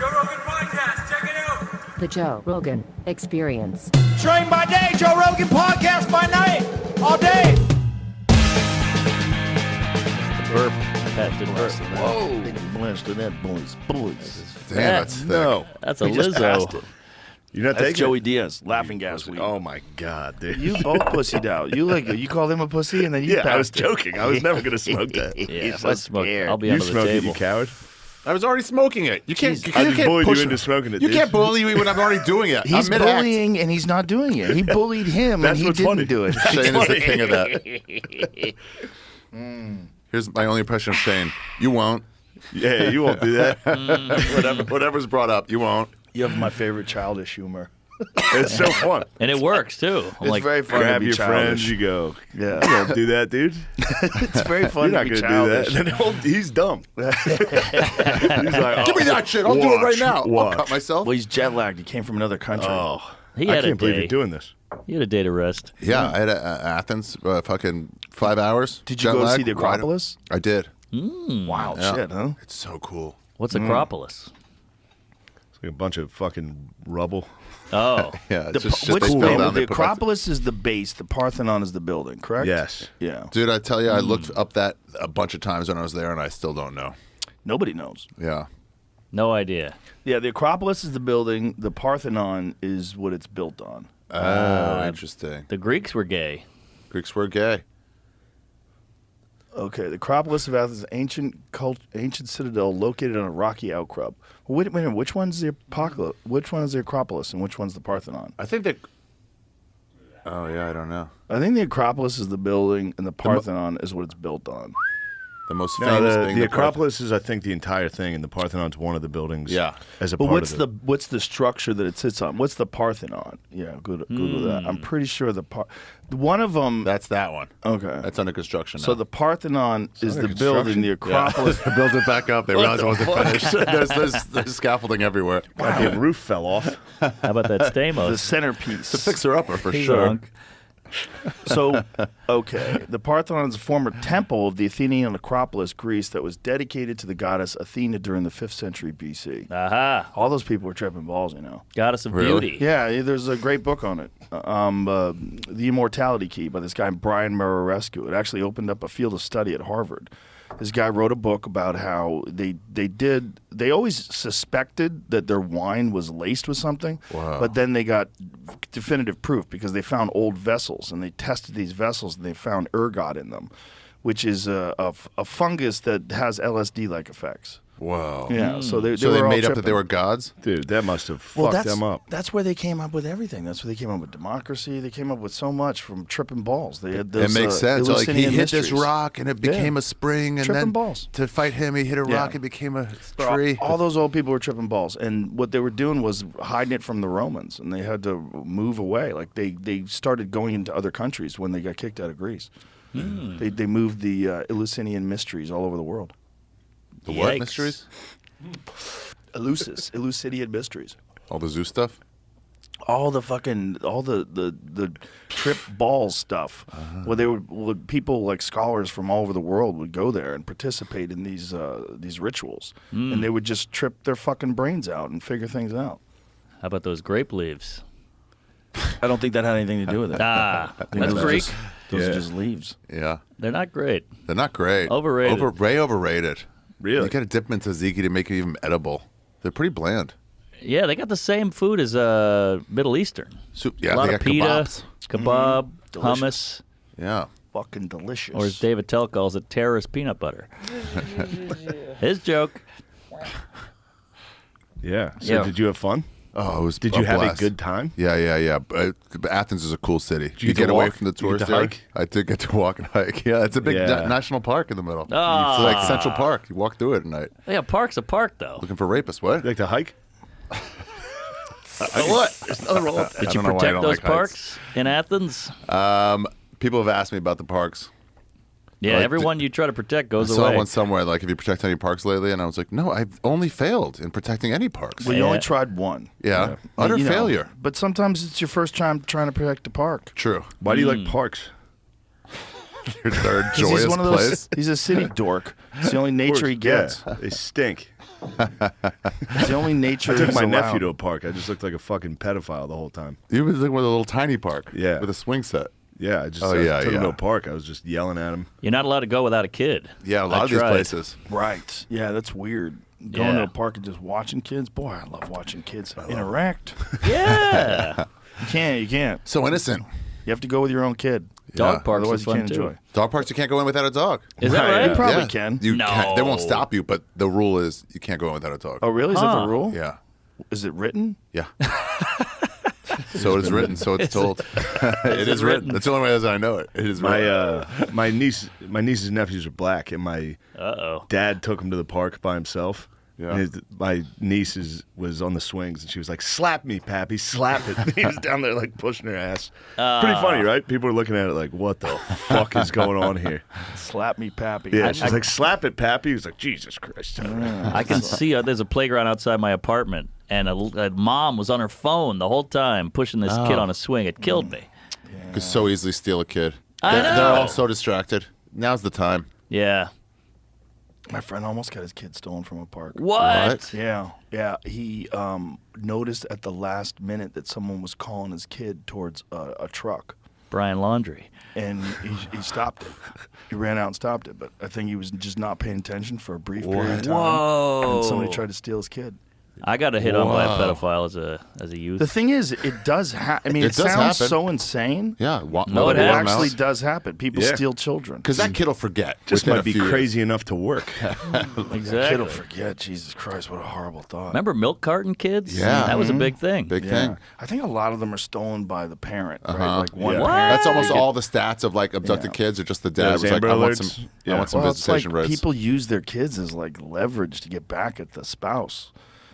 Joe Rogan Podcast. Check it out. The Joe Rogan Experience. Train by day, Joe Rogan Podcast by night, all day. Burp. That didn't work. Whoa. Blast to that, boys. Damn, that's thick. No. That's a He just passed Lizzo. it. You're not That's taking Joey it? Diaz, laughing gas weed. Oh, my God, dude. You both pussied out. You called him a pussy and then you Yeah, I was passed it. joking. I was never going to smoke that. Yeah, He's if so I smoke, scared. I'll be You under the smoked it, table. you coward. I was already smoking it. You can't. I You just can't bullied push you into smoking it, You dude. can't bully me when I'm already doing it. He's I'm mid-act. bullying and he's not doing it. He bullied him That's and he what's didn't funny. do it. Shane is the king of that. Here's my only impression of Shane. You won't. Yeah, you won't do that. Whatever's brought up, you won't. You have my favorite childish humor. It's so fun. And it works, too. I'm It's like, very fun Grab to be your childish. friends, you go. Yeah. You won't do that, dude. It's very fun You're not to be going to do childish. that. Then he's dumb. He's like, Give me that shit. I'll do it right watch, now. I'll watch. cut myself. Well, he's jet lagged. He came from another country. Oh, he I had can't a believe day. you're doing this. He had a day to rest. Yeah, I had Athens, fucking 5 hours. Did you jet go lag, see the right- Acropolis? I did. Wild Yeah. shit, huh? It's so cool. What's Acropolis? It's like a bunch of fucking rubble. Oh. Yeah, it's just shit Which they spill building? down. The They put back- Acropolis is the base. The Parthenon is the building, correct? Yes. Yeah. Dude, I tell you, I looked up that a bunch of times when I was there, and I still don't know. Nobody knows. Yeah. No idea. Yeah, the Acropolis is the building. The Parthenon is what it's built on. Oh, interesting. The Greeks were gay. Greeks were gay. Okay, the Acropolis of Athens, ancient citadel located on a rocky outcrop. Well, wait a minute, which one's the apocalypse? Which one is the Acropolis and which one's the Parthenon? I think that. Oh yeah, I don't know. I think the Acropolis is the building and the Parthenon is what it's built on. The most No, famous the being Acropolis is, I think, the entire thing, and the Parthenon's one of the buildings. Yeah. As a But part what's of the it. what's the structure that it sits on? What's the Parthenon? Yeah, good Google that. I'm pretty sure one of them. That's that one. Okay. That's under construction now. So the Parthenon is under the building. The Acropolis. They built it back up. They realized it wasn't finished. There's scaffolding everywhere. God, the roof fell off. How about that the Stamos? centerpiece. Fixer upper for He's sure. drunk. So, okay, the Parthenon is a former temple of the Athenian Acropolis, Greece, that was dedicated to the goddess Athena during the 5th century BC. Aha. All those people were tripping balls, you know. Goddess of Really? beauty. Yeah, there's a great book on it, The Immortality Key by this guy Brian Murarescu. It actually opened up a field of study at Harvard. This guy wrote a book about how they always suspected that their wine was laced with something, Wow. but then they got definitive proof because they found old vessels and they tested these vessels and they found ergot in them, which is a fungus that has LSD-like effects. Whoa. Yeah, so they So were they all made up that tripping. they were gods? Dude, that must have Well, fucked them up. That's where they came up with everything. That's where they came up with democracy. They came up with so much from tripping balls. They had It those, makes sense. Like he Eleusinian hit this mysteries. rock and it became a spring, and Tripping then balls. to fight him, he hit a Yeah. rock and became a Bro, tree. all those old people were tripping balls, and what they were doing was hiding it from the Romans, and they had to move away. Like they started going into other countries when they got kicked out of Greece. They moved the Eleusinian mysteries all over the world. The what Yikes. mysteries? Eleusinian mysteries. All the zoo stuff? All the trip balls stuff. Where they would people like scholars from all over the world would go there and participate in these rituals, and they would just trip their fucking brains out and figure things out. How about those grape leaves? I don't think that had anything to do with it. Ah, I think that's those are Greek. just- Those Yeah. are just leaves. Yeah. They're not great. They're not great. Overrated. Way overrated. Really? You got to dip them into tzatziki to make it even edible. They're pretty bland. Yeah, they got the same food as Middle Eastern. Soup. Yeah, a lot they of got pita, kebabs. kebab, Delicious. hummus, Yeah. Fucking delicious. or as David Tell calls it, terrorist peanut butter. His joke. Yeah. So Yeah. did you have fun? Oh, it was. Did you have blast. a good time? Yeah. But Athens is a cool city. you You get get to away walk? from the You get tourist to area. hike? I did get to walk and hike. Yeah, it's a big Yeah. national park in the middle. Ah. It's like Central Park. You walk through it at night. Yeah, park's a park, though. Looking for rapists. What? You like to hike? What? There's nothing wrong with that. Did I you don't know why I protect don't those like hikes. parks in Athens? People have asked me about the parks. Yeah, Like, everyone you try to protect I goes saw away. one somewhere like, have you protected any parks lately? And I was like, no, I've only failed in protecting any parks. Well, you only Yeah. tried one. Yeah. Utter You know, failure. But sometimes it's your first time trying to protect a park. True. Why do you like parks? Your third 'Cause joyous he's one of those. place. He's a city dork. It's the only nature he gets. Yeah, they stink. It's the only nature. I took he's my allowed. nephew to a park. I just looked like a fucking pedophile the whole time. You was like with a little tiny park. Yeah. With a swing set. Yeah, I just Oh, yeah, took him to yeah. a park. I was just yelling at him. You're not allowed to go without a kid. Yeah, a lot I of these tried. places. Right. Yeah, that's weird. Going to Yeah. a park and just watching kids. Boy, I love watching kids interact. Yeah. You can't. So innocent. You have to go with your own kid. Dog parks Otherwise, is you fun can't too. enjoy. Dog parks, you can't go in without a dog. Is that Right, right? You probably Yeah. can. You can't. They won't No. stop you, but the rule is you can't go in without a dog. Oh, really? Is that Huh. the rule? Yeah. Is it written? Yeah. So it's written, so it's told. It is written. That's the only way that I know it. It is written. My nieces and nephews are black, and my Uh-oh. dad took him to the park by himself. Yeah. And my niece was on the swings, and she was like, "Slap me, Pappy, slap it." He was down there like pushing her ass. Pretty funny, right? People are looking at it like, "What the fuck is going on here?" Slap me, Pappy. Yeah, she's like, "Slap it, Pappy." He was like, "Jesus Christ." I can see there's a playground outside my apartment, and a mom was on her phone the whole time pushing this kid on a swing. It killed me. You could so easily steal a kid. I They're know. all so distracted. Now's the time. Yeah. My friend almost got his kid stolen from a park. What? Yeah. He noticed at the last minute that someone was calling his kid towards a truck, Brian Laundrie. and he stopped it. He ran out and stopped it, but I think he was just not paying attention for a brief period of time. Whoa. And somebody tried to steal his kid. I got hit on by a Whoa. pedophile as a youth. The thing is, it does happen. I mean, It it does sounds happen. so insane. Yeah. No, it But it happens. actually does happen. People Yeah. steal children. Because that kid will forget. Just within might a be few crazy enough to work. Exactly. Kid will forget. Jesus Christ, what a horrible thought. Remember milk carton kids? Yeah. That was a big thing. Big Yeah. thing. I think a lot of them are stolen by the parent, right? Uh-huh. Like one Yeah. What? parent. That's almost they get- all the stats of like abducted Yeah. kids, or just the dad Those was like, Amber I want Alerts. some, Yeah. I want some Well, it's like visitation rights. people use their kids as like leverage to get back at the spouse.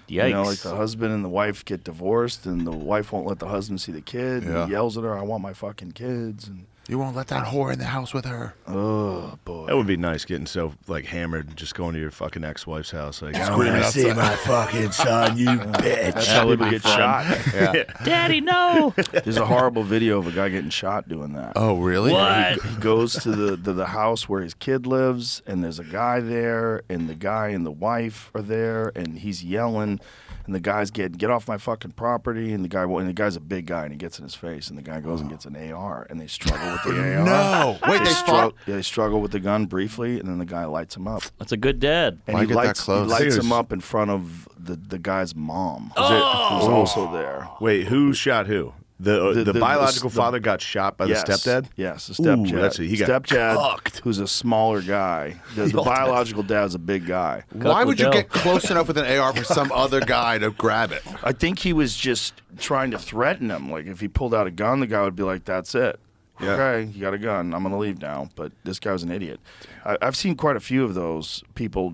Yikes. You know, like the husband and the wife get divorced, and the wife won't let the husband see the kid. And Yeah. he yells at her, "I want my fucking kids." And You won't let that whore in the house with her. oh boy, That would be nice, getting so like hammered, and just going to your fucking ex-wife's house, like I screaming wanna see outside. my fucking son, you bitch. That's how people get shot. Yeah. Daddy, no. There's a horrible video of a guy getting shot doing that. Oh, really? What? He goes to the house where his kid lives, and there's a guy there, and the guy and the wife are there, and he's yelling, and the guy's get off my fucking property, and the guy's a big guy, and he gets in his face, and the guy goes and gets an AR, and they struggle with the AR. No. Wait, they fought? Yeah, they struggle with the gun briefly, and then the guy lights him up, That's a good dad. and Why he get that lights close? him up in front of the guy's mom, who's also there. Wait, who shot who? The biological father got shot by Yes. the stepdad? Yes, the stepdad. Ooh, that's it. He got stepdad, cooked. who's a smaller guy. The biological dad's a big guy. Why would you Liddell. get close enough with an AR for some other guy to grab it? I think he was just trying to threaten him. Like if he pulled out a gun, the guy would be like, "That's it. Yeah. Okay, you got a gun. I'm gonna leave now." But this guy was an idiot. I've seen quite a few of those people.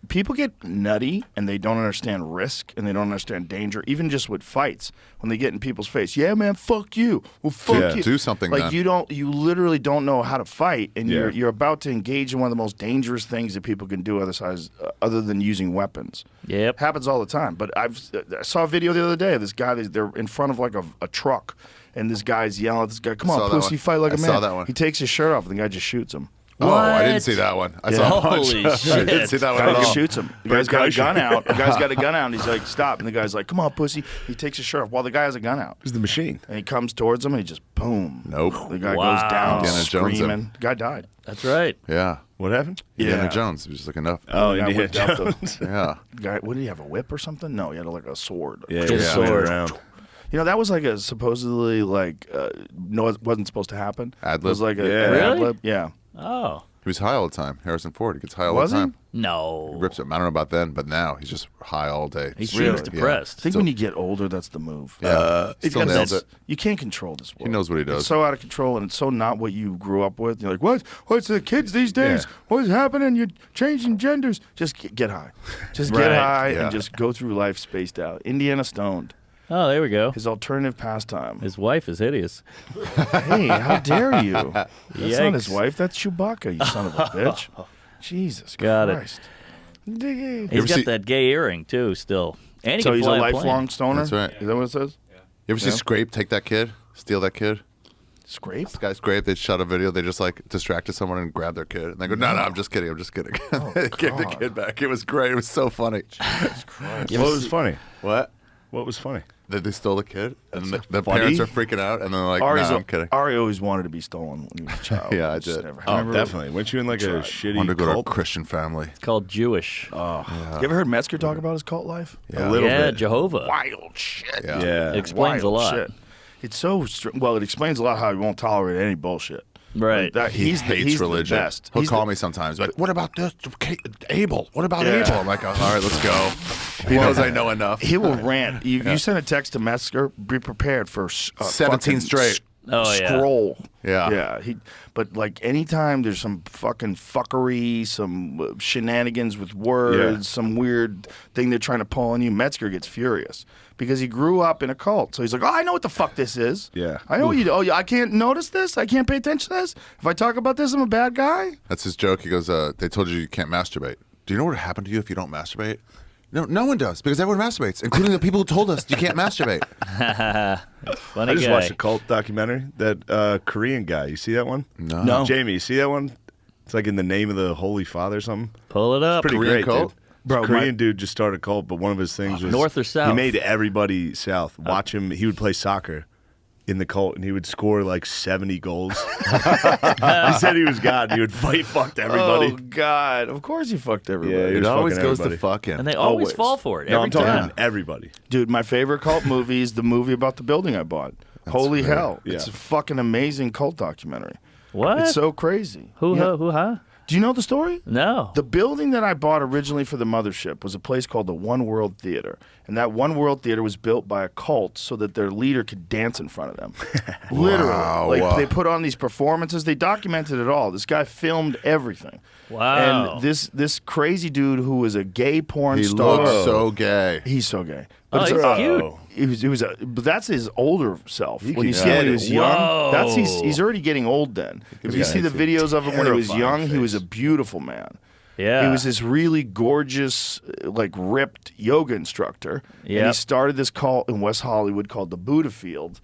People get nutty and they don't understand risk and they don't understand danger. Even just with fights, when they get in people's face, yeah, man, fuck you. Well, fuck Yeah, you. do something Like then. you literally don't know how to fight, and Yeah. you're about to engage in one of the most dangerous things that people can do other than using weapons. Yep. Happens all the time. But I saw a video the other day of this guy. They're in front of like a truck, and this guy's yelling at this guy, "Come I on, saw that pussy, one. fight like I a man." saw that one. He takes his shirt off, and the guy just shoots him. Oh, I didn't What? see that one. I Yeah. saw a bunch. Holy I didn't shit. see that The one guy at all. shoots him. The guy's got a gun out. The guy's got a gun out, and he's like, "Stop!" And the guy's like, "Come on, pussy." He takes his shirt off while the guy has a gun out, Who's the machine? and he comes towards him, and he just boom. Nope. The guy Wow. goes down Indiana Jones him. screaming. The guy died. That's right. Yeah. What happened? Indiana Yeah. Jones. He was just looking up. Oh, The guy Indiana whipped out the- Jones. Yeah. Guy, what did he have? A whip or something? No, he had like a sword. Yeah, His he was swinging sword. around. You know, that was like a supposedly like no, it wasn't supposed to happen. Ad-lib? It was like Yeah. an Really? ad-lib. Yeah. Oh. He was high all the time. Harrison Ford. He gets high all Was the he? time. No. He rips it. I don't know about then, but now he's just high all day. He Really? seems depressed. I think So- when you get older, that's the move. Yeah. Still Because nails it's- it. You can't control this world. He knows what he does. It's so out of control, and it's so not what you grew up with. You're like, what? What's the kids these days? Yeah. What's happening? You're changing genders. Just get high. Just get Right. high Yeah. and just go through life spaced out. Indiana Stoned. Oh, there we go. His alternative pastime. His wife is hideous. Hey, how dare you? That's not Yikes. his wife. That's Chewbacca, you son of a bitch. Jesus Got it. Christ. He's ever got see- that gay earring too. Still, and he So can he's a fly lifelong plane. stoner? That's right. Is that what it says? You ever see Yeah. Scrape take that kid? Steal that kid? Scrape? This guy's great. They shot a video. They just like distracted someone and grabbed their kid. And they go, no, I'm just kidding. I'm just kidding. They gave the kid back. It was great. It was so funny. Jesus Christ. What was funny? What? What was funny? That they stole the kid, and the funny? parents are freaking out, and they're like, Ari's "No, I'm kidding." Ari always wanted to be stolen when he was a child. Yeah, I Just did. never- Oh, remember- definitely. Weren't you in like a Tried. shitty Wanted to go to a cult? Christian family. It's called Jewish. You ever heard Metzger talk about his cult life? Yeah. A little yeah, bit. Jehovah. Wild shit. Yeah. Yeah. It explains a Wild lot. shit. It's so well. It explains a lot how he won't tolerate any bullshit. Right. Like that, He he's hates he's religion. The best. He'll He's call the- me sometimes, like, "What about this? Okay, Abel? What about Yeah. Abel?" I'm like, "All right, let's go." He knows I know enough. He will rant. You send a text to Metzger. Be prepared for 17 straight. Oh, yeah. scroll. Yeah. yeah. But like anytime there's some fucking fuckery, some shenanigans with words, Yeah. some weird thing they're trying to pull on you, Metzger gets furious because he grew up in a cult. So he's like, "Oh, I know what the fuck this is. Yeah. I know what you do. Oh, I can't notice this. I can't pay attention to this. If I talk about this, I'm a bad guy." That's his joke. He goes, "They told you can't masturbate. Do you know what would happen to you if you don't masturbate?" No one does, because everyone masturbates, including the people who told us you can't masturbate. Funny I just guy. watched a cult documentary. That Korean guy. You see that one? No. Jamie, you see that one? It's like in the name of the Holy Father or something. Pull it up. Pretty Korean great, cult? dude. Bro, This Korean my- dude just started a cult, but one of his things was North or south? He made everybody south. Watch him. He would play soccer in the cult, and he would score like 70 goals. He said he was God. And he would fucked everybody. Oh God! Of course he fucked everybody. Yeah, he It was always fucking goes everybody. to fucking. And they always Always. fall for it. No, every I'm talking time. everybody. Dude, my favorite cult movie is the movie about the building I bought. Holy great. hell. Yeah. It's a fucking amazing cult documentary. What? It's so crazy. Who? Yeah. Who? Huh? Do you know the story? No. The building that I bought originally for the mothership was a place called the One World Theater. And that One World Theater was built by a cult so that their leader could dance in front of them. Literally. Wow. Like they put on these performances. They documented it all. This guy filmed everything. Wow. And this crazy dude who was a gay porn He star. looks so gay. He's so gay. Oh, But he's it's- cute. But that's his older self. When you can see him when get he it. was young, Whoa. he's already getting old then. If you Yeah, see the it's a videos of him when he was terrifying young, he was a face. beautiful man. Yeah. He was this really gorgeous, like ripped yoga instructor. And Yep. he started this cult in West Hollywood called the Buddha Field.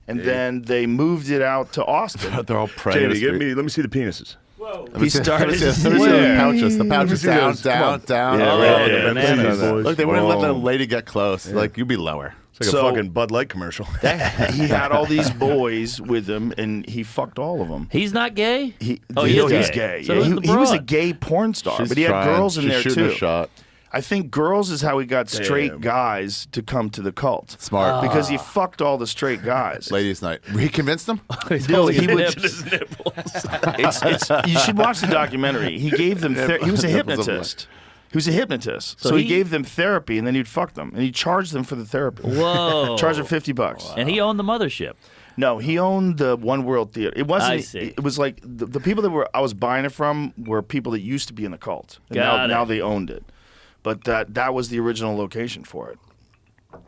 And then they moved it out to Austin. They're all praying. Jamie, let me see the penises. He started Let me see the pouches. The pouches see down, those. Come on. down. Yeah, Oh, right yeah, there. bananas. Boys. Look, they wouldn't let the Whoa. lady get close. Like, you be lower. It's like So- a fucking Bud Light commercial. he had all these boys with him, and he fucked all of them. He's not gay. He, Oh, you he know is he's gay. gay. So Yeah, is he, the he was a broad. gay porn star, She's but he had trying. girls in She's there shooting too. a shot. I think girls is how he got straight Damn. guys to come to the cult. Smart. Because he fucked all the straight guys. Ladies' night. He convinced them? He's No, holding he his would- nips. You should watch the documentary. He gave them. He was a Nipples of hypnotist. He was a hypnotist. So So he he- gave them therapy, and then he'd fuck them, and he charged them for the therapy. Whoa. Charged them $50. And he owned the mothership. No, he owned the One World Theater. It wasn't. I see. It was like the people that I was buying it from were people that used to be in the cult. And Got it. now they owned it, but that was the original location for it.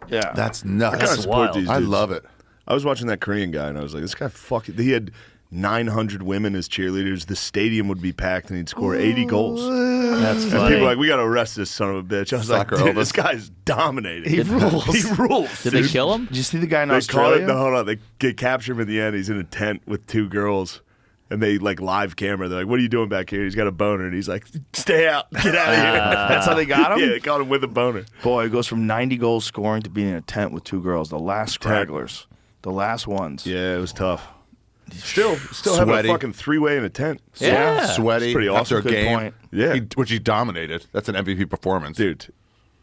Yeah, That's I nuts. gotta support wild. these I dudes. love it. I was watching that Korean guy, and I was like, this guy fucking. He had 900 women as cheerleaders. The stadium would be packed, and he'd score 80 goals. That's And funny. people were like, we got to arrest this son of a bitch. I was Soccer like, dude, Elvis. this guy's dominating. He rules. He rules. Did they dude. kill him? Did you see the guy in They caught it. Australia? No, hold on. They capture him at the end. He's in a tent with two girls. And they like live camera. They're like, "What are you doing back here?" He's got a boner, and he's like, "Stay out, get out of here." That's how they got him. Yeah, they caught him with a boner. Boy, it goes from 90 goals scoring to being in a tent with two girls. The last scragglers, the last ones. Yeah, it was tough. Still having a Sweaty. fucking three-way in a tent. Yeah. Sweaty. It's pretty After awesome. a Good game. point. Yeah. Which he dominated. That's an MVP performance. Dude,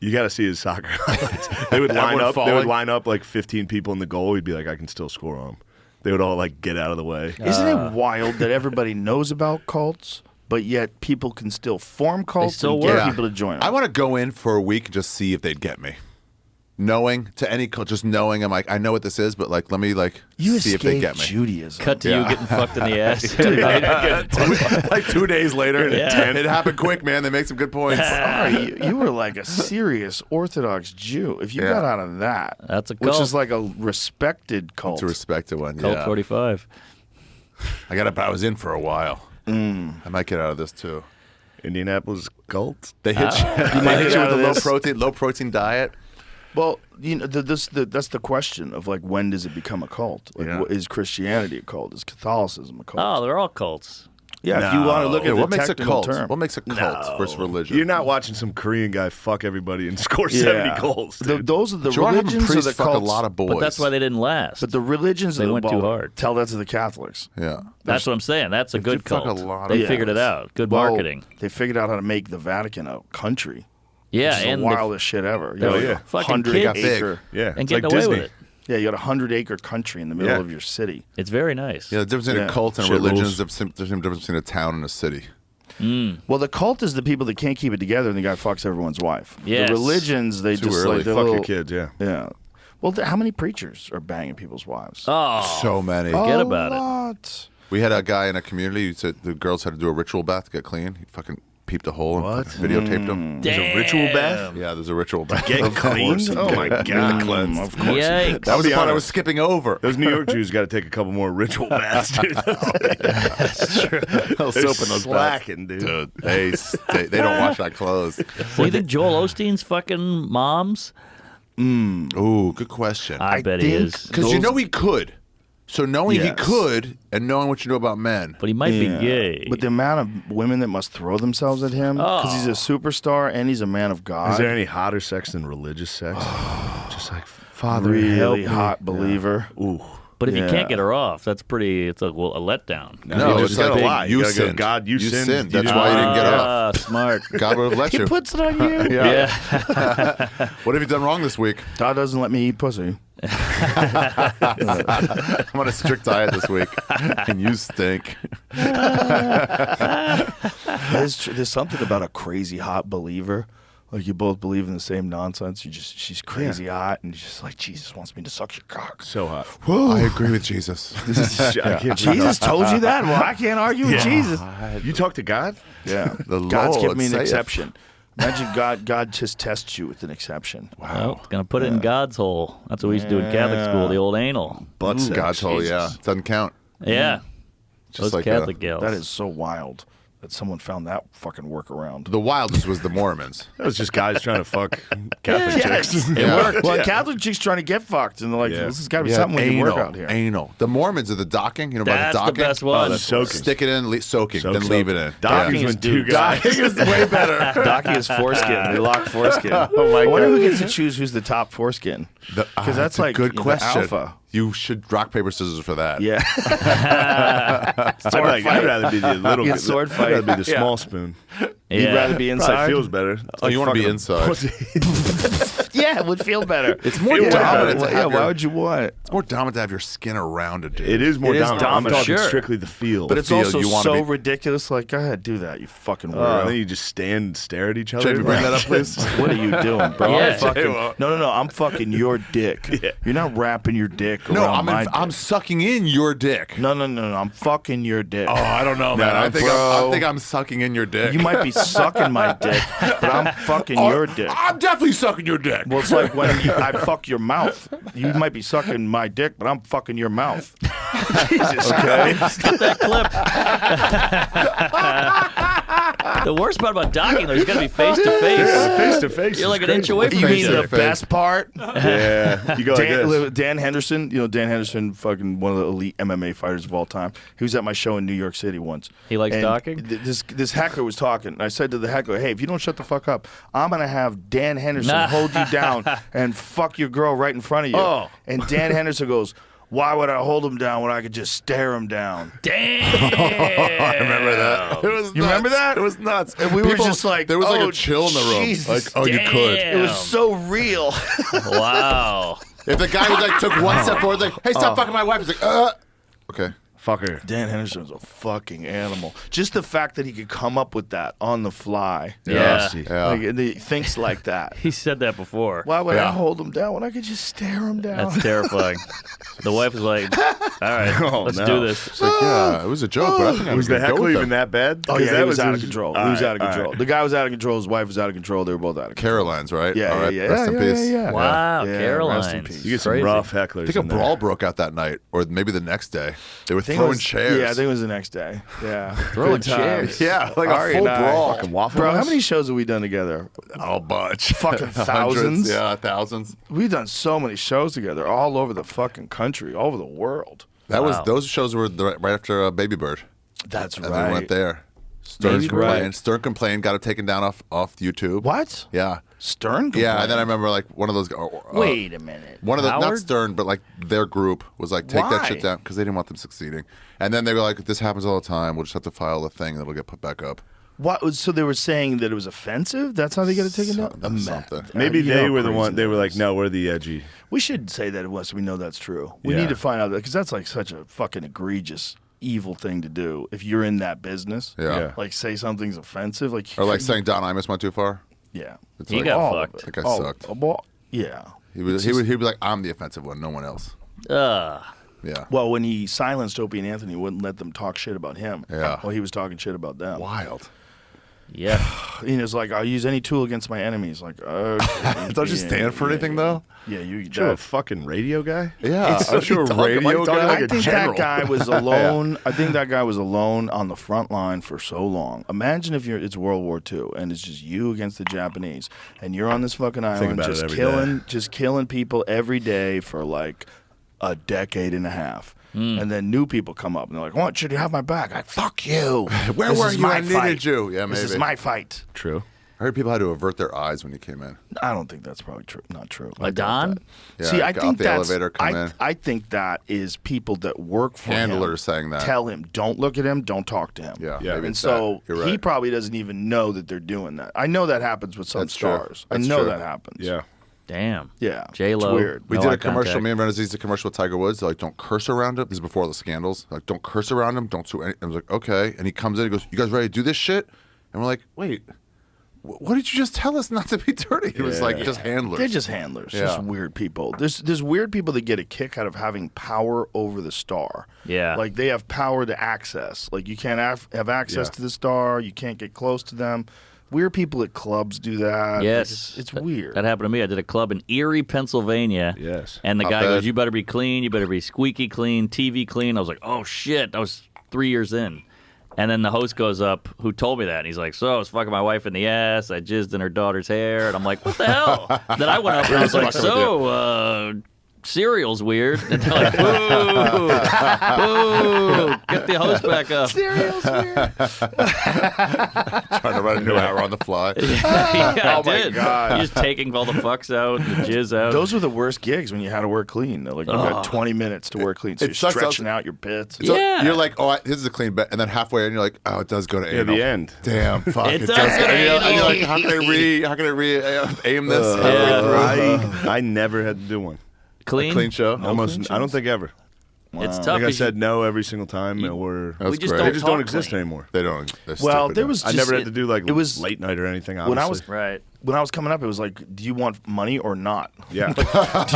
you got to see his soccer highlights. They would line Everyone up. They falling. would line up like 15 people in the goal. He'd be like, "I can still score on them." They would all like get out of the way. Isn't it wild that everybody knows about cults, but yet people can still form cults still and get work. people to join them? I want to go in for a week and just see if they'd get me. Knowing to any cult, just knowing I'm like, I know what this is, but like, let me like you see if they escaped get me. Judaism. Cut to you getting fucked in the ass. Like 2 days later, Yeah. it happened quick, man. They make some good points. Sorry, you were like a serious Orthodox Jew. If you Yeah. got out of that, That's a which cult. is like a respected cult. To respect the one. Colt Yeah. 45. I was in for a while. I might get out of this too. Indianapolis cult. They hit you. might They hit get you out with of a this. low protein diet. Well, that's the question of like, when does it become a cult? Like, is Christianity a cult? Is Catholicism a cult? Oh, they're all cults. Yeah, if you want to look at what the makes a technical cult? term. What makes a cult versus religion? You're not watching some Korean guy fuck everybody and score 70 goals. Dude. Those are the You are having religions of priests the fuck cults. a lot of boys. But that's why they didn't last. But the religions They of the went too hard. Tell that to the Catholics. Yeah. That's what I'm saying. That's a If good you fuck cult. a lot They of figured it boys. out. Good Well, marketing. They figured out how to make the Vatican a country. Yeah, Which is and the wildest shit ever. they were yeah. fucking 100 kids. got big. acre. Yeah, and it's getting like away Disney. with it. Yeah, you got a 100-acre country in the middle Yeah. of your city. It's very nice. Yeah, the difference between Yeah. a cult and Shit religion rules. is there's a difference between a town and a city. Well, the cult is the people that can't keep it together, and the guy fucks everyone's wife. Yes. The religions, they Too just early. like they're Fuck little, your kids, yeah. Yeah. Well, how many preachers are banging people's wives? Oh, So many. forget about it. lot. We had a guy in a community who said the girls had to do a ritual bath to get clean. He fucking peeped a hole and What? fucking videotaped them. There's a ritual bath? Yeah, there's a ritual bath. Get cleaned? Oh, my God. Of course. he Yikes. did. That was be the part I honest. was skipping over. Those New York Jews got to take a couple more ritual baths, dude. They'll They're soap in those baths. slacking, dude. Dude, they don't wash that clothes. So you think Joel Osteen's fucking moms? Ooh, good question. I bet he think- is. Because you know he could. So knowing he Yes. could and knowing what you know about men. But he might Yeah. be gay. But the amount of women that must throw themselves at him because he's a superstar and he's a man of God. Is there any hotter sex than religious sex? Just like, Father, help really me. hot believer? Ooh. But if you Yeah. can't get her off, that's pretty. It's a letdown. No, you it's just gotta like lie. you You gotta go, sinned. God, you sinned. You That's did- why you didn't get off. Ah, smart. God would have let you. Puts it on you. Yeah. What have you done wrong this week? God doesn't let me eat pussy. I'm on a strict diet this week, and you stink. There's something about a crazy hot believer. Like you both believe in the same nonsense. She's crazy hot, and she's just like, Jesus wants me to suck your cock. So hot. I agree with Jesus. I can't Jesus told you that? Well, I can't argue with Jesus. You talk to God? Yeah, The God's Lord giving me an saith. exception. Imagine God just tests you with an exception. Well, it's gonna put it in God's hole. That's what we used to do in Catholic school. The old anal. Butt sex. God's hole, yeah. Doesn't count. Yeah. Those like Catholic gals. That is so wild that someone found that fucking workaround. The wildest was the Mormons. That was just guys trying to fuck Catholic chicks. It Yeah. worked. Well, Catholic chicks trying to get fucked, and they're like, Yeah. "This has got to be Yeah, something we can anal, work out here." Anal. The Mormons are the docking. You know about That's the the docking? best one. that's soaking. Stick it in, soaking, Soak, then soak. leave it in. Docking Yeah. is when two guys. Docking is way better. Docking is foreskin. They lock foreskin. Oh my I wonder who gets to choose who's the top foreskin. Because that's a like good the question. alpha. You should rock paper scissors for that. Yeah. I'd rather be the little Get sword I'd rather fight. be the small spoon. You'd Yeah. rather be inside. Probably feels better. Oh, you want to be inside? Yeah, it would feel better. It's more yeah, dominant to yeah, have why your- would you want it? It's more dominant to have your skin around it, dude. It is more It is dominant. I'm dominant, talking sure. strictly the feel. But it's feel also you wanna so be- ridiculous. Like, go ahead, do that, you fucking and weirdo. then you just stand and stare at each other. Jake, you bring that up, please? What are you doing, bro? Yeah. I'm fucking, no. I'm fucking your dick. You're not wrapping your dick No, around my I'm dick. sucking in your dick. No. I'm fucking your dick. Oh, I don't know, man. I think bro. I'm sucking in your dick. You might be sucking my dick, but I'm fucking your dick. I'm definitely sucking your dick. Well, it's like when I fuck your mouth. You might be sucking my dick, but I'm fucking your mouth. Jesus, okay? Get that clip. The worst part about docking, though, he's got to be face to face. Face to face. You're is like an crazy. inch away from You each mean other. the best part? Yeah. You go like this. Dan Henderson, Dan Henderson, fucking one of the elite MMA fighters of all time. He was at my show in New York City once. He likes And talking? This heckler was talking. I said to the heckler, "Hey, if you don't shut the fuck up, I'm gonna have Dan Henderson hold you down and fuck your girl right in front of you." Oh. And Dan Henderson goes, "Why would I hold him down when I could just stare him down?" Damn. I remember that. It was You remember nuts. that? It was nuts. And we were just like, there was like oh, a chill in the room. Jesus. Like, oh, you could. It was so real. Wow. If the guy was like took one step forward, like, hey, stop fucking my wife. He's like, okay. Fucker. Dan Henderson's a fucking animal. Just the fact that he could come up with that on the fly. Yeah. Yeah. Like, and he thinks like that. He said that before. Why would Yeah. I hold him down when I could just stare him down? That's terrifying. The wife was like, all right, Oh, let's no. do this. It's like, yeah, it was a joke, but I think I Was the gonna go heckle with even them. that bad? Oh, 'Cause yeah, that he was out of control. He was out of all control. right. The guy was out of control. His wife was out of control. They were both out of control. Caroline's, right? Yeah, All right. yeah, Rest in yeah, peace. yeah, yeah. Wow, Yeah, Caroline. rest in peace. You get some Crazy. rough hecklers. I think a in there. brawl broke out that night, or maybe the next day. They were think throwing it was, chairs. Yeah, I think it was the next day. Yeah, Throwing Good times. chairs. Yeah, like Ari a full and I- brawl. Fucking Waffle Bro, how House? many shows have we done together? A bunch. Fucking Hundreds, thousands. Yeah, thousands. We've done so many shows together, all over the fucking country, all over the world. That was Wow. those shows were right after Baby Bird. That's And they went there. Baby Stern Bird. complained. Stern complained. Got it taken down off YouTube. What? Yeah. Stern? Yeah, and then I complained? remember like one of those. Wait a minute. One of the not Howard? Stern, but like their group was like, take that Why? shit down because they didn't want them succeeding. And then they were like, this happens all the time. We'll just have to file a thing that'll get put back up. What? So they were saying that it was offensive? That's how they get it taken down? Something. Maybe You they know were the crazy one. They were that like, is. no, we're the edgy. We should say that it was so we know that's true. We Yeah. need to find out that because that's like such a fucking egregious, evil thing to do if you're in that business. Yeah. Yeah. Like say something's offensive. Like Or like saying Don Imus went too far. yeah. It's He like, got all of fucked. it. That guy All- sucked. well, yeah. He'd be like, I'm the offensive one, no one else. Yeah. Well, when he silenced Opie and Anthony, he wouldn't let them talk shit about him. Yeah. Well, he was talking shit about them. Wild. Yeah. He was like, I'll use any tool against my enemies. Like, okay. Don't you stand for anything, though? Yeah, you. You're a fucking radio guy? Yeah. Aren't you a radio guy? I Like a think general. that guy was alone. I think that guy was alone on the front line for so long. Imagine if it's World War II and it's just you against the Japanese, and you're on this fucking island about it just every killing people every day for like a decade and a half. And then new people come up and they're like, "What? Should you have my back?" I fuck you. Where This were is you? my I needed fight. you. Yeah, This is maybe. my fight. True. I heard people had to avert their eyes when you came in. I don't think that's probably true. Not true. I doubt Don? that. Yeah, See, I get think off the that's elevator, come in. I think that is people that work for Handlers him saying that. tell him, don't look at him, don't talk to him. Yeah, Yeah. maybe And it's so that. You're he right. probably doesn't even know that they're doing that. I know that happens with some That's true. stars. That's I know true. that happens. Yeah. Damn. Yeah. J-Lo. It's weird. We No did eye a commercial. contact. Me and Rennes did a commercial with Tiger Woods. They're like, don't curse around him. This is before the scandals. Like, don't curse around him. Don't do anything. I was like, okay. And he comes in. He goes, "You guys ready to do this shit?" And we're like, "Wait, what did you just tell us not to be dirty?" It was like just handlers. They're just handlers, Yeah. just weird people. There's weird people that get a kick out of having power over the star. Yeah. Like they have power to access. Like you can't have access Yeah. to the star. You can't get close to them. Weird people at clubs do that. Like, Yes. it's That- weird. That happened to me. I did a club in Erie, Pennsylvania. Yes. And the Not guy bad. goes, "You better be clean. You better be squeaky clean, TV clean." I was like, "Oh, shit." I was 3 years in. And then the host goes up who told me that. And he's like, "So I was fucking my wife in the ass. I jizzed in her daughter's hair." And I'm like, "What the hell?" Then I went up and I was like, "So, cereal's weird." And they're like, "Boo. Boo. Get the host back up." Cereal's weird. Trying to run a new hour on the fly. Yeah, I Oh, my did. God. You're just taking all the fucks out and the jizz out. Those were the worst gigs when you had to work clean. They're like you got 20 minutes to work clean, so It you're sucks stretching also- out your bits. So Yeah. you're like, "Oh, this is a clean bet," and then halfway in, you're like, "Oh, it does go to Yeah, anal." the end. Damn, fuck. It It, does does. go to And you're like, anal. how can I aim this? Yeah. I never had to do one. clean? Clean show. Almost. I don't think ever. It's tough. Like I 'cause said no every single time, or That's we just great. they don't just talk don't exist clean. anymore. They don't. They're Well, stupid there now. was I just, never had to do like it was late night or anything. when I was obviously. Right. when I was coming up. It was like, do you want money or not? Yeah. Do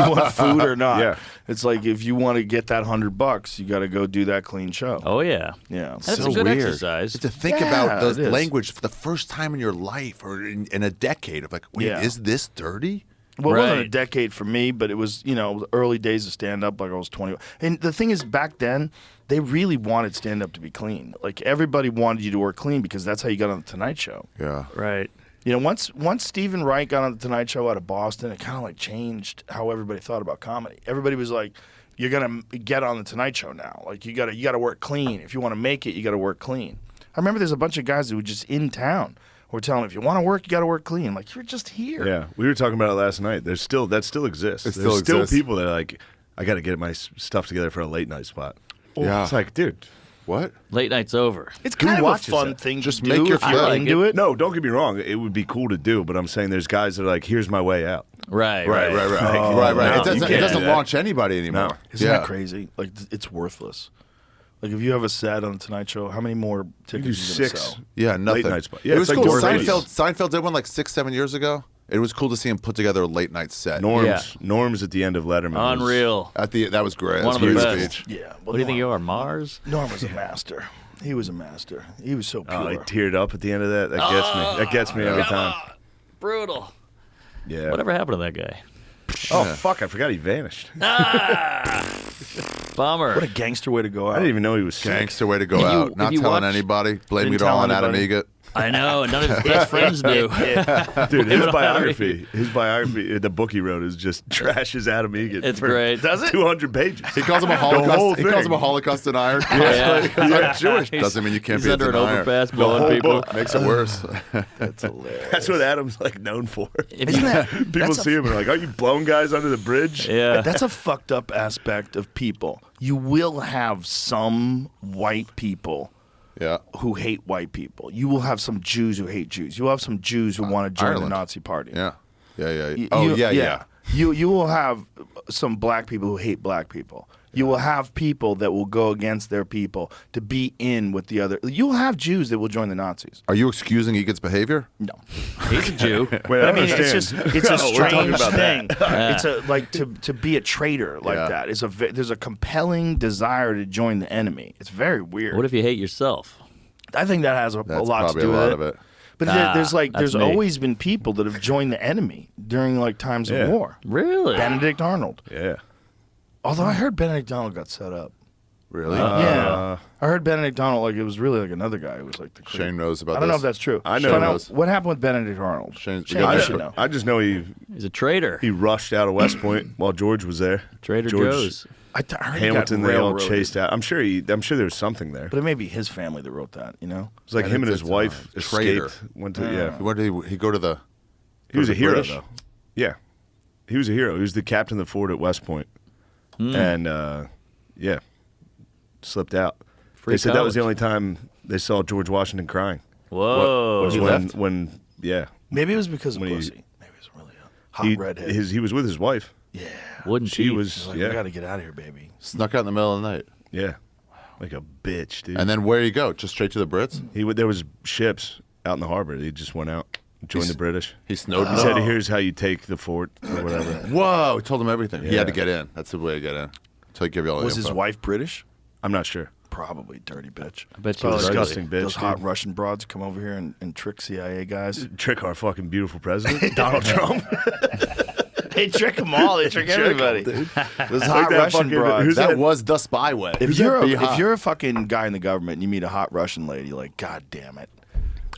you want food or not? Yeah. It's like if you want to get that $100, you got to go do that clean show. Oh, yeah. Yeah. That's so a good weird. exercise. To think Yeah, about it the is. language for the first time in your life or in a decade of like, wait, Yeah. is this dirty? Well, it wasn't a Right. decade for me, but it was, the early days of stand up, like I was 20. And the thing is, back then, they really wanted stand up to be clean. Like everybody wanted you to work clean because that's how you got on the Tonight Show. Yeah. Right. Once Stephen Wright got on the Tonight Show out of Boston, it kind of like changed how everybody thought about comedy. Everybody was like, "You're gonna get on the Tonight Show now. Like you gotta work clean. If you want to make it, you gotta work clean." I remember there's a bunch of guys who were just in town who were telling them, "If you want to work, you gotta work clean." Like you're just here. Yeah, we were talking about it last night. That still exists. It There's still still exists. people that are like, I got to get my stuff together for a late night spot. Yeah. It's like, dude, What? Late night's over. It's Who kind of a watches fun that? thing Just to make do your if you're fun. into it. no, don't get me wrong. It would be cool to do, but I'm saying there's guys that are like, here's my way out. Right. Right. no, It you doesn't, can't it doesn't do that. launch anybody anymore. No. Isn't yeah. that crazy? Like it's worthless. Like if you have a set on the Tonight Show, how many more You tickets do are you gonna 6 sell? Yeah, nothing. late night spot. Yeah, it was it's like cool. Dorothy's. Seinfeld did one like 6-7 years ago. It was cool to see him put together a late night set. Norms at the end of Letterman. was- Unreal. That was great. One That of was the a huge best. speech. Yeah. What do you think you are, Mars? Norm was a master. He was a master. He was so pure. Oh, he teared up at the end of that. That gets me. That gets me every time. Brutal. Yeah. Whatever happened to that guy? Oh fuck! I forgot he vanished. Bummer. What a gangster way to go out. I didn't even know he was sick. Gangster way to go If you- out. if Not you telling watch- anybody. Blaming it Didn't all tell on Adam anybody. Egat. I know, and none of his best friends do. Dude, his Even biography, the book he wrote is just trash as Adam Egan. It's for great. Does it? 200 pages. He calls him a whole Holocaust. He calls thing. him a Holocaust denier. Yeah. He's like Jewish. He's- Doesn't mean you can't He's be a under an denier. overpass whole blowing people. book. Makes it worse. That's hilarious. That's what Adam's like known for. If you- People see him and are like, "Are you blowing guys under the bridge?" yeah. That's a fucked up aspect of people. You will have some white people Yeah. who hate white people. You will have some Jews who hate Jews. You will have some Jews who want to join Ireland. the Nazi party. Yeah. Yeah. You- Oh, you- yeah. You will have some black people who hate black people. You will have people that will go against their people to be in with the other. You'll have Jews that will join the Nazis. Are you excusing Egan's behavior? No, He's a Jew. Wait, but I mean don't it's just understand. it's a No, we're talking strange about thing. that. It's a like to be a traitor like Yeah. that. There's a compelling desire to join the enemy. It's very weird. What if you hate yourself? I think that has a That's lot to probably do a with lot it. of it. But that's there's me. always been people that have joined the enemy during like times Yeah. of war. Really? Benedict Arnold. Yeah. Although I heard Benedict Arnold got set up. Really? Yeah, I heard Benedict Arnold like it was really like another guy who was like the creep. Shane knows about I don't know this. if that's true. I know. Find Shane out knows. what happened with Benedict Arnold. Shane- Shane, Yeah, you I- should know. I just know He's a traitor. he rushed out of West Point while George was there. Trader George Joe's. I heard Hamilton, he got they all railroaded. chased out. I'm sure there was something there. But it may be his family that wrote that. You know. It was like I him think and his that's, wife traitor. escaped. Went to yeah. When did he go to the? He was to a the hero British? though. Yeah, he was a hero. He was the captain of the fort at West Point, and yeah, slipped out. Free They said that was the college. only time they saw George Washington crying. Whoa. Was he when left? when yeah Maybe it was because of When he- pussy. Maybe it was really a hot redhead. he was with his wife. Wouldn't She teeth. was like, yeah I got to get out of here, baby. Snuck out in the middle of the night. yeah like a bitch, dude. And then where do you go? Just straight to the Brits? There was ships out in the harbor. He just went out, joined He's- the British. He snowed. He said, "Here's how you take the fort or whatever." Whoa! He told him everything. He Yeah. had to get in. That's the way to get in. So he give you all the Was his info. wife British? I'm not sure. Probably dirty bitch. I bet you Probably was ugly. Disgusting bitch. Those hot dude. Russian broads come over here and trick CIA guys. Trick our fucking beautiful president, Donald Trump. They trick them all. They trick everybody. Those hot that Russian fucking- broads. who's That that- was the spy way. If you're Be hot. if you're a fucking guy in the government and you meet a hot Russian lady, like God damn it,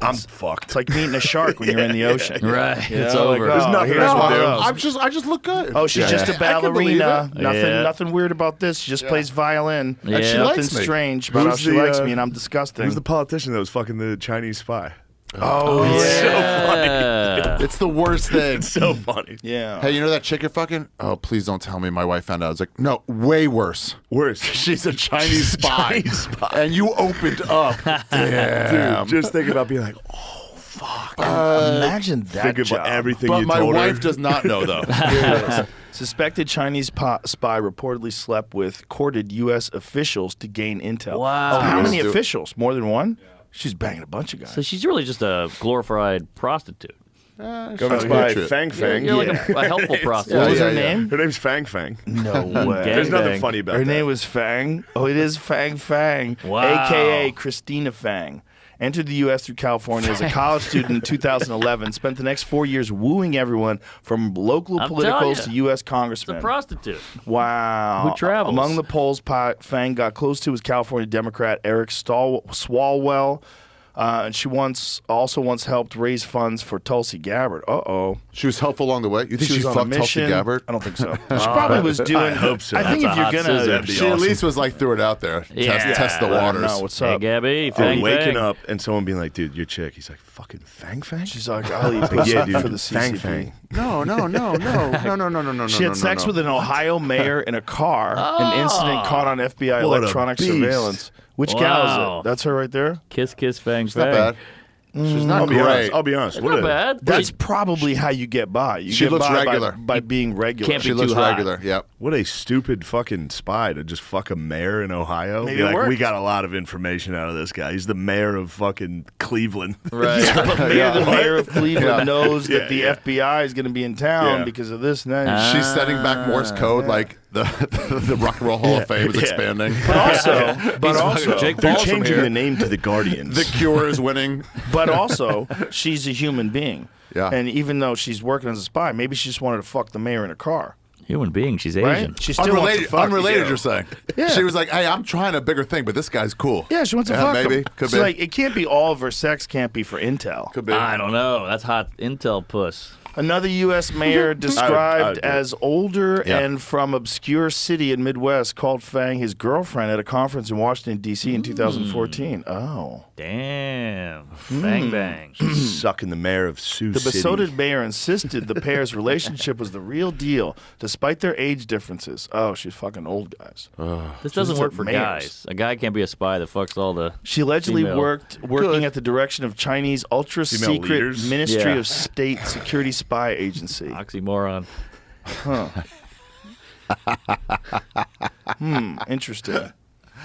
I'm fucked. it's like meeting a shark when you're in the ocean. Right. You It's know, like, over. oh, There's nothing here's else one to of do. those. I just look good. Oh, she's just a I can believe ballerina. it. Yeah. Nothing weird about this. She just plays violin. Yeah. And She nothing likes me. strange about how Who's she the, likes me, and I'm disgusting. Who's the politician that was fucking the Chinese spy? oh Yeah. It's the worst thing. So funny. yeah. Hey, you know that chick you're fucking? Oh, please don't tell me my wife found out. I was like, no, way worse. Worse. She's a Chinese spy. Chinese spy. And you opened up. Damn. Dude, just think about being like, Imagine that think job. about everything But you my told wife her. does not know, though. Suspected Chinese spy reportedly slept with courted U.S. officials to gain intel. Wow. Oh, how many Let's do it. officials? More than one? She's banging a bunch of guys. So she's really just a glorified prostitute. Government She's spy a Fang Fang. You're like a helpful prostitute. what was her yeah. name? Her name's Fang Fang. No way. There's nothing Gang. funny about Her that. name was Fang. Oh, it is Fang Fang. Wow. AKA Christina Fang. Entered the U.S. through California as a college student in 2011. Spent the next 4 years wooing everyone from local I'm politicals telling to you. U.S. It's a congressmen. prostitute. Wow. Who travels. Among the polls Fang got close to was California Democrat Eric Swalwell. And she also once helped raise funds for Tulsi Gabbard. Uh-oh. She was helpful along the way. You think she, was on a fucked Tulsi mission. Gabbard? I don't think so. She probably was doing. I hope so. I think That's if a you're hot gonna, scissor. That'd be She at awesome. least was like threw it out there. Yeah. Test the let her waters. know what's Hey, up. Gabby. Dude, Fang waking Fang. up and someone being like, "Dude, your chick." He's like, "Fucking Fang Fang." She's like, I'll eat like, pussy "Yeah, dude, for the Fang CCP. Fang." No. She had sex with an Ohio mayor in a car. An incident caught on FBI What a electronic beast. surveillance. Which gal Wow. is it? That's her right there. Kiss, kiss, Fang, It's not Fang. bad. She's not I'll be honest. great. I'll be honest. Not bad. That's probably how you get by. You She get looks by regular. by being regular. Can't She be looks too hot. regular. Yep. What a stupid fucking spy to just fuck a mayor in Ohio. Maybe Be it like, worked. we got a lot of information out of this guy. He's the mayor of fucking Cleveland. Right. The mayor of Cleveland Yeah. knows that the Yeah. FBI is going to be in town Yeah. because of this and that. She's setting back Morse code like the Rock and Roll Hall of Fame is Yeah. expanding. but also, Jake They're Paul's from changing here. the name to the Guardians. The Cure is winning. but also, she's a human being. Yeah. And even though she's working as a spy, maybe she just wanted to fuck the mayor in a car. Human being. She's Asian. Right? She still wants to fuck Unrelated, you. you're saying. Yeah. She was like, hey, I'm trying a bigger thing, but this guy's cool. Yeah, she wants to fuck maybe. him. Could She's be. like, it can't be all of her sex can't be for intel. Could be. I don't know. That's hot intel puss. Another U.S. mayor described do it. as older Yeah. and from obscure city in Midwest called Fang his girlfriend at a conference in Washington, D.C. in 2014. Oh. Damn. Bang bang. Sucking the mayor of Sioux The City. besotted mayor insisted the pair's relationship was the real deal, despite their age differences. Oh, she's fucking old guys. This doesn't She's work at for Mayors. guys. A guy can't be a spy that fucks all the. She allegedly Female. working at the direction of Chinese ultra-secret leaders? Ministry Yeah. of State Security Spy Agency. Oxymoron. Interesting.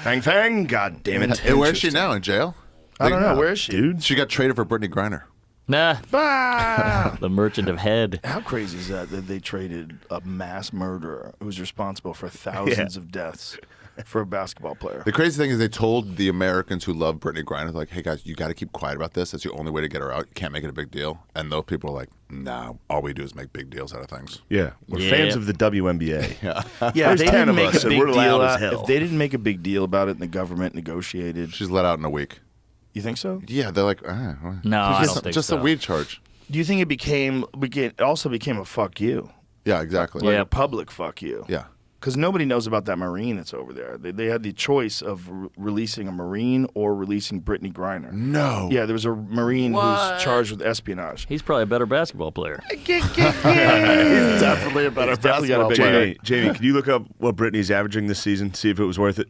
Fang. God damn it. Hey, where is she now? In jail? I don't know. Where is she? Dude. She got traded for Brittany Griner. Nah. Ah! The merchant of head. How crazy is that they traded a mass murderer who was responsible for thousands of deaths for a basketball player? The crazy thing is they told the Americans who love Brittany Griner, like, hey, guys, you got to keep quiet about this. That's the only way to get her out. You can't make it a big deal. And those people are like, nah, all we do is make big deals out of things. Yeah. We're Yeah. fans of the WNBA. Yeah, There's they 10 didn't of make us, a and big we're loud deal as out. hell. If they didn't make a big deal about it and the government negotiated, She's let out in a week. you think so? Yeah, they're like, No, I just, don't think just so. a weed charge. Do you think it also became a fuck you? Yeah, exactly. Like Yeah. a public fuck you? Yeah. Because nobody knows about that Marine that's over there. They had the choice of releasing a Marine or releasing Brittany Griner. No. Yeah, there was a Marine who's charged with espionage. He's probably a better basketball player. He's definitely a better He's definitely got a basketball big player. Jamie, can you look up what Brittany's averaging this season? See if it was worth it.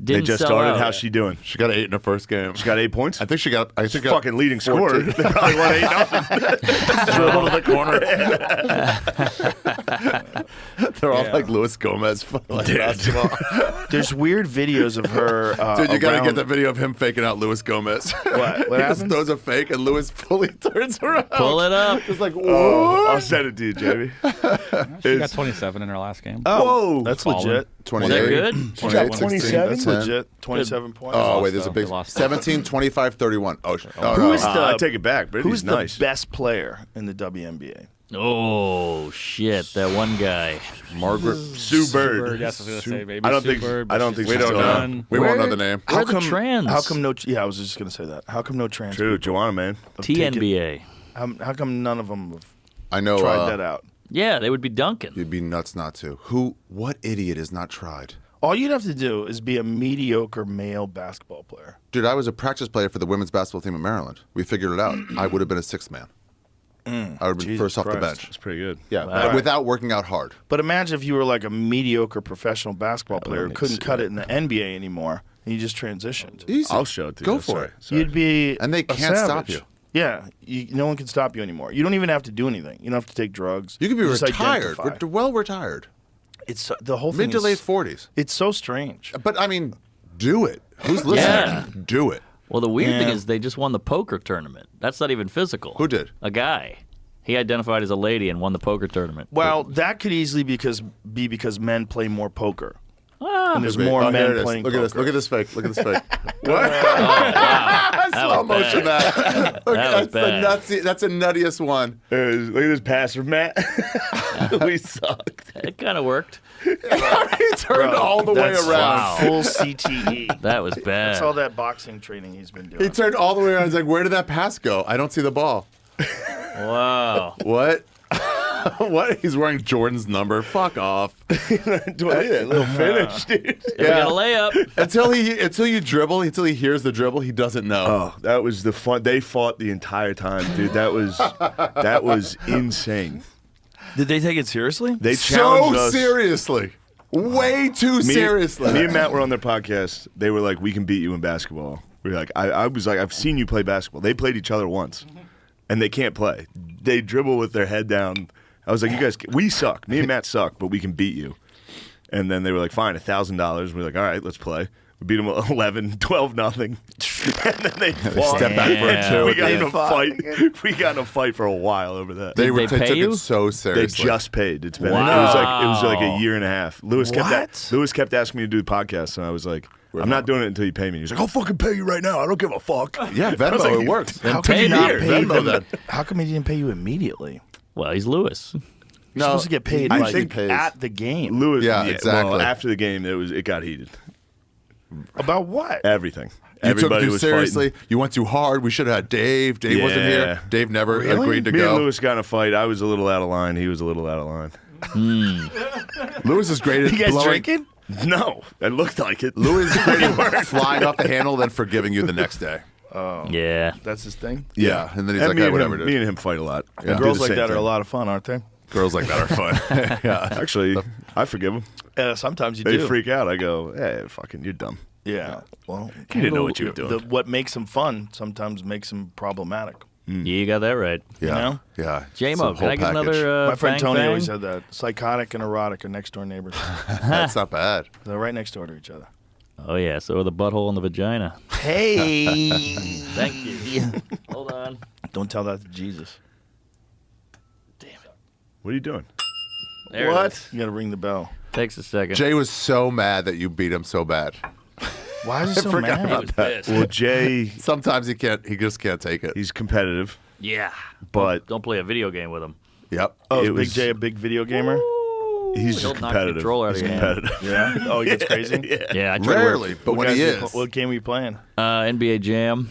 Didn't They just sell started. out. How's she doing? She got 8 in her first game. She got 8 points. I think she got. I think Fucking leading scorer. They probably won 8-0. dribble to the corner. They're all like Luis Gomez like basketball. There's weird videos of her. Dude, you gotta around- get the video of him faking out Luis Gomez. What? What He just happened? throws a fake and Luis fully turns around. Pull it up. Just like, Oh, what? I'll send it to you, Jamie. She got 27 in her last game. Oh, Whoa. that's Fallen. legit. 28. Is that good? She got 16. 27. That's legit. 27 points. Oh, wait, lost, there's a though. big They lost. 17, 25, 31. Oh, oh Who no. is the- I take it back. Brittany's Who's the nice. best player in the WNBA? Oh, shit. That one guy. Margaret Sue Bird. Yes, I was going to say maybe I don't Sue think- Bird, I don't but think she's we don't know. done. We won't know the name. Where are the trans? How come no? Yeah, I was just gonna say that. How come no trans? True, people Joanna, man. have taken- TNBA. How come none of them have I know. tried that out? Yeah, they would be dunking. You'd be nuts not to. What idiot has not tried? All you'd have to do is be a mediocre male basketball player. Dude, I was a practice player for the women's basketball team at Maryland. We figured it out. I would have been a sixth man. I would have been Jesus first off the Christ. bench. That's pretty good. Yeah, Wow. without working out hard. But imagine if you were like a mediocre professional basketball player who makes couldn't sense. cut it in the NBA anymore, and you just transitioned. Easy. I'll show it to you. Go for it. Sorry. You'd be And they a can't stop savage. you. Yeah, no one can stop you anymore. You don't even have to do anything. You don't have to take drugs. You could be just retired. identify. Well retired. It's the whole thing. Mid to is- late 40s. It's so strange. But, I mean, do it. Who's listening? Yeah. Do it. Well, the weird thing Yeah. is they just won the poker tournament. That's not even physical. Who did? A guy. He identified as a lady and won the poker tournament. Well, that could easily be because men play more poker. And there's Could be. more Oh, here men it is. playing Look at this. poker. Look at this fake. Look at this fake. What? Slow was motion bad. that. Look, That was that's the nuttiest one. Look at this passer, Matt. We sucked. It kind of worked. He turned all the way That's around. Full CTE. That was bad. That's all that boxing training he's been doing. He turned all the way around. He's like, where did that pass go? I don't see the ball. Wow. What? What? He's wearing Jordan's number. Fuck off. Little finish, dude. We got a layup. Until you dribble, until he hears the dribble, he doesn't know. Oh, that was the fun. They fought the entire time, dude. That was insane. Did they take it seriously? They so challenged us. seriously. Way too seriously. Me and Matt were on their podcast. They were like, "We can beat you in basketball." We were like, I was like, "I've seen you play basketball." They played each other once, and they can't play. They dribble with their head down. I was like, "You guys, we suck. Me and Matt suck, but we can beat you." And then they were like, "Fine, $1,000." We're like, "All right, let's play." We beat them 11, 12 nothing. And then they fought. stepped back for a two. We got in They a fought fight. We got in a fight for a while over that. They Did they pay took you? it so They seriously. just paid. It's been Wow. it was like a year and a half. Lewis What? kept asking me to do the podcast, and I was like, "I'm not doing it until you pay me." He's like, "I'll fucking pay you right now. I don't give a fuck." Yeah, Venmo, it works. Then How come pay he me. not Here, pay Venmo you? that. How come he didn't pay you immediately? Well, he's Lewis. You're supposed to get paid I like think at the game. Lewis, Yeah, exactly. Well, after the game, it got heated. About what? Everything. You took Everybody it too was seriously. fighting. You went too hard. We should have had Dave. Dave wasn't Yeah. here. Dave never Really? agreed to Me and go. Lewis got in a fight. I was a little out of line. He was a little out of line. Lewis is great at You guys blowing. drinking? No, it looked like it. Lewis is great at flying off the handle, then forgiving you the next day. Yeah. That's his thing. Yeah, and then he's And like, me hey, and whatever, him, dude. me and him fight a lot. Yeah. Do Girls the like same that are a thing. lot of fun, aren't they? Girls like that are fun. yeah. Actually, I forgive them. Sometimes you They do. freak out. I go, hey, fucking, you're dumb. Yeah. Well, You didn't know what you were doing. What makes them fun sometimes makes them problematic. You got that right. Yeah. know? Yeah. J-Mo, It's a can I whole get package. another My friend fang Tony fang? always said that. Psychotic and erotic are next door neighbors. That's not bad. They're right next door to each other. Oh, yeah, so the butthole and the vagina. Hey. Thank you. Hold on. Don't tell that to Jesus. What are you doing? There it is. You got to ring the bell. Takes a second. Jay was so mad that you beat him so bad. Why is he so forgot mad? He was pissed. Well, Jay, Sometimes he can't. He just can't take it. he's competitive, Yeah. but Don't play a video game with him. Yep. Oh, is It Big was- J a big video gamer? he's He'll just knock the competitive. controller out of He's your hand. competitive. Yeah. Oh, he gets crazy? Yeah, I try to Rarely, but when he is, What game are you playing? NBA Jam.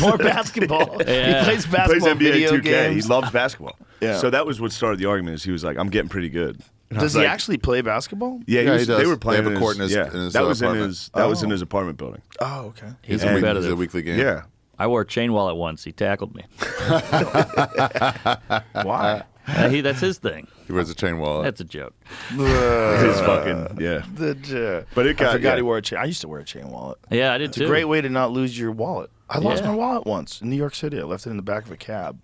More basketball. Yeah. He plays He plays basketball NBA video 2K. games. He loves basketball. Yeah. So that was what started the argument. Is he was like, I'm getting pretty good. And I Does was he like, actually play basketball? Yeah, Yeah, he was, does. they were They playing have a court in his- yeah. in his, that was in apartment. his that was in his apartment building. Oh, okay. He's He's a competitive. weekly game. Yeah. I wore a chain wallet once. He tackled me. Why? That's his thing. He wears a chain wallet. That's a joke. His fucking yeah. But it got I forgot yeah. he wore a chain. I used to wear a chain wallet. Yeah, I did It's too. a great way to not lose your wallet. I lost Yeah. my wallet once in New York City. I left it in the back of a cab.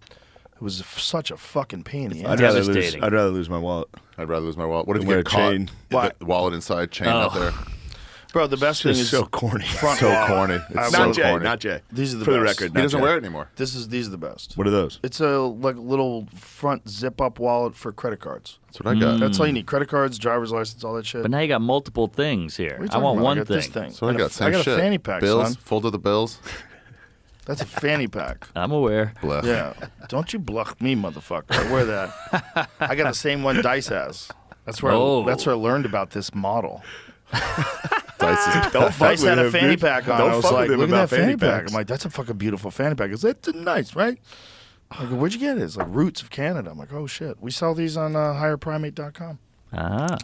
It was such a fucking pain in the ass. Devastating. I'd rather lose my wallet. I'd rather lose my wallet. What if And you wear get a caught? chain. Why? The wallet inside, chain out there. Bro, the best thing It's is so corny. front So wallet. corny. I It's will- Not so Jay. corny. Not Jay. These are the For the best. record. He not doesn't Jay. wear it anymore. These are the best. What are those? It's a like little front zip up wallet for credit cards. That's what I got. That's all you need: credit cards, driver's license, all that shit. But now you got multiple things here. What are you I talking want about? one got thing. This thing. So I And got a- same I got shit. a fanny pack, bills, son. folded the bills. That's a fanny pack. I'm aware. Blech. Yeah. Don't you bluff me, motherfucker. I wear that. I got the same one Dice has. That's where Oh. that's where I learned about this model. Dice is Don't fuck Dice with had a him, fanny dude. pack on. Don't I was fuck like, with him look at about that fanny pack. packs. I'm like, that's a fucking beautiful fanny pack. It's that's nice, right? I go, where'd you get it? It's like Roots of Canada. I'm like, oh shit. We sell these on higherprimate.com. Ah,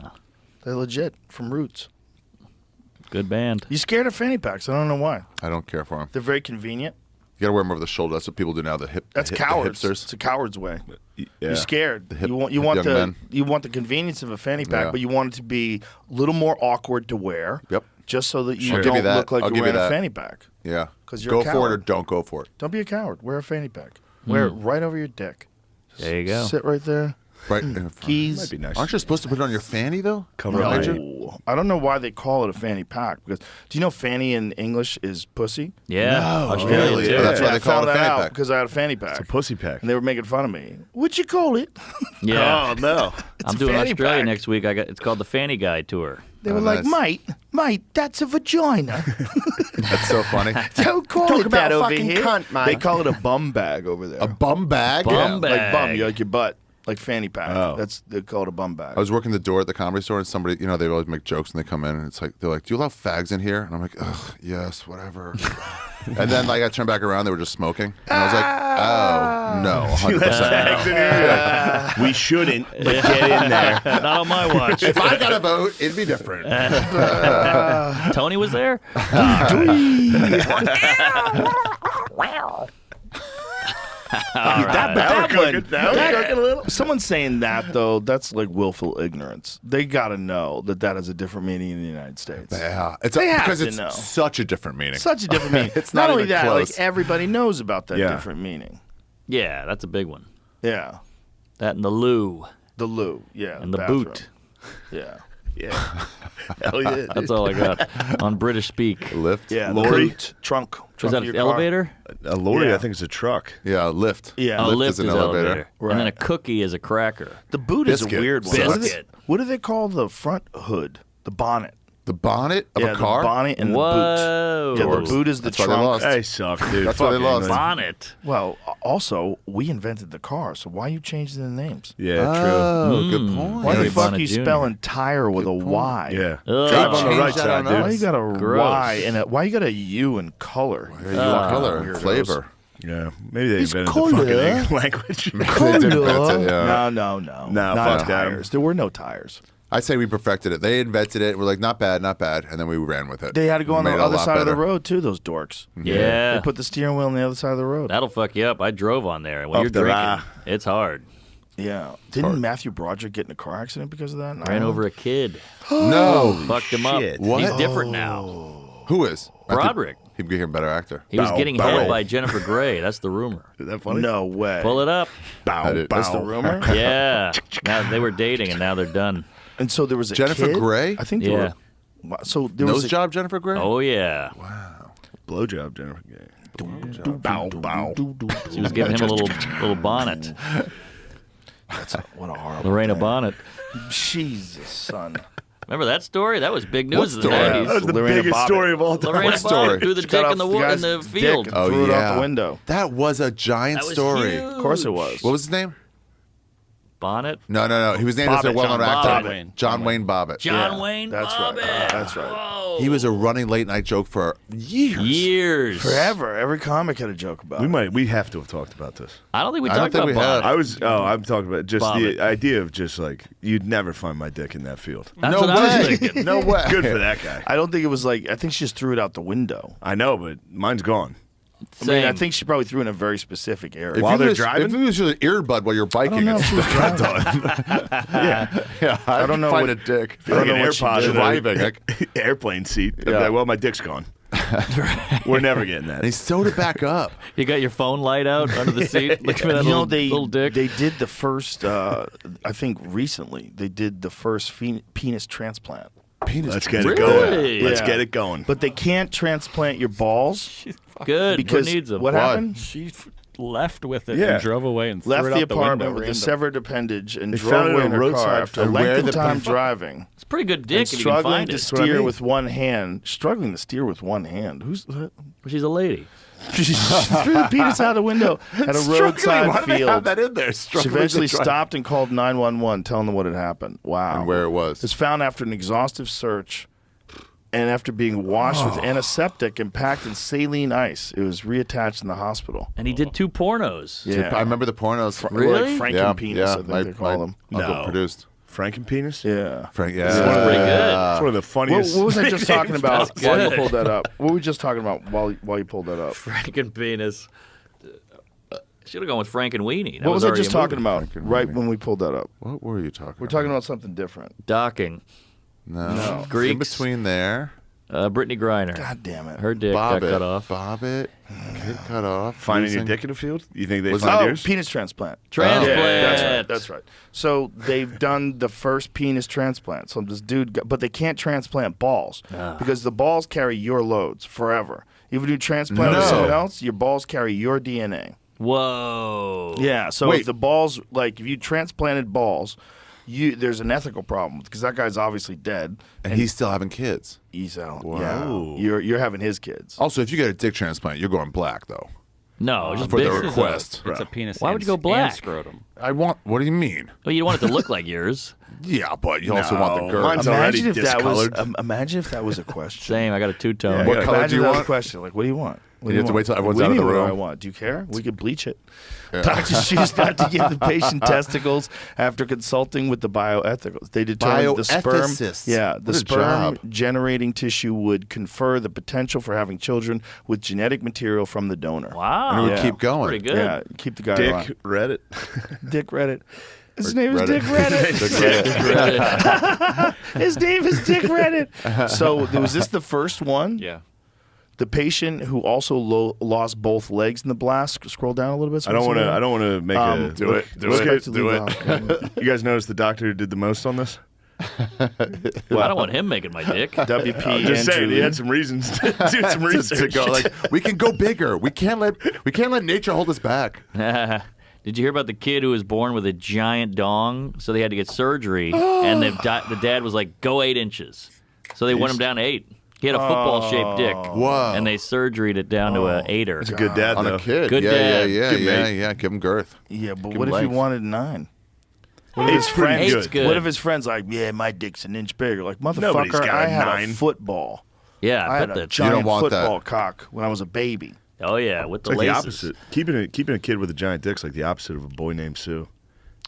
They're legit from Roots. good band. You scared of fanny packs? I don't know why. I don't care for him. They're very convenient. You gotta wear them over the shoulder. That's what people do now. That's the cowards. hipsters. It's a coward's way. Yeah. You're scared. hip- you want hip young men. you want the convenience of a fanny pack, Yeah. but you want it to be a little more awkward to wear. Yep. Just so that you I'll give you don't that. look like I'll you're give you wearing a that. fanny pack. Yeah. 'Cause you're go a for it or coward. don't go for it. Don't be a coward. Wear a fanny pack. Wear it right over your dick. There you go. Sit right there. Right. Keys. Might be nice. Aren't you supposed to put it on your fanny though? Cover No. behind you. I don't know why they call it a fanny pack. Because do you know fanny in English is pussy? Yeah, Australian really? too. Oh, that's why they I call found it a that fanny out pack. because I had a fanny pack. It's a pussy pack. And they were making fun of me. What'd you call it? Yeah. Oh no. I'm a doing fanny Australia pack. next week. It's called the Fanny Guy Tour. They were Oh, like, nice. mate, that's a vagina. That's so funny. Don't call it that over fucking here. cunt, mate. They call it a bum bag over there. A bum bag. Bum Like bag. bum, you like your butt, like fanny pack. Oh. They call it a bum bag. I was working the door at the comedy store, and somebody, they always make jokes, and they come in, and it's like, they're like, "Do you allow fags in here?" And I'm like, "Ugh, yes, whatever." And then, I turned back around, they were just smoking, and I was like, "Oh no, 100%." We shouldn't, but get in there. Not on my watch. If I got a vote, it'd be different. Tony was there. Someone saying that though, that's like willful ignorance. They got to know that has a different meaning in the United States. Yeah, They have because to it's know. such a different meaning. Such a different meaning. It's not not only even that, close. like everybody knows about that Yeah. different meaning. Yeah, that's a big one. Yeah, That and the loo the loo. Yeah, and the bathroom. boot. Yeah, Yeah. Hell yeah. That's all I got on British speak. Lift. yeah. Lorry? The boot, trunk. Is that of an your car. elevator? A lorry, Yeah. I think, is a truck. Yeah, lift. Yeah. A Lift lift is an is elevator. elevator. And then a Right. cookie is a cracker. The boot is a Biscuit. weird one. Biscuit. What do they call the front hood? The bonnet. The bonnet of yeah, a car? the bonnet and Whoa. the boot. Yeah, the boot is the That's why they trunk. lost. They suck, dude. That's why they Fuck lost. England. Bonnet. Well, also, we invented the car, so why are you changing the names? Yeah, Oh, good point. Why the Henry fuck Bonnet you Jr. spelling tire with a Y? true. Yeah. Ugh. Drive on the Change right that side, on dude. Why you got a Gross. Y and why you got a U in color? Color, Weirdos. flavor. Yeah, maybe they It's invented color. the fucking English language. They did invent it, yeah. No. No, Not fuck them. tires. There were no tires. I say we perfected it. They invented it. We're like, not bad, and then we ran with it. They had to go on the Made it a other lot side of the better. road too. Those dorks. Yeah. They put the steering wheel on the other side of the road. That'll fuck you up. I drove on there. When Up you're the drinking, ra. it's hard. Yeah. Didn't Matthew Broderick get in a car accident because of that? Ran over a kid. No. Fucked him up. shit. What? He's different now. Who is? Broderick. He'd became a better actor. He was Bow, getting bow. hit by Jennifer Grey. That's the rumor. Is that funny? No way. Pull it up. Bow, did. bow. That's the rumor. Yeah. Now they were dating and now they're done. And so there was a Jennifer kid? Grey? I think there Yeah. were. So there was Nose a, job, Jennifer Grey? Oh yeah. Blowjob, Jennifer. Bow, bow. She was giving him a little bonnet. What a horrible. Lorena thing. Bonnet. Jesus, son. Remember that story? That was big news in the story? 90s. That was the Lorena biggest Bobbitt. story of all time. Lorena story? Bonnet threw the Cut dick off in the the guy's in the dick field. and Oh, threw it yeah. out the window. That was a giant That was story. huge. Of course it was. What was his name? Bonnet. No. He was named after a Bobbitt. well-known John actor. Bobbitt. John Wayne Bobbitt. John Yeah, Wayne that's right. Bobbitt. That's right. Whoa. He was a running late-night joke for years. Years. Forever. Every comic had a joke about it. We have to have talked about this. I don't think we I don't talked think about we have. Bonnet. I'm talking about just Bobbitt. the idea of just like, you'd never find my dick in that field. That's No what I was way. thinking. No way. Good for that guy. I don't think it was like. I think she just threw it out the window. I know, but mine's gone. I mean, I Same. think she probably threw it in a very specific area. If While you they're was, driving? If it was your earbud while you're biking, I don't know if it's she was not driving. done. Yeah, I don't know Find what- a dick. I don't know Like an what she AirPod did. in a Driving. Like, airplane seat. I'd be Yeah. like, well, my dick's gone. We're never getting that. and he sewed it back up. You got your phone light out under the seat, looking for that You know, little dick. they did the first. I think recently they did the first penis transplant. Penis. Let's get it Really? going. Let's Yeah. get it going. But they can't transplant your balls Good. because Who needs them? what Why? happened? She left with it Yeah. and drove away and Left threw it the out the apartment window. with the severed appendage and They drove found it away on in her roadside car after a and where length of the time fuck- driving. It's a pretty good dick And if you can struggling find to it. what I steer mean. with one hand. Struggling to steer with one hand. Who's that? She's a lady. She threw the penis out the window at a roadside Why do they have field. that in there? She Struggling eventually to drive. stopped and called 911, telling them what had happened. Wow. And where it was. It's found after an exhaustive search and after being washed with antiseptic and packed in saline ice. It was reattached in the hospital. And he did 2 pornos. Yeah. I remember the pornos. Really? Like Frankenpenis, yeah, penis, yeah. I think my, they call my them. uncle No. produced. Frankenpenis? Yeah. Frank, yeah. It's one of the- Pretty good. It's one of the What, funniest. what was I just talking about That's while you good. pulled that up? What were we just talking about while you pulled that up? Franken penis. Should have gone with Frank and Weenie. That What was I already just a movie. talking about Frank and right Weenie. when we pulled that up? What were you talking We're about? talking about something different. Docking. No. Greeks. In between there. Brittany Griner. God damn it. Her dick Bob got it. cut off. Bob it. Get cut off. Finding your Losing- dick in the field? You think they Was find Oh, yours? penis transplant. Transplant. Yeah, that's right. So they've done the first penis transplant. So this dude, but they can't transplant balls because the balls carry your loads forever. Even if you transplant with No. someone else, your balls carry your DNA. Whoa. Yeah. So Wait. if the balls, like if you transplanted balls, there's an ethical problem because that guy's obviously dead. And he's still having kids. He's out. Whoa. Yeah. You're having his kids. Also, if you get a dick transplant, you're going black, though. No, just For the bigger. request. It's a penis. Why would you go and black? scrotum. I want. What do you mean? Well, you want it to look like yours. Yeah, but you also want the No, girl. mine's already Imagine if that was. discolored. Imagine if that was a question. Same. I got a 2-tone. Yeah, What color Imagine do you that was a want? question. Like, what do you want? What You do have to want? wait till everyone's What do out you of the mean, what do room. I want? Do you care? We could bleach it. Doctors choose not to give the patient testicles after consulting with the bioethicals. They determined the sperm, Bioethicists. the What a sperm job. generating tissue would confer the potential for having children with genetic material from the donor. Wow. And it would Yeah. keep going. Pretty good. Yeah, keep the guy Dick alive. Reddit. Dick Reddit. His name is Reddit. Dick Reddit. His name is Dick Reddit. So was this the first one? Yeah. The patient who also lost both legs in the blast. Scroll down a little bit. So I don't we want see to. that. I don't want to make a. Do it. Do look it. at- Do it. You guys notice the doctor who did the most on this? I don't want him making my dick. WP. I'm just saying, he Andrew. had some reasons to do some To research. go, like, we can go bigger. We can't let nature hold us back. Did you hear about the kid who was born with a giant dong? So they had to get surgery, and the dad was like, "Go 8 inches." So they went him down to 8. He had a football-shaped dick. Whoa. And they surgery'd it down to an 8er. It's a good dad, On though. a kid. Good yeah, dad. Good mate. yeah. Give him girth. Yeah, but Give what him if he legs. wanted 9? What if Eight's his pretty friends? Eight's good. What if his friends like, yeah, my dick's an inch bigger? Like Nobody's motherfucker, got I a had 9. a football. Yeah, I I had bet a that. giant want that. football cock when I was a baby. Oh, yeah, with the It's like laces. the opposite. Keeping a kid with a giant dick's like the opposite of a boy named Sue.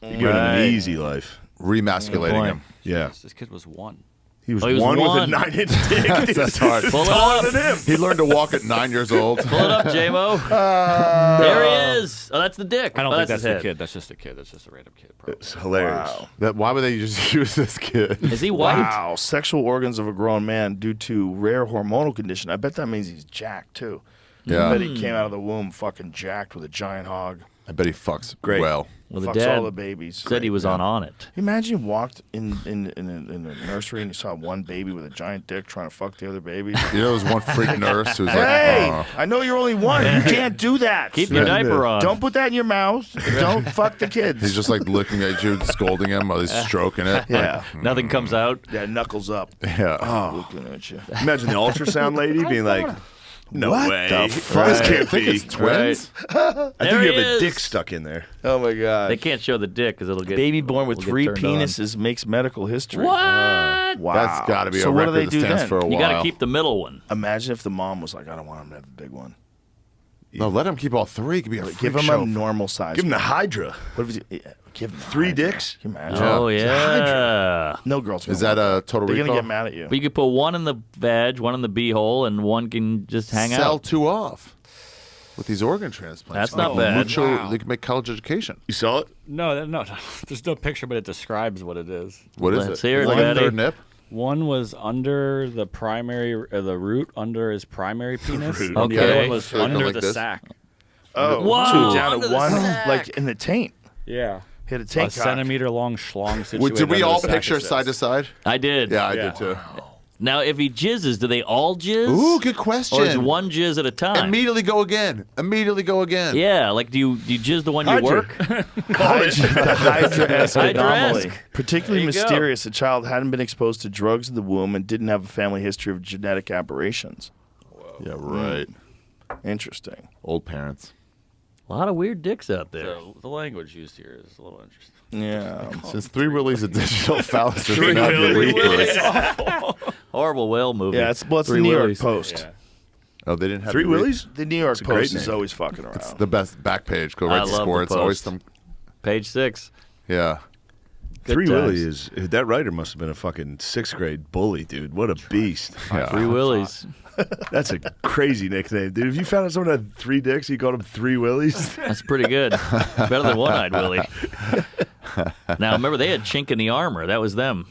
You're giving him an Right. easy life. Remasculating point. him. Yeah. This kid was 1. He was, Oh, he was one with a one. 9-inch dick. That's hard. Pull it up. He learned to walk at 9 years old. Pull it up, J-Mo. There he is. Oh, that's the dick. I don't oh, think his that's the head. kid. That's just a kid. That's just a random kid. Probably. It's hilarious. Why would they just use this kid? Is he white? Wow, sexual organs of a grown man due to rare hormonal condition. I bet that means he's jacked too. I Yeah. bet he came out of the womb fucking jacked with a giant hog. I bet he fucks Great. well. Well, the Fucks dad all the babies. said he was on it. Imagine you walked in the nursery and you saw one baby with a giant dick trying to fuck the other babies. You know, there was one freak nurse who was Hey, like, I know you're only one. You can't do that. Keep your diaper on. Don't put that in your mouth. Don't fuck the kids. he's just like looking at you, scolding him while he's stroking it. yeah, Nothing comes out. yeah, knuckles up. Yeah. Looking at you. Imagine the ultrasound lady being like, no What way. the This fuck? can't think be. it's twins? I think There you he have a is. dick stuck in there. Oh my god. They can't show the dick because it'll get Baby born with will get 3 turned on. penises makes medical history. What? Wow. That's got to be so a what do record they that do stands then? for a while. You got to keep the middle one. Imagine if the mom was like, I don't want him to have the big one. No, let him keep all 3. It could be a Like, freak give him show. a normal size. Give him the one. Hydra. What if he's, yeah, give him the 3 Hydra. dicks? Can you imagine? Oh, It's a yeah. Hydra. No girls. Is gonna that want a total They're recall? gonna get mad at you. But you could put one in the vag, one in the beehole, and one can just hang Sell out. 2 off with these organ transplants. That's not bad. Mucho, they can make college education. You saw it? No. There's no picture, but it describes what it is. What is Let's it? hear it, Like a Daddy. third nip? One was under the the root under his primary penis, Root. and the Okay. other one was So they go under like the this? sack. Oh, Whoa, two down under to the one, sack. like in the taint. Yeah, Hit a a taint cock. centimeter long schlong situated. Did we under all the sack, picture it says. side to side? I did. Yeah, I Yeah. did too. Now, if he jizzes, do they all jizz? Ooh, good question. Or is one jizz at a time? Immediately go again. Immediately go again. Yeah, like do you jizz the one you Hydra. work? The Hydra-esque Hydra-esque. anomaly. Particularly There you go. mysterious. The child hadn't been exposed to drugs in the womb and didn't have a family history of genetic aberrations. Yeah, right. Interesting. Old parents. A lot of weird dicks out there. The language used here is a little interesting. Yeah. Since 3 Willies a digital phallus does Three not Willies. delete this. Horrible whale movie. Yeah, it's the Three New York Willies. Post. Yeah. Oh, they didn't have 3 to read- Willies? The New York a great Post is name. always fucking around. It's the best back page. Go I right to love the sports. Always Post. some. Page 6. Yeah. Good 3 times. Willie is that writer must have been a fucking 6th grade bully, dude. What a beast. Yeah. Three Willies. That's a crazy nickname, dude. If you found out someone had 3 dicks, you called him 3 Willies. That's pretty good. Better than One-Eyed Willie. Now, remember, they had Chink in the Armor. That was them.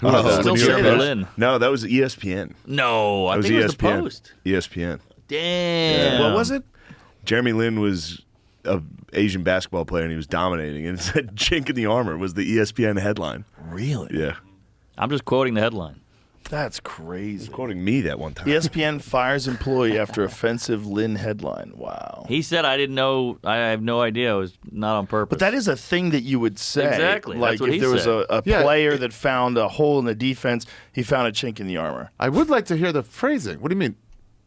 Oh, Still the New York say Post? Berlin. No, that was ESPN. No, I That was think it was the ESPN. Post. ESPN. Damn. What was it? Jeremy Lin was a Asian basketball player and he was dominating, and it said "Chink in the Armor" was the ESPN headline. Really? Yeah, I'm just quoting the headline. That's crazy. quoting me that one time. ESPN fires employee after offensive Lynn headline. Wow. He said, I didn't know. I have no idea. It was not on purpose. But that is a thing that you would say. Exactly, Like that's what if he there was said. a Yeah, player that found a hole in the defense, he found a chink in the armor. I would like to hear the phrasing. What do you mean?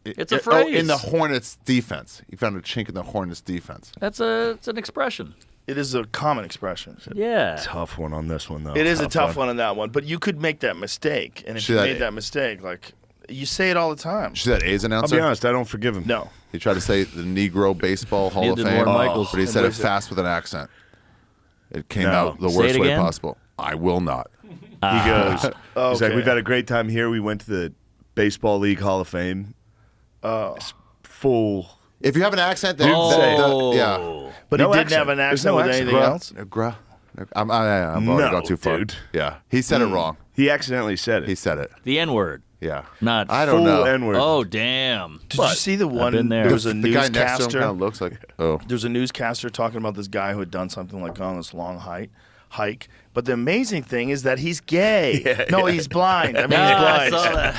It's a Oh, phrase. in the Hornets defense. You found a chink in the Hornets defense. It's an expression. It is a common expression. Yeah. Tough one on this one though. It is a tough one on that one, but you could make that mistake. And if See you that- made that mistake, like you say it all the time. Did you see that A's I'll announcer? be honest, I don't forgive him. No. He tried to say the Negro Baseball Hall of did Fame, Lorne Michaels. but he said What it is it? fast with an accent. It came No. out the Say worst it way again. possible. I will not. He goes, he's like, Okay. we've had a great time here. We went to the Baseball League Hall of Fame. It's full. If you have an accent, then Oh. yeah. But No he didn't accent. have an There's accent no with accent. anything Bruh. else. I'm already No, gone too far. dude. Yeah, he said it wrong. He accidentally said it. He said it. The N-word. Yeah, Not I don't full know. N-word. Oh, damn. Did you see the one? been there. There was a the guy next to him newscaster. kind of looks like. Oh, There's a newscaster talking about this guy who had done something like on this long hike, But the amazing thing is that he's gay. No, he's blind. I mean, I he's saw blind.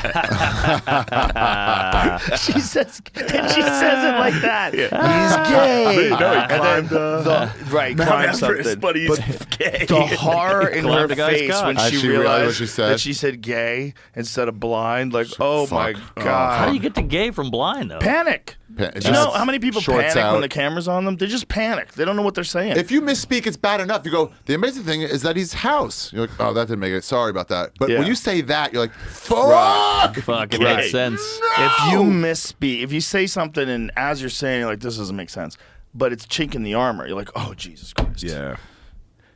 that. She says it like that. He's gay. No, he And then climbed, right, Mount climbed Everest, something. but he's gay. The horror in her Climbed a guy's face cock. when I she actually realized realized what she said. that she said gay instead of blind. Like, oh my fuck. god! How do you get to gay from blind though? Panic? It Do you know just how many people shorts panic out. when the camera's on them? They just panic. They don't know what they're saying. If you misspeak, it's bad enough. You go, the amazing thing is that he's house. You're like, oh, that didn't make it. Sorry about that. But Yeah. when you say that, you're like, fuck! Fuck, it Right. makes sense. If you misspeak, if you say something and as you're saying, you're like, this doesn't make sense, but it's chink in the armor, you're like, oh, Jesus Christ. Yeah.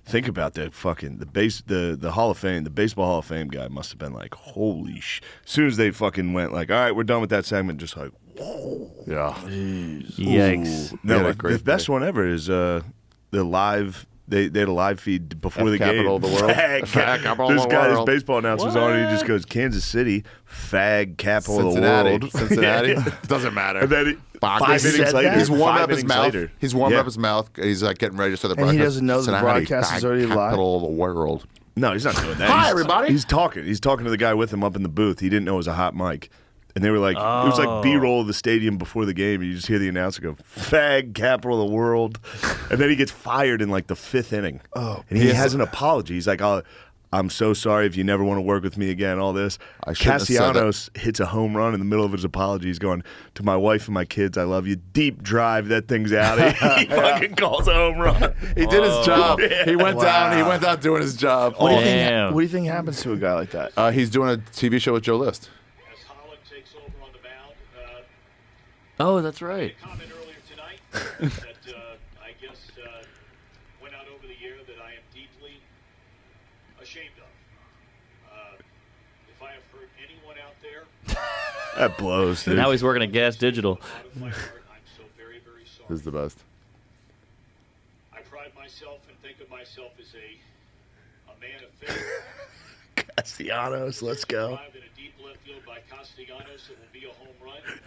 Think about that fucking the Hall of Fame, the baseball Hall of Fame guy must have been like, holy sh! As soon as they fucking went like, all right, we're done with that segment, just like, Yeah. Yikes. no, Yeah, the great best one ever is the live. They had a live feed before the capital game. of the world. Fag, Fag capital of this the guy, this world. baseball announcer's on, and he just goes, Kansas City, fag capital Cincinnati. of the world. Cincinnati. Doesn't matter. And then Fuck. 5 He innings said later, that? He's warming five up his innings mouth. later. He's warming Yeah. up his mouth. He's like getting ready to start the And he broadcast. doesn't know the Cincinnati, broadcast is fag already live? capital of the world. No, he's not doing that. Hi, He's- everybody. He's talking. He's talking to the guy with him up in the booth. He didn't know it was a hot mic. And they were like, it was like B-roll of the stadium before the game. And you just hear the announcer go, fag, capital of the world. And then he gets fired in like the 5th inning. And he has an apology. He's like, I'm so sorry if you never want to work with me again, all this. I shouldn't have said that. Castellanos hits a home run in the middle of his apology. He's going, to my wife and my kids, I love you. Deep drive, that thing's out. He fucking calls a home run. He did his job. Yeah. He went down. He went down doing his job. What do you Damn. think? What do you think happens to a guy like that? He's doing a TV show with Joe List. As Holland takes over on the mound, Oh, that's right. comment earlier tonight that I guess went out over the air that I am deeply ashamed of. If I have hurt anyone out there, That blows, dude. Now he's working at Gas Digital. out of my heart, I'm so very, very sorry. This is the best. I pride myself and think of myself as a man of faith. Castellanos, let's go. Drive in a deep left field by Castellanos, it will be a home run.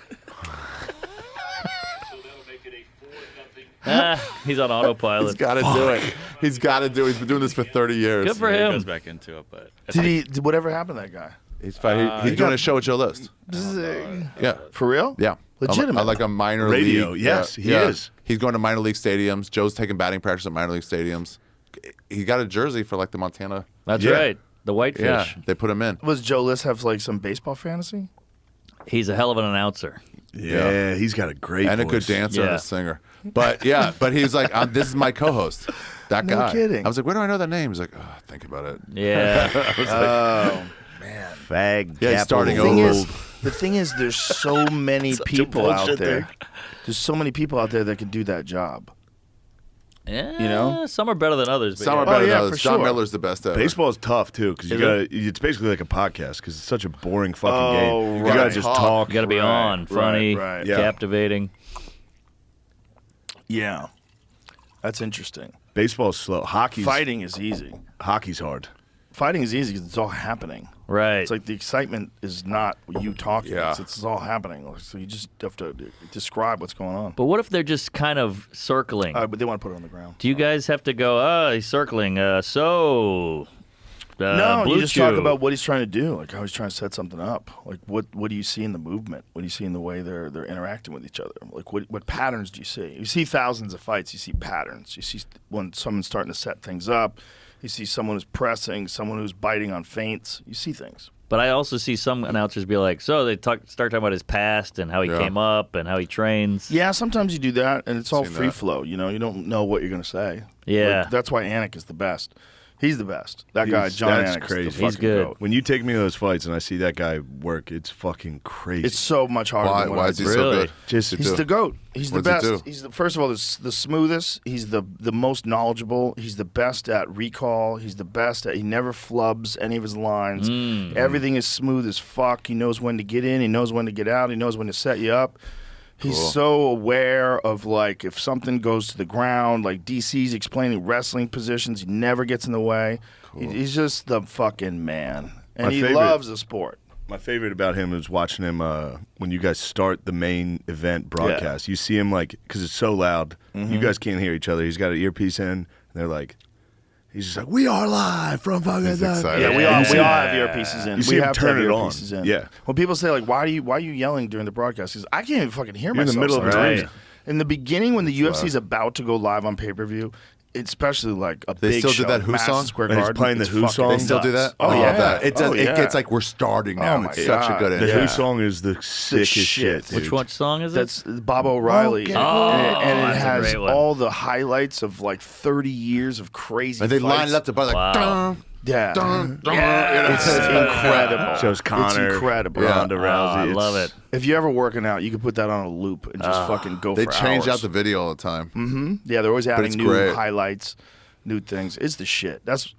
So that'll make it a 4-0. He's on He's autopilot. got to do it. He's got to do it. He's been doing this for 30 years. Good for He him. goes back into it, but Did whatever happened to that guy? He's fine. He's doing a show with Joe List. Yeah. For real? Yeah. Legitimate. Like a minor Radio, league. yes, he yeah. is. He's going to minor league stadiums. Joe's taking batting practice at minor league stadiums. He got a jersey for like the Montana. That's Yeah. right. The Whitefish. Yeah, they put him in. Was Joe List have like some baseball fantasy? He's a hell of an announcer. Yeah, he's got a great And a good voice. dancer and Yeah. a singer. But yeah, but he's like, this is my co-host. That No guy. kidding. I was like, where do I know that name? He's like, oh, think about it. Yeah. Fag. Yeah, he's capital starting of The the thing over. world. the thing is, there's so many Such a people out bullshit there. thing. There's so many people out there that can do that job. Yeah, You know? some are better than others. But Some are yeah. better yeah, than others. for John sure. Miller's the best ever. Baseball is tough too because you Is got to. It's basically like a podcast because it's such a boring fucking Oh, game. You right. gotta just talk. You got to be on, funny, right. Yeah. captivating. Yeah, that's interesting. Baseball's slow. Hockey's Fighting is easy. Hockey's hard. Fighting is easy because it's all happening. Right. It's like the excitement is not you talking. Yeah. It's all happening. So you just have to describe what's going on. but what if they're just kind of circling? But they want to put it on the ground. Do you guys have to go, he's circling, No, Blue you just Chew. talk about what he's trying to do, like how he's trying to set something up. Like what do you see in the movement? What do you see in the way they're interacting with each other? Like what patterns do you see? You see thousands of fights. You see patterns. You see when someone's starting to set things up. You see someone who's pressing, someone who's biting on feints. You see things. But I also see some announcers be like, so they start talking about his past and how he Yeah. came up and how he trains. Yeah, sometimes you do that, and it's all Seen free that. flow. You know, you don't know what you're going to say. Yeah. Like, that's why Anik is the best. He's the best. That guy, He's- John that's Anik, crazy. is the He's fucking good. goat. When you take me to those fights and I see that guy work, it's fucking crazy. It's so much harder. Why, than what why I is he do. so Really? good? Just He's the goat. He's the What does he best. do? He's first of all, the smoothest. He's the most knowledgeable. He's the best at recall. He's the best at. He never flubs any of his lines. Everything is smooth as fuck. He knows when to get in. He knows when to get out. He knows when to set you up. He's so aware of like if something goes to the ground. Like DC's explaining wrestling positions. He never gets in the way. He's just the fucking man, and My he favorite- loves the sport. My favorite about him is watching him when you guys start the main event broadcast. You see him like because it's so loud, you guys can't hear each other. He's got an earpiece in, and they're like, He's just like, we are live from fucking. He's excited. Yeah, we all have earpieces in. You see we him have to turn have it on. earpieces in. Yeah. When people say like, why are you yelling during the broadcast? Because I can't even fucking hear You're in myself. the middle of the sometimes. ring. In the beginning, when the UFC is about to go live on pay-per-view, especially like a They big still show, do that Who Madison song? Square And he's Garden, playing the it's Who fucking song? They still do nuts. that? Oh I yeah, love that. It does. Oh, It yeah. gets like we're starting now. Oh, my it's such a God. good The intro. Who song is the sickest shit. shit. Dude. Which one song is it? That's Bob O'Reilly, Okay. and it that's a has great one. all the highlights of like 30 years of crazy. And they line fights. it up to like Wow. dun, Yeah, dun, dun, Yeah. you know, it's incredible. Shows Connor, It's incredible. Yeah. Ronda Rousey. I It's- love it. If you're ever working out, you can put that on a loop and just fucking go They for change hours. out the video all the time. Yeah, they're always adding it's new great. highlights, new things. It's the shit. That's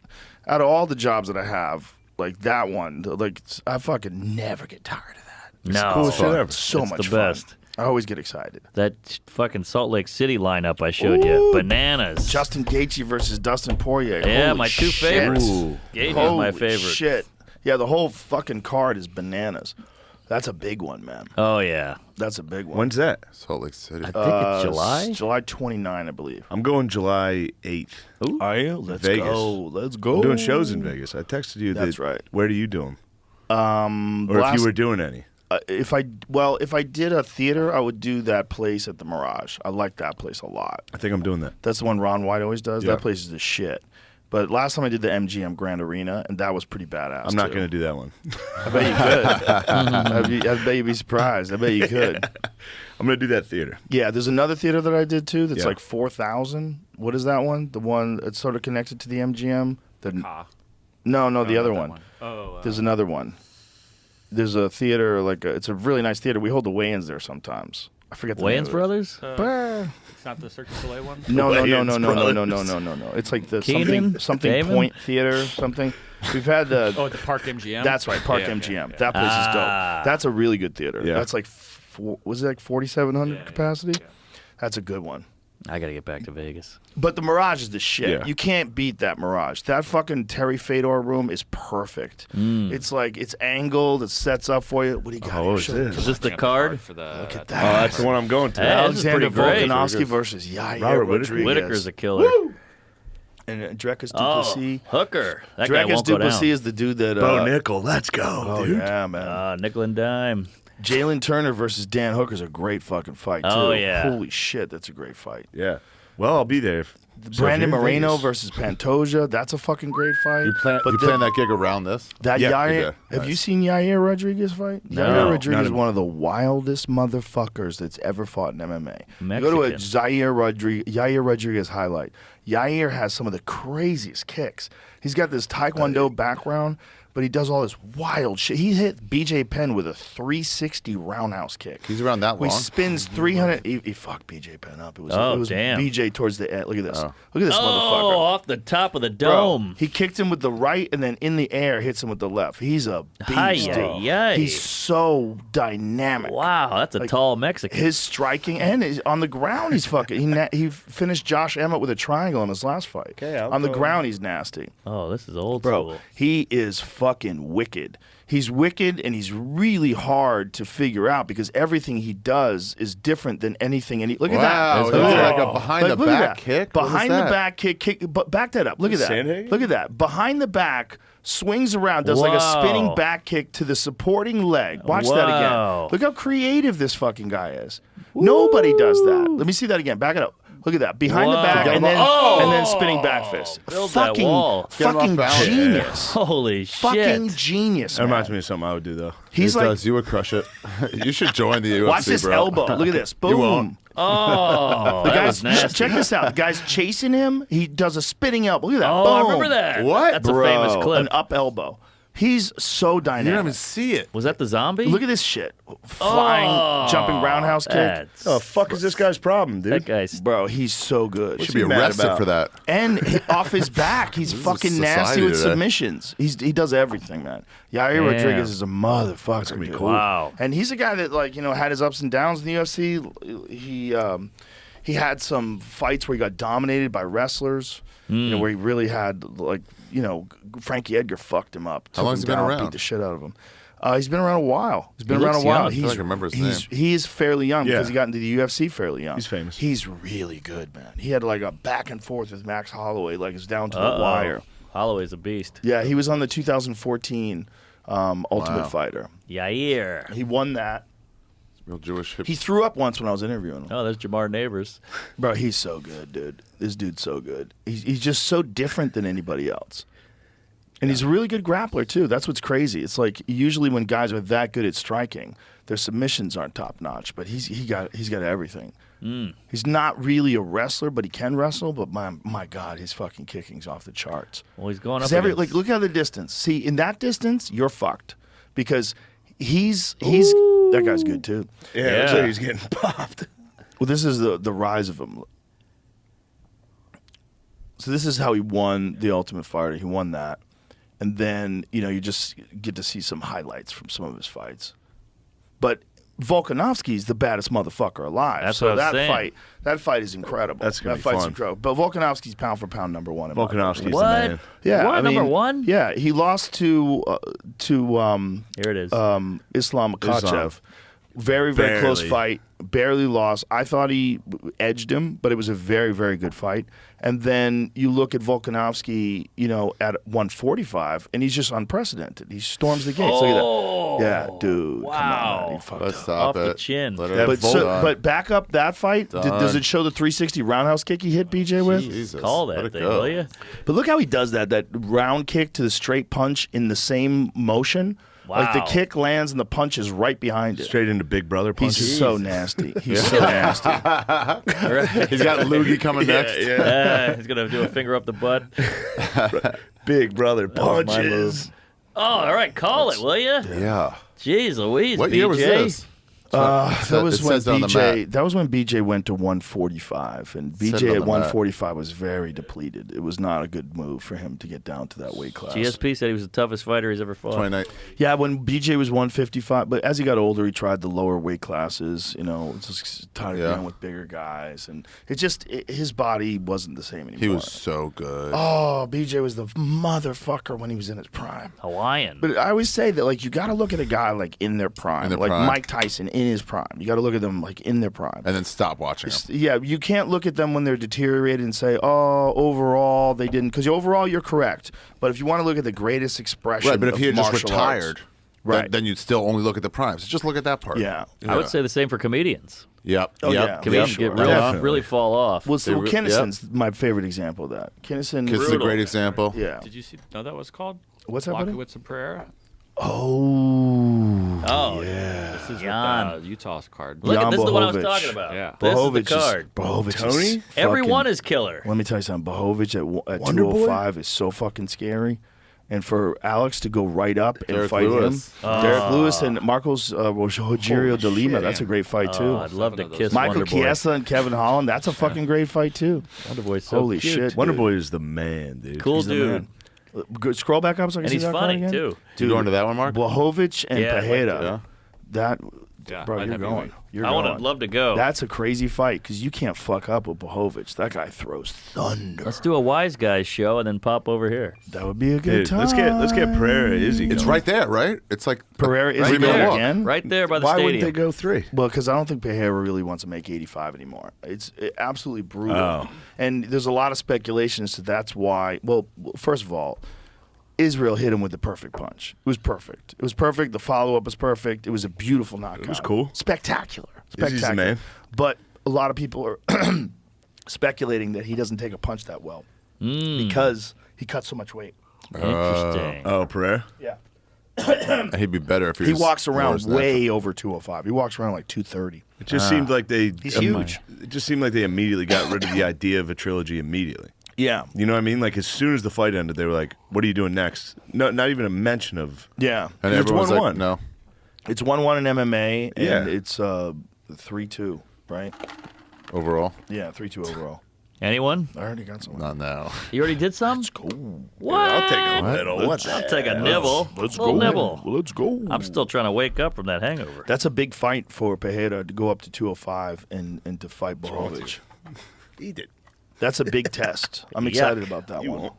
out of all the jobs that I have, like that one. Like I fucking never get tired of that. No. coolest shit ever. It's so It's much the fun. best. I always get excited. That fucking Salt Lake City lineup I showed you. Ooh. Bananas. Justin Gaethje versus Dustin Poirier. Yeah, Holy my two shit. favorites. Ooh. Gaethje's Holy my favorite. shit. Yeah, the whole fucking card is bananas. That's a big one, man. Oh yeah. That's a big one. When's that? Salt Lake City. I think it's July. It's July 29, I believe. I'm going July 8th. Are you? Let's Vegas. go. Let's go. I'm doing shows in Vegas. I texted you. That's right. Where do you do them? Or if last- you were doing any. if I did a theater, I would do that place at the Mirage. I like that place a lot. I think I'm doing that. That's the one Ron White always does. Yeah. That place is the shit. But last time I did the MGM Grand Arena, and that was pretty badass. I'm not too. going to do that one. I bet you could. I bet you'd be surprised. I bet you could. I'm going to do that theater. Yeah, there's another theater that I did too. That's Yeah. like 4,000. What is that one? The one that's sort of connected to the MGM. No, the other one. Oh, There's another one. There's a theater it's a really nice theater. We hold the weigh-ins there sometimes. I forget the name Wayans of it. Brothers. it's not the Cirque du Soleil one. No. Brothers. It's like the Keenan? something Damon? Point Theater something. We've had the. Oh, at the Park MGM. That's right, Park Yeah, MGM. yeah. That place is Ah. dope. That's a really good theater. Yeah. That's like was it like 4,700 capacity? That's a good one. I gotta get back to Vegas. But the Mirage is the shit. Yeah. You can't beat that Mirage. That fucking Terry Fedor room is perfect. It's like it's angled. It sets up for you. What do you got? Oh, here? what is Show- this? Is this the card? for the? Look at Oh, that. that's the one I'm going to. Hey, this is Alexander pretty great. Volkanovski versus Yair Robert Whittaker. Rodriguez. Whitaker's a killer. And Drekas Oh, Duplessis. Hooker. That guy Drekas won't go Duplessis down. is the dude that. Bo Nickel, let's go, Oh dude. yeah, man. Nickel and dime. Jalen Turner versus Dan Hooker's a great fucking fight too. Oh, yeah. Holy shit, that's a great fight. Yeah. Well, I'll be there. So if Brandon you're in Moreno Vegas- versus Pantoja, that's a fucking great fight. You plan that gig around this? That Yeah, Yair, you have do. you Nice. seen Yair Rodriguez fight? No, Yair Rodriguez not is a- one of the wildest motherfuckers that's ever fought in MMA. You go to a Yair Rodriguez highlight. Yair has some of the craziest kicks. He's got this Taekwondo background, but he does all this wild shit. He hit BJ Penn with a 360 roundhouse kick. He's around that He long? spins 300. He fucked BJ Penn up. It was, Oh, it was damn. BJ towards the end. Look at this. Oh. Look at this Oh, motherfucker. off the top of the Bro, dome. he kicked him with the right and then in the air hits him with the left. He's a beast, Hi, dude. yay. He's so dynamic. Wow, that's a Like, tall Mexican. His striking and on the ground, he's fucking. He finished Josh Emmett with a triangle in his last fight. Okay, I'll on the go. ground, he's nasty, Oh, this is old bro. school. He is fucking wicked. He's wicked, and he's really hard to figure out because everything he does is different than anything. Look at Wow, that. is Look at that that. like a behind the Look at back that. kick? What was Behind the that? back kick. But back that up. Look at that. Sandhagen? Look at that. Behind the back, swings around, does like a Wow. spinning back kick to the supporting leg. Watch that Wow. again. Look how creative this fucking guy is. Nobody does that. Let me see that again. Back it up. Look at that. Behind the Whoa. back Get and him then off- and then spinning back fist. Build that Fucking wall. Get him off fucking balance. genius. Holy shit. Fucking genius. That Man. reminds me of something I would do, though. He's It like, does. You would crush it. You should join the UFC, watch this bro. elbow. Look at this. Boom. won't. Oh, The that guy's was nasty. check this out. The guy's chasing him. He does a spinning elbow. Look at that. Oh, Boom. I remember that. What? That's a famous Bro, clip. An up elbow. He's so You dynamic. don't even see it. Was that the zombie? Look at this shit. Flying, jumping roundhouse kick. That's- Oh, fuck is this guy's problem, dude? That guy's. Bro, he's so good. Should be he mad arrested about? for that. And off his back, he's This is fucking nasty society with today. submissions. He does everything, man. Yair Damn. Rodriguez is a motherfucker. gonna be dude. cool. Wow. And he's a guy that had his ups and downs in the UFC. He had some fights where he got dominated by wrestlers. Where he really had Frankie Edgar fucked him up. How long's took he him been down, around? Beat the shit out of him. He's been around a while. He looks young. I feel like I remember his name. He is fairly young Yeah. because he got into the UFC fairly young. He's famous. He's really good, man. He had like a back and forth with Max Holloway, like it's down to the wire. Holloway's a beast. Yeah, he was on the 2014 Ultimate Fighter. Yair. He won that. Real Jewish hip. He threw up once when I was interviewing him. Oh, there's Jamar Neighbors. Bro, he's so good, dude. This dude's so good. He's just so different than anybody else. And he's a really good grappler, too. That's what's crazy. It's like usually when guys are that good at striking, their submissions aren't top-notch, but he's got everything. He's not really a wrestler, but he can wrestle, but my God, his fucking kicking's off the charts. Well, he's going up 'Cause against... look at the distance. See, in that distance, you're fucked. Because he's that guy's good, too. Yeah, it looks like he's getting popped. Well, this is the rise of him. So this is how he won the Ultimate Fighter. He won that. And then, you just get to see some highlights from some of his fights. But Volkanovski's the baddest motherfucker alive. That's so what I was saying. that fight is incredible. That's gonna be fight's fun. incredible. But Volkanovski's pound for pound number one. In my opinion. Volkanovski's the What? man. Yeah, What, number one? Yeah, he lost to Here it is. Islam Makhachev. Very, very close Barely. fight. Barely lost. I thought he edged him, but it was a very, very good fight. And then you look at Volkanovski, at 145, and he's just unprecedented. He storms the gates. Look at that. Yeah, dude. Wow. Come on, man. He fucked Let's up. stop Off the it. chin. Let it But back up that fight. Does it show the 360 roundhouse kick he hit BJ with? Jesus. Call Let that it thing, go. will you? But look how he does that round kick to the straight punch in the same motion. Like the Wow. kick lands and the punch is right behind it. Straight into Big Brother He's punches. so nasty. He's so nasty. He's got Loogie coming next. He's going to do a finger up the butt. Big Brother was my punches. Oh, all right. Call it, will you? Yeah. Jeez Louise, What BJ. year was this? That was it when says on the BJ. map. That was when BJ went to 145, and Said it BJ on at the map. 145 was very depleted. It was not a good move for him to get down to that weight class. GSP said he was the toughest fighter he's ever fought. 29. Yeah, when BJ was 155, but as he got older, he tried the lower weight classes. Just tired of dealing with bigger guys, and his body wasn't the same anymore. He was so good. Oh, BJ was the motherfucker when he was in his prime. Hawaiian. But I always say that you got to look at a guy in their prime, In their like prime. Mike Tyson in his prime. You got to look at them in their prime. And then stop watching him. Yeah, you can't look at them when they're deteriorated and say, "Oh, overall they didn't." Because overall you're correct, but if you want to look at the greatest expression, Right, but if of he had just martial retired, arts, right? then you'd still only look at the primes. Just look at that part. Yeah. I would say the same for comedians. Yep. Oh, yep. yeah. Comedians sure. get Definitely. really fall off. Well, They re- Kinnison's my favorite example of that. Kinnison, Kiss is a Brutal. great example. yeah. Did you see? No, that was called What's that, buddy? Lockowitz and Pereira. Oh, Oh, This is Jan. Utah's card. Look at this is the one I was Bohovich. talking about. Yeah. This is the Bohovich card. Bohovich Tony? is Every fucking- one is killer. Let me tell you something. Bohovich at Wonder Boy? 205 is so fucking scary. And for Alex to go right up and Derek fight Lewis. him, Derek Lewis and Marcos Rogerio de Lima, that's a great fight too. Oh, I'd love to Seven of kiss those. Michael Wonder Boy. Chiesa and Kevin Holland, that's a fucking great fight too. Wonder Boy's so Holy cute. shit. Wonder dude. Boy is the man, dude. Cool He's the dude. man. Good. Scroll back up so I can And see he's that funny, card again. too. You going to that one, Mark? Blahovic and Yeah, I'd like Pereira. to. That, Yeah, bro, I'd you're have you going. wait. You're I going. would love to go. That's a crazy fight because you can't fuck up with Blahovic. That guy throws thunder. Let's do a wise guys show and then pop over here. That would be a good Dude, time. let's get Pereira Izzy. It's going. right there, right? It's like Pereira is right he there. there Walk. again? Right there by the Why stadium. wouldn't they go 3? Well, because I don't think Pereira really wants to make 85 anymore. It's absolutely brutal. Oh. And there's a lot of speculation as to that's why. Well, first of all, Israel hit him with the perfect punch. It was perfect. It was perfect. The follow-up was perfect. It was a beautiful knockout. was cool. Spectacular. Izzy's the Spectacular. man. But a lot of people are speculating that he doesn't take a punch that well because he cuts so much weight. Interesting. Oh, Pereira? Yeah. He'd be better if He was walks around more natural. way over 205. He walks around like 230. It just seemed like they. He's huge. It just seemed like they immediately got rid of the idea of a trilogy immediately. Yeah. You know what I mean? Like as soon as the fight ended, they were like, "What are you doing next?" No, not even a mention of. Yeah. And It's everyone's like, 1-1. no. It's 1-1 in MMA, and Yeah. it's 3-2, right? Overall, Yeah, 3-2 overall. Anyone? I already got someone. not now. You already did some? Cool. What? I'll take a little. What's I'll that? take a nibble. Let's Little go. nibble. Let's go. I'm still trying to wake up from that hangover. That's a big fight for Pereira to go up to 205 and to fight Bohovich. Eat it. That's a big test. I'm excited about that one.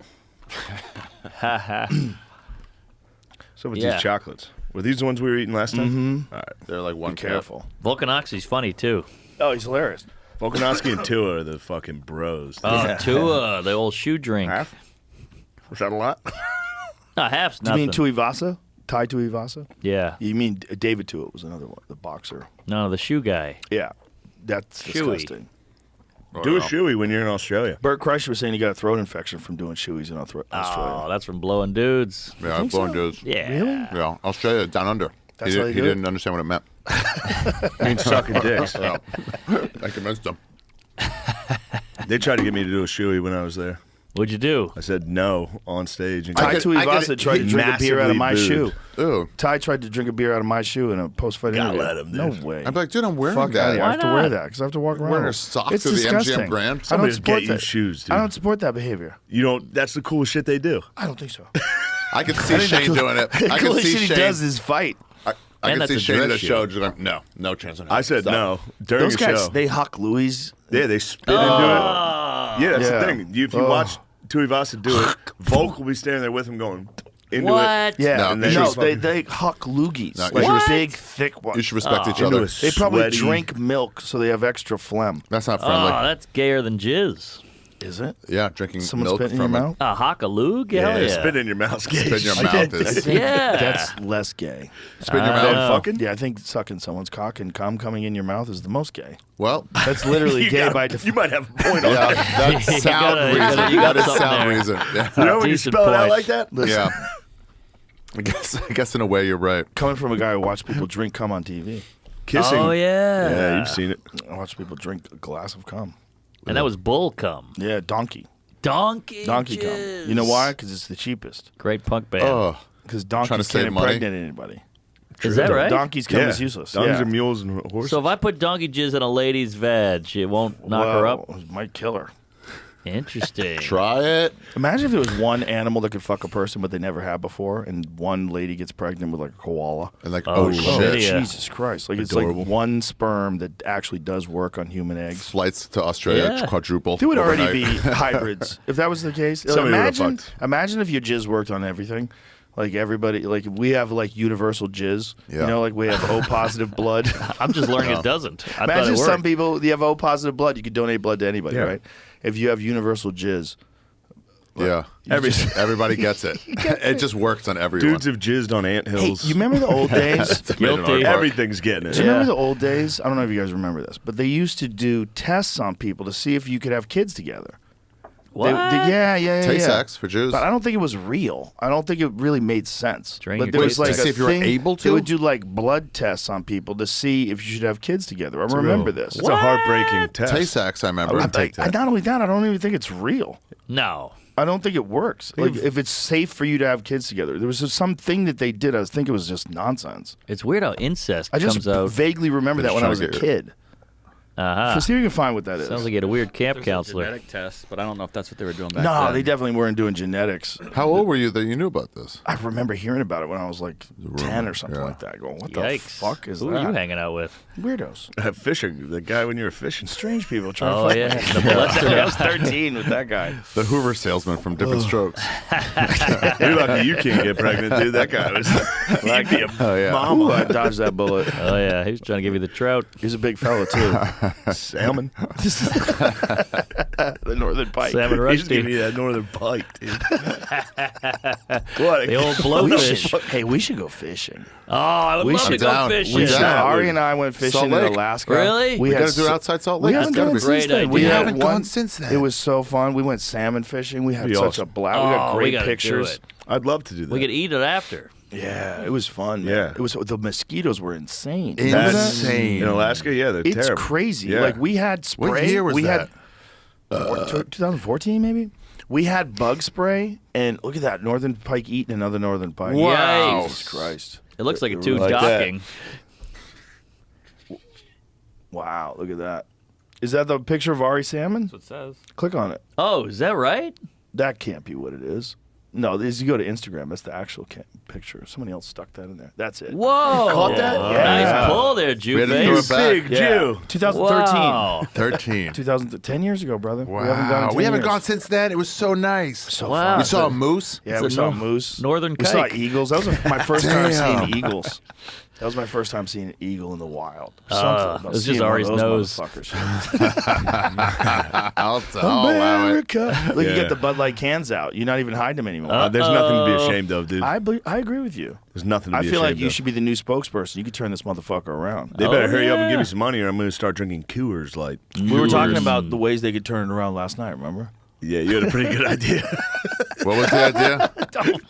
So with Yeah. these chocolates. Were these the ones we were eating last time? Mm-hmm. All right. They're like one Careful. Volcanoxy's funny too. Oh, he's hilarious. Volkanovski and Tua are the fucking bros. Oh, Tua, the old shoe drink. Half? Was that a lot? No, half's Do you nothing. mean Tuivasa? Tai Tuivasa? Yeah. You mean David Tua was another one, the boxer. No, the shoe guy. Yeah. That's Shoey. disgusting. Do a shoey when you're in Australia. Bert Kreischer was saying he got a throat infection from doing shoeys in Australia. Oh, that's from blowing dudes. Yeah, blowing dudes. Yeah. Really? Yeah, Australia, down under. That's he how did, they he do it? didn't understand what it meant. I mean, sucking dicks. Yeah. I convinced him. They tried to get me to do a shoey when I was there. What'd you do? I said no on stage. And Tai I get Tuivasa tried to drink a beer out of my massively shoe. Ooh. Ty tried to drink a beer out of my shoe in a post-fight Gotta interview. let him, No dude. way. I'd be like, dude, I'm wearing Fuck that. out of here. I have to Why wear not? that because I have to walk around. Wearing a socks It's to the disgusting. MGM Grand? I don't Somebody support get you that. shoes, dude. I don't support that behavior. You don't. That's the coolest shit they do. I don't think so. I could see Shane doing it. I could Coolest see shit he Shane. does is fight. I And could that's see a Shane at a dress show shoe. just like, no chance in hell. I said Stop. no during Those a guys, show. they huck Louis. Yeah, they spit into it. Yeah, that's Yeah. the thing. If you watch Tuivasa do it, Volk will be standing there with him going into What? it. Yeah, No, no, you should- they huck loogies, No, you like should- big, thick ones. You should respect each Into other. a They probably sweaty- drink milk, so they have extra phlegm. That's not Oh, friendly. that's gayer than jizz. Is it? Yeah, drinking Someone milk spit in your from it. mouth? A hockaloo? Yeah, Hell yeah. spit in your mouth. Spit in your I mouth think is Yeah. that's less gay. spit in your I don't mouth. know. fucking. Yeah, I think sucking someone's cock and cum coming in your mouth is the most gay. Well, That's literally You gay got- by You default. might have a point on yeah, that. that's You sound gotta- reason. you got That is something sound there. reason. Yeah. You know when you Decent spell it out point. like that? Listen, Yeah. I guess in a way you're right. coming from a guy who watched people drink cum on TV. Kissing. Oh, yeah. Yeah, you've seen it. I watched people drink a glass of cum. And that was bull cum. Yeah, donkey Donkey cum. jizz. You know why? Because it's the cheapest. Great punk band. Oh, Because Trying to donkeys save can't money? impregnate anybody. Is that right? Donkeys cum Yeah. is useless. Donkeys yeah. and mules and horses. So if I put donkey jizz in a lady's veg, it won't knock her up? Well, it might kill her. Interesting. try it. Imagine if there was one animal that could fuck a person, but they never have before, and one lady gets pregnant with like a koala. And like, Oh, oh, shit. shit. Yeah. Jesus Christ! Like Adorable. it's like one sperm that actually does work on human eggs. Flights to Australia Yeah. quadruple. There would already overnight. be hybrids if that was the case. Somebody would've imagine, fucked. imagine if your jizz worked on everything. Like everybody, like we have like universal jizz. Yeah. You know, like we have O positive blood. I'm just learning it doesn't. I thought Imagine it some worked. people, you have O positive blood, you could donate blood to anybody, Yeah. right? If you have universal jizz. Yeah. Everybody gets it. It just works on everyone. Dudes have jizzed on Hey, anthills. you remember the old days? Guilty. Everything's getting it. Do you remember Yeah. the old days? I don't know if you guys remember this, but they used to do tests on people to see if you could have kids together. What? Yeah. Tay-Sex for Jews. But I don't think it was real. I don't think it really made sense. Drink but your there was Tay-Sex. like To see a if you were thing- able They to? would do like blood tests on people to see if you should have kids together. I remember this. It's a heartbreaking test. Tay-Sex, I remember. wouldn't take that. Not only that, I don't even think it's real. No. I don't think it works. Like if it's safe for you to have kids together, there was just something that they did. I think it was just nonsense. It's weird how incest I just comes out. vaguely remember that when I was a trying to get kid. Uh-huh. So see if you can find what that is. Sounds like you had a weird camp There's counselor. a genetic test, but I don't know if that's what they were doing back No, then. they definitely weren't doing genetics. How old were you that you knew about this? I remember hearing about it when I was like 10 or something yeah. like that. Going, what Yikes. the fuck is Who that? are you hanging out with? Weirdos. Fishing. The guy when you were fishing. Strange people trying Oh, to fuck yeah. me. The molester. I was 13 with that guy. The Hoover salesman from Different Strokes. You're lucky you can't get pregnant, dude. That guy was. He'd be a Oh, yeah. mama. Ooh, I dodged that bullet. Oh, yeah. He was trying to give you the trout. He's a big fella, too. Salmon. The Northern Pike. Salmon He's giving rusty. me that northern pike, dude. What? The old We blowfish. should- hey, we should go fishing. Oh, I would We love to should go down. fishing. We We should. should. Ari and I went fishing Salt in Lake. Alaska. Really? We had got to do it so- outside Salt We Lake. haven't It's gotta done be it since great then. idea. We We had haven't one- gone since then. It was so fun. We went salmon fishing. We had Be such awesome. a blast. We got Oh, we great gotta do pictures. it. I'd love to do that. We could eat it after. Yeah, it was fun. Man. Yeah. It was. The mosquitoes were insane. Remember that? Insane. In Alaska, yeah, they're It's terrible. crazy. Yeah. Like we had spray. What year was we that? had 2014 maybe. We had bug spray, and look at that, northern pike eating another northern pike. Wow. Jesus Christ! It looks like a two Like that. docking. Wow, look at that. Is that the picture of Ari salmon? That's what it says. Click on it. Oh, is that right? That can't be what it is. No, this you go to Instagram. That's the actual picture. Somebody else stuck that in there. That's it. Whoa! Caught that? Nice pull there, Jew We had to throw face. it back. Big Jew. 2013. Wow. 13. 10 years ago, brother. Wow. We haven't gone in 10 years. gone since then. It was so nice. So Wow. fun. We saw a moose. Yeah, It's we a saw nor- moose. northern We saw kike. eagles. That was my first time Damn. seeing eagles. That was my first time seeing an eagle in the wild. it About was just seeing one of Ari's those nose. motherfuckers. I'll allow it. America. Look, you Yeah. get the Bud Light cans out. You're not even hiding them anymore. There's nothing to be ashamed of, dude. I agree with you. There's nothing to I be feel ashamed like you of. should be the new spokesperson. You could turn this motherfucker around. They better Oh, hurry up and yeah. give me some money, or I'm going to start drinking Coors Light. We were talking Coors. about the ways they could turn it around last night, remember? Yeah, you had a pretty good idea. What was the idea?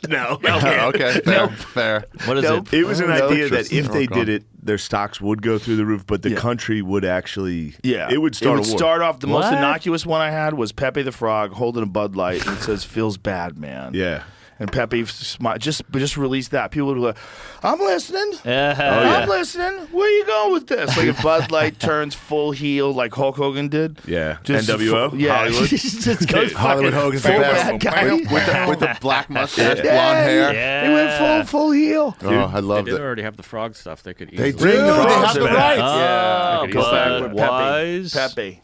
No, Okay, fair. What is it? It was an No idea that interest. if they Rock on. did it, their stocks would go through the roof, but the Yeah. country would actually. Yeah. it would start. a war. start off, the most What? innocuous one I had was Pepe the Frog holding a Bud Light, and it says, feels bad, man. Yeah. And Pepe just released that. People would be like, I'm listening. Yeah. I'm listening. Where you going with this? Like if Bud Light turns full heel like Hulk Hogan did. Yeah. Just NWO? Yeah. Hollywood? Just goes Hollywood fucking Hogan's the full best. bad guy. With the black mustache, Yeah. blonde hair. Yeah. He went full heel. Oh, I They loved did it. already have the frog stuff. They could They easily. do. Bring They the have frogs the back. rights. Oh, Go back but with Pepe. wise. Pepe.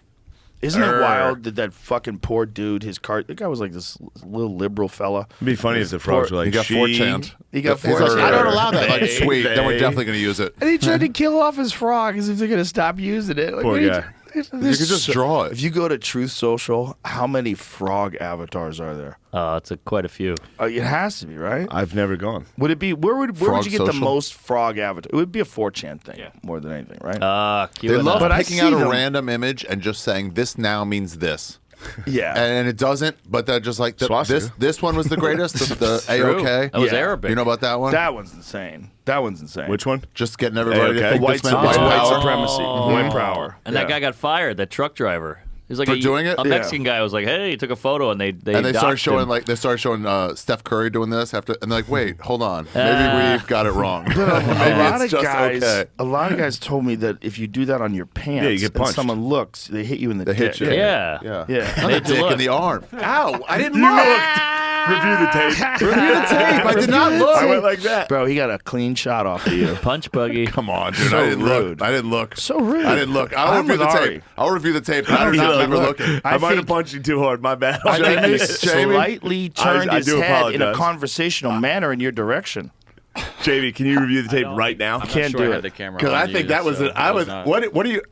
Isn't it wild that that fucking poor dude, his car, the guy was like this little liberal fella. It'd be funny if the frogs were like, He got she. 4chan. He got He's 4chan. like, I don't allow that. Like, They- sweet. Then we're they- definitely going to use it. And he tried to kill off his frog as if they're going to stop using it. Like, Poor what are you guy. doing? You could just draw it. If you go to Truth Social, how many frog avatars are there? It's quite a few. It has to be, right? I've never gone. Would it be where would Frog you get the Social? most frog avatar? It would be a 4chan thing more than anything, right? They Cute love But I picking see out a them. random image and just saying, this now means this. yeah. And it doesn't, but they're just like, Swastika. this one was the greatest, the A-OK. That was Yeah. Arabic. You know about that one? That one's insane. That one's insane. Which one? Just getting everybody to A-OK. think White, this meant it's white white power. supremacy, white power. And that guy got fired. That truck driver. He's like For doing it? A Mexican guy was like, "Hey," he took a photo, and they And they started doxed showing him. like Steph Curry doing this after, and they're like, wait, hold on, maybe we've got it wrong. Maybe a lot it's of just guys, okay. a lot of guys told me that if you do that on your pants, Yeah, you get and punched. someone looks, they hit you in the They dick. hit you. Yeah. Yeah, Yeah. Not Made a you dick look. in the arm. Ow! I didn't look. Review the tape. Review the tape. I did not look. I went like that. Bro, he got a clean shot off of you. Punch buggy. Come on, dude. So I didn't rude. look. I didn't look. So rude. I didn't look. I'll I'm review the with tape. Ari. I'll review the tape. I do not remember looking. I might think- have punched you too hard. My bad. I think he Jamie? slightly turned I his do head in a apologize. conversational manner in your direction. JV, can you review the tape right now? I'm Can't not sure do I it. had the camera Because on I think you, that was so it. I was. not- What are you?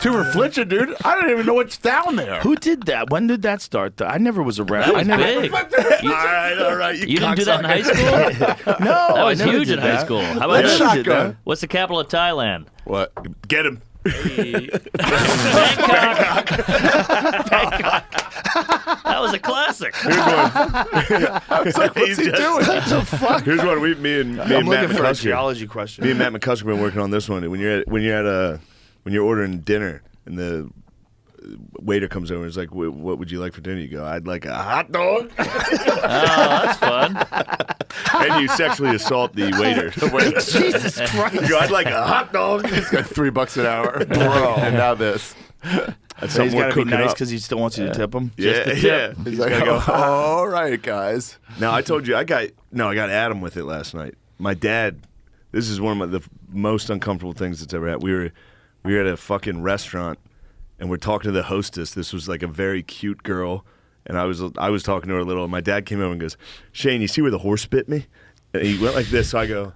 Too affliction, dude. I don't even know what's down there. Who did that? When did that start? I never was around. I That was never. big. All right. You didn't do that in high school? No, That I was never huge did in high that. school. How about I this? never did Shotgun. that. What's the capital of Thailand? What? Get him. That was a classic. I was like, what's he doing? Here's one. Me and I'm Matt looking for a McCusker. geology question. Me and Matt McCusker been working on this one. When you're ordering dinner and the waiter comes over and is like, "What would you like for dinner?" You go, "I'd like a hot dog," Oh, that's fun. and you sexually assault the waiter. Jesus Christ. You go, "I'd like a hot dog." He's got $3 an hour, bro. And now this. That's So he's something got we're to be cooking nice up. because he still wants you to tip him. Yeah, yeah. He's like, all right, guys. Now I told you I got Adam with it last night. My dad. This is one of the most uncomfortable things that's ever happened. We were at a fucking restaurant and we're talking to the hostess. This was like a very cute girl, and I was talking to her a little. And my dad came over and goes, "Shane, you see where the horse bit me?" And he went like this. So I go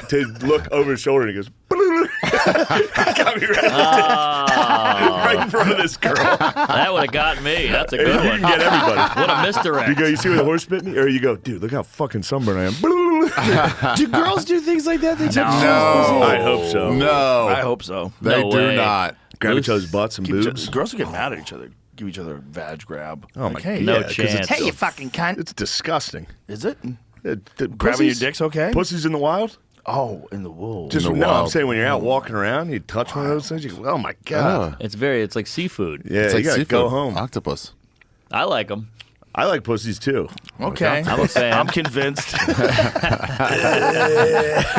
to look over his shoulder, and he goes, got me right in front of this girl. That would have got me. That's a good You one. can get everybody. What a misdirect. You go, "You see where the horse bit me?" Or you go, "Dude, look how fucking sunburned I am." Do girls do things like that? They tip No. I hope so. No. I hope so. They No do way. not. Grab each other's butts and boobs. Girls will get mad at each other. Give each other a vag grab. Oh my hey, God. No Yeah, 'cause chance. it's Hey, you fucking cunt. It's disgusting. Is it? Grabbing Grabbing your dick's okay? Pussies in the wild? Oh, in the wool. Just the no, I'm wild. saying when you're out walking around, you touch one of those things, you go, "Oh my god!" Ah. It's like seafood. Yeah, It's you like gotta seafood. go home. Octopus. I like them. I like pussies too. Okay. I'm a fan. I'm convinced.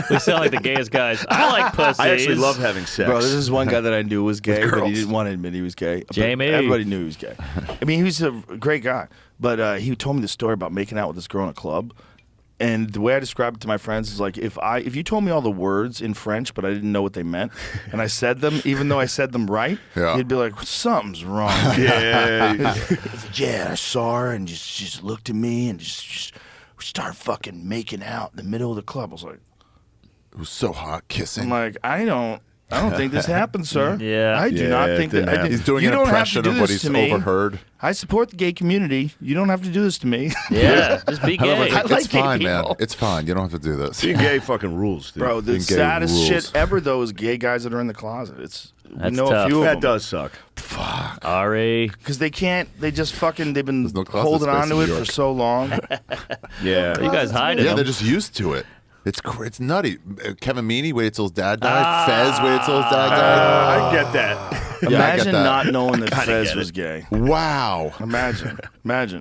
We sound like the gayest guys. I like pussies. I actually love having sex. Bro, this is one guy that I knew was gay, but he girls. didn't want to admit he was gay. But Jamie. everybody knew he was gay. I mean, he was a great guy, but he told me the story about making out with this girl in a club. And the way I described it to my friends is like, if you told me all the words in French, but I didn't know what they meant, and I said them, even though I said them right, you'd be like, something's wrong. Yeah. Yeah, I saw her, and she just looked at me, and just started fucking making out in the middle of the club. I was like, It was so hot, kissing. I'm like, I don't think this happened, sir. Yeah. I do not Yeah, think it didn't that. happen. He's doing you an don't have to impression do of what this he's to me. overheard. I support the gay community. You don't have to do this to me. Yeah, just be I love gay. it. I like It's gay fine, man. people. It's fine. You don't have to do this. Being gay fucking rules, dude. Bro, the Being gay saddest rules. shit ever, though, is gay guys that are in the closet. We That's know tough. a few of that them. does suck. Ari. Because they can't, they just fucking, they've been There's no closet holding space on to in it New for York. so long. Yeah. You guys hiding Yeah, them. they're just used to it. It's nutty. Kevin Meaney waited till his dad died. Fez waited till his dad died. I get that. Imagine that. not knowing that Kinda Fez get was it. gay. Wow. Imagine.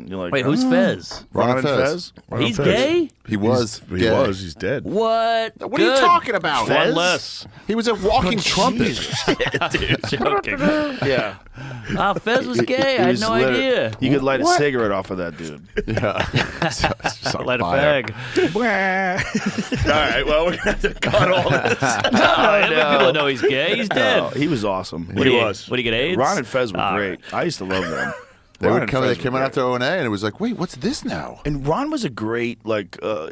You're like, Wait, who's Fez? Ron and Fez. Fez? He's gay? He was. He gay. was. He's dead. What? What are you talking about? One less. He was a walking trumpet. Dude, joking. Yeah. Fez was gay. I He had was no lit- idea. You could light a cigarette off of that dude. Yeah. It's just on Light a fire. fag. All right. Well, we're gonna have to cut all this. No, people know he's gay. He's dead. Oh, he was awesome. What do He you- was. What do you get, AIDS? Ron and Fez were All great. I used to love them. They Ron would and come. They Fez came were out great. after O&A, and it was like, wait, what's this now? And Ron was a great,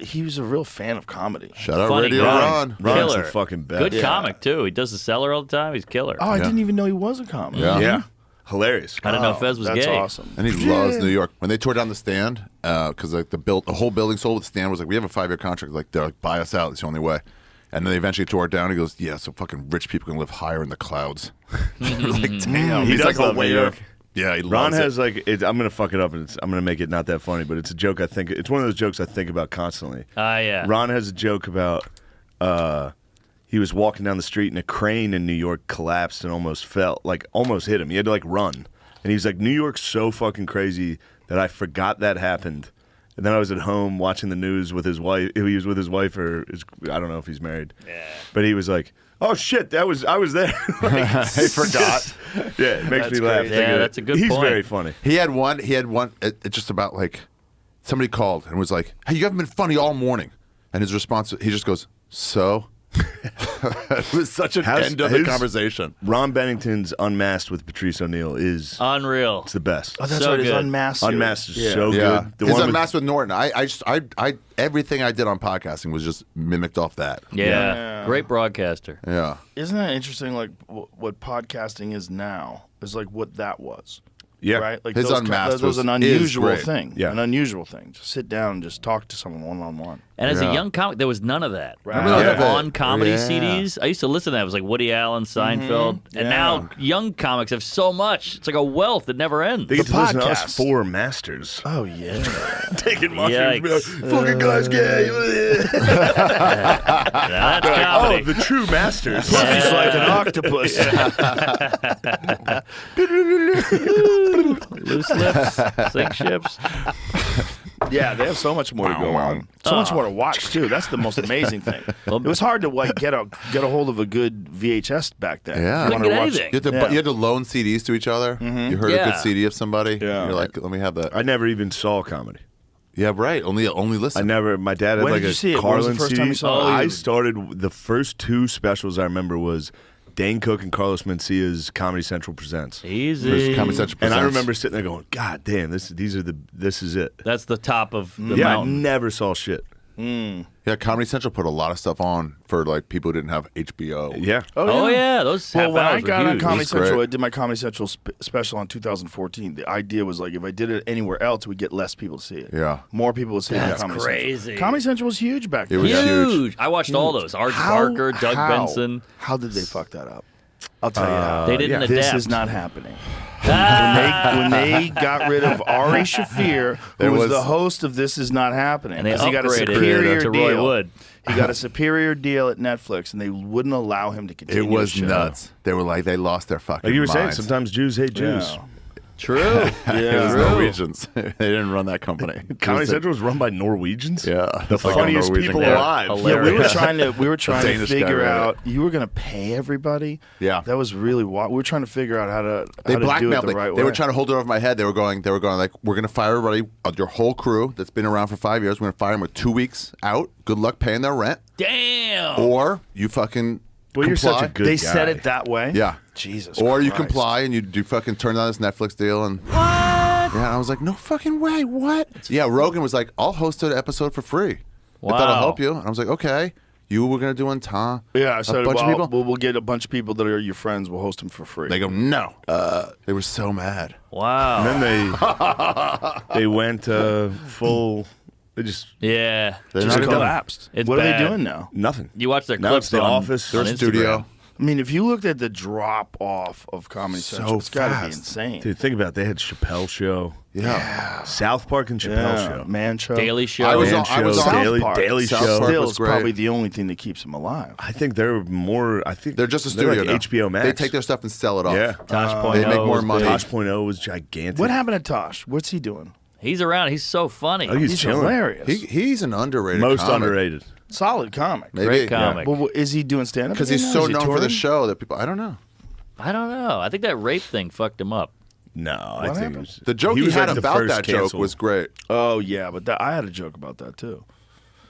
he was a real fan of comedy. Shout out Funny Radio guy. Ron. Ron's Killer. the fucking best. Good Yeah. comic, too. He does the cellar all the time. He's killer. Oh, I Yeah. didn't even know he was a comic. Yeah. Yeah. Hilarious. I didn't know Fez was That's gay. awesome. And he loves New York. When they tore down the stand, because like the whole building sold, the stand was like, we have a 5-year contract. Like they're like, buy us out. It's the only way. And then they eventually tore it down. He goes, yeah, so fucking rich people can live higher in the clouds. We're like, damn. He He's does like love New aware. York. Yeah, he Ron loves has it. like I'm gonna fuck it up and I'm gonna make it not that funny, but it's a joke I think it's one of those jokes I think about constantly. Yeah. Ron has a joke about he was walking down the street and a crane in New York collapsed and almost hit him. He had to like run, and he's like, New York's so fucking crazy that I forgot that happened. And then I was at home watching the news with his wife. He was with his wife, I don't know if he's married. Yeah. But he was like, "Oh shit, I was there." Like, I forgot. Yeah, it makes me laugh. crazy. thinking Yeah, of it. that's a good He's point. very funny. He had one. It's just about like somebody called and was like, "Hey, you haven't been funny all morning," and his response, he just goes, "So." It was such an end of the conversation. Ron Bennington's Unmasked with Patrice O'Neill is Unreal. it's the best. Oh, that's So right. It's good. Unmasked. Unmasked is Yeah. so Yeah, good. The his one with- Unmasked with Norton. I everything I did on podcasting was just mimicked off that. Yeah. Yeah. Great broadcaster. Yeah. Isn't that interesting? Like what podcasting is now is like what that was. Yeah. Right? Like His those Unmasked that was an is unusual great. thing. Yeah. An unusual thing. Just sit down and just talk to someone one-on-one. And as Yeah. a young comic, there was none of that. Right. Remember those Yeah. on comedy Yeah. CDs? I used to listen to that. It was like Woody Allen, Seinfeld. And Yeah. now young comics have so much. It's like a wealth that never ends. They get The to listen to podcast. us four masters Oh yeah. taking mushrooms. and be Yikes. like, fucking guy's gay. Now that's Oh, comedy. the true masters. He's like an octopus. Loose lips, sink ships. Yeah, they have so much more to go on. So much more to watch too. That's the most amazing thing. It was hard to like get a hold of a good VHS back then. Yeah. You Couldn't wanted to get watch- anything. You had to loan CDs to each other. You heard a Yeah. good CD of somebody. Yeah. You're like, let me have that. I never even saw comedy. Yeah, right. Only I listen. never. My dad had When like did a you see it? When was the Carlin first CD. time you saw it? I started the first two specials I remember was Dane Cook and Carlos Mencia's Comedy Central Presents. Easy. Comedy Central And I presents. remember sitting there going, God damn, this is it. That's the top of the Yeah, I mountain. never saw shit. Yeah, Comedy Central put a lot of stuff on for like people who didn't have HBO. Yeah. Oh, yeah. Those Well, half when I hours got were on huge. Comedy That's Central, great. I did my Comedy Central special in 2014. The idea was like if I did it anywhere else, we'd get less people to see it. Yeah. More people would see it. That's on Comedy crazy. Central. Comedy Central was huge back It then. was huge. I watched all those. Arch How- Barker, Doug how- Benson. How did they fuck that up? I'll tell you how. They didn't adapt. This is not happening. When they got rid of Ari Shaffir, who There was was- the host of This Is Not Happening, And they 'cause he got a upgraded superior to deal. Roy Wood. He got a superior deal at Netflix, and they wouldn't allow him to continue. It was the show. nuts. They were like, they lost their fucking Like you were saying, minds. sometimes Jews hate Jews. Yeah. True. It was True. Norwegians. They didn't run that company. Comedy Central was run by Norwegians. Yeah, the it's like a funniest Norwegian people guy. alive. Yeah, we were Hilarious. trying to Danish guy figure ran it. out. You were gonna pay everybody. Yeah. that was really wild. We were trying to figure out how to They how to do it blackmailed the me. right They way. were trying to hold it over my head. They were going like, we're going to fire everybody, your whole crew that's been around for 5 years. We're going to fire them with 2 weeks out. Good luck paying their rent. Damn. Or you fucking Well, you're comply. such a good They guy. said it that way. Yeah. Jesus. Or you Christ. comply and you fucking turn down this Netflix deal and what? Yeah, and I was like, no fucking way. What? Yeah, Rogan was like, I'll host an episode for free. If that'll Wow. help you. And I was like, okay. You were gonna do Tom. Yeah, I a said, bunch of people. We'll get a bunch of people that are your friends. We'll host them for free. They go, no. They were so mad. Wow. And then they went full. They just Yeah. They're just not even- collapsed. It's what are bad. they doing now? nothing. You watch their Now clips it's The on, Office. on Their Instagram. studio. I mean, if you looked at the drop off of Comedy So Central, it's got to be fast. insane. Dude, think about it. They had Chappelle Show, Yeah. South Park and Chappelle Yeah, Show, Man Show. Daily Show. I was Man on- Show, I was on- Daily, South Park. Daily South Show. Park Still, was it's great. probably the only thing that keeps them alive. I think they're more. I think They're just a they're studio like now. HBO Max. They take their stuff and sell it off. Yeah. Tosh.0 They make more was money. big. Tosh.0 was gigantic. What happened to Tosh? What's he doing? He's around. He's so funny. Oh, he's He's chilling. hilarious. He's an underrated Most comic. underrated. Solid comic. Maybe. Great comic. Well, is he doing stand up? Because he's so known for the show that people, I don't know. I don't know. I think that rape thing fucked him up. No, I think happened? it was, The joke he, was had like the about first that joke canceled. was great. Oh yeah, but I had a joke about that too.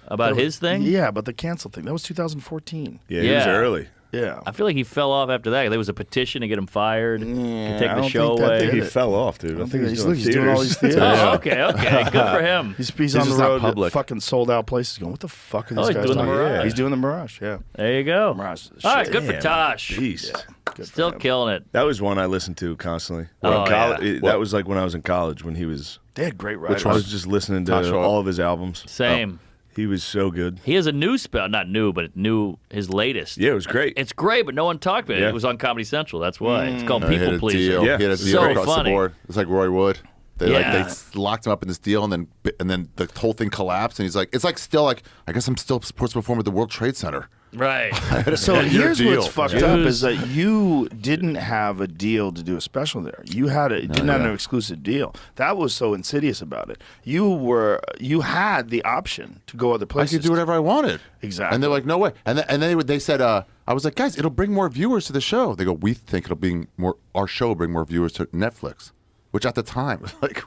About his thing? Yeah, but the cancel thing. That was 2014. Yeah, he was Yeah. early. Yeah. I feel like he fell off after that. There was a petition to get him fired, to take I the don't show think that away. did He it. fell off, dude. I think he's doing he's doing all these theaters. Oh, okay, okay. Good for him. He's He's on the just not road, public. at fucking sold out places. Going, what the fuck are these Oh, he's guys doing the talking Mirage. about? He's doing the Mirage. Yeah, There you go. Mirage is the All right, shit. good for Damn. Tosh. Jeez. Good for Still him. killing it. That was one I listened to constantly. Oh, That What? was like when I was in college when he was. They had great I writers. was just listening to Tosh Hall. all of his albums. Same. He was so good. He has a new spell, not new, but new, his latest. Yeah, it was great. It's great, but no one talked about it. Yeah. It was on Comedy Central. That's why. It's called He had People a Pleaser. deal. Yeah. He had a deal So across funny. the board. It's like Roy Wood. They Yeah. they locked him up in this deal, and then the whole thing collapsed. And he's like, it's like still like, I guess I'm still supposed to perform at the World Trade Center. Right. So Yeah, your here's deal. what's fucked Yeah. up is that you didn't have a deal to do a special there. You had didn't have an exclusive deal. That was so insidious about it. You had the option to go other I places. could do whatever I wanted. Exactly. And they're like, no way. And they said, I was like, guys, it'll bring more viewers to the show. They go, we think it'll bring more. Our show will bring more viewers to Netflix. Which at the time, was like,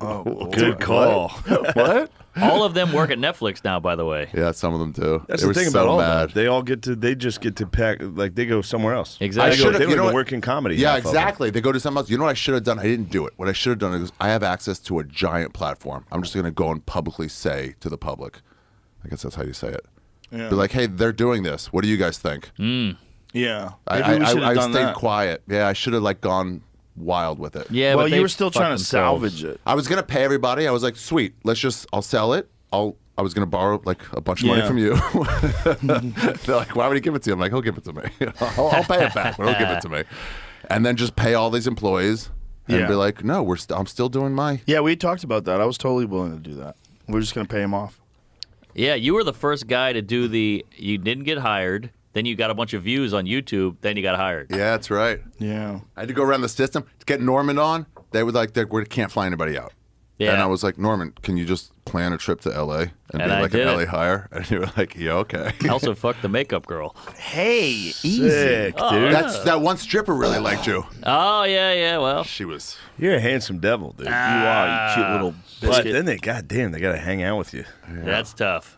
Good call. what? All of them work at Netflix now, by the way. Yeah, some of them do. That's They the were thing so about all mad. of them. They just get to pack, like they go somewhere else. Exactly. They, go, should've- they don't you know even what- work in comedy. Yeah, half of them. exactly. They go to something else. You know what I should have done? I didn't do it. What I should have done is I have access to a giant platform. I'm just going to go and publicly say to the public, I guess that's how you say it. Yeah. Be like, hey, they're doing this. What do you guys think? Yeah. Maybe I we should have done stayed that. quiet. Yeah, I should have like gone wild with it. Yeah, Well, but you they were still fucked trying to themselves. salvage it. I was gonna pay everybody. I was like, sweet, I'll sell it. I was gonna borrow like a bunch of money Yeah. from you. They're like, why would he give it to you? I'm like, he'll give it to me. I'll pay it back, but he'll give it to me. And then just pay all these employees and Yeah. be like, no, I'm still doing my. Yeah, we talked about that. I was totally willing to do that. We're just going to pay him off. Yeah, you were the first guy to do you didn't get hired, then you got a bunch of views on YouTube, then you got hired. Yeah, that's right. Yeah. I had to go around the system to get Norman on. They were like, we can't fly anybody out. Yeah. And I was like, Norman, can you just plan a trip to LA and And be I like an did LA it. hire? And you were like, yeah, okay. I also fucked the makeup girl. Hey, easy. Sick, dude. That one stripper really liked you. Oh, yeah, well. She was. You're a handsome devil, dude. You are, you cute little But biscuit. then they gotta hang out with you. That's tough.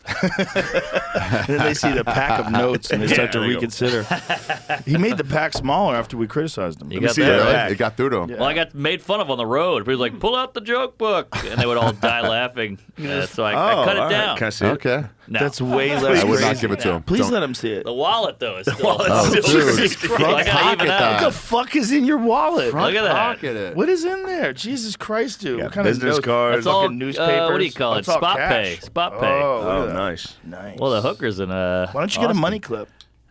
Then they see the pack of notes and they start to there you go. reconsider. He made the pack smaller after we criticized him. You got see that? that. Really? back. It got through to him. Well, I got made fun of on the road. People were like, pull out the joke book. And they would all die laughing. So I cut it all right. down. Can I see it? Okay. No. That's way less I would not crazy. give it to him. Please Don't- let him see it. The wallet, though, is still. Oh, dude. Jesus Christ. I gotta Pocket even that. out. What the fuck is in your wallet? Look at that. Pocket it. What is in there? Jesus Christ, dude. Got What kind business of notes? cards. That's all, Fucking newspapers? what do you call it? That's all Spot cash. pay. Spot pay. Oh, look Oh, at that. nice. Nice. Well, the hookers in Why don't you get a Austin. money clip?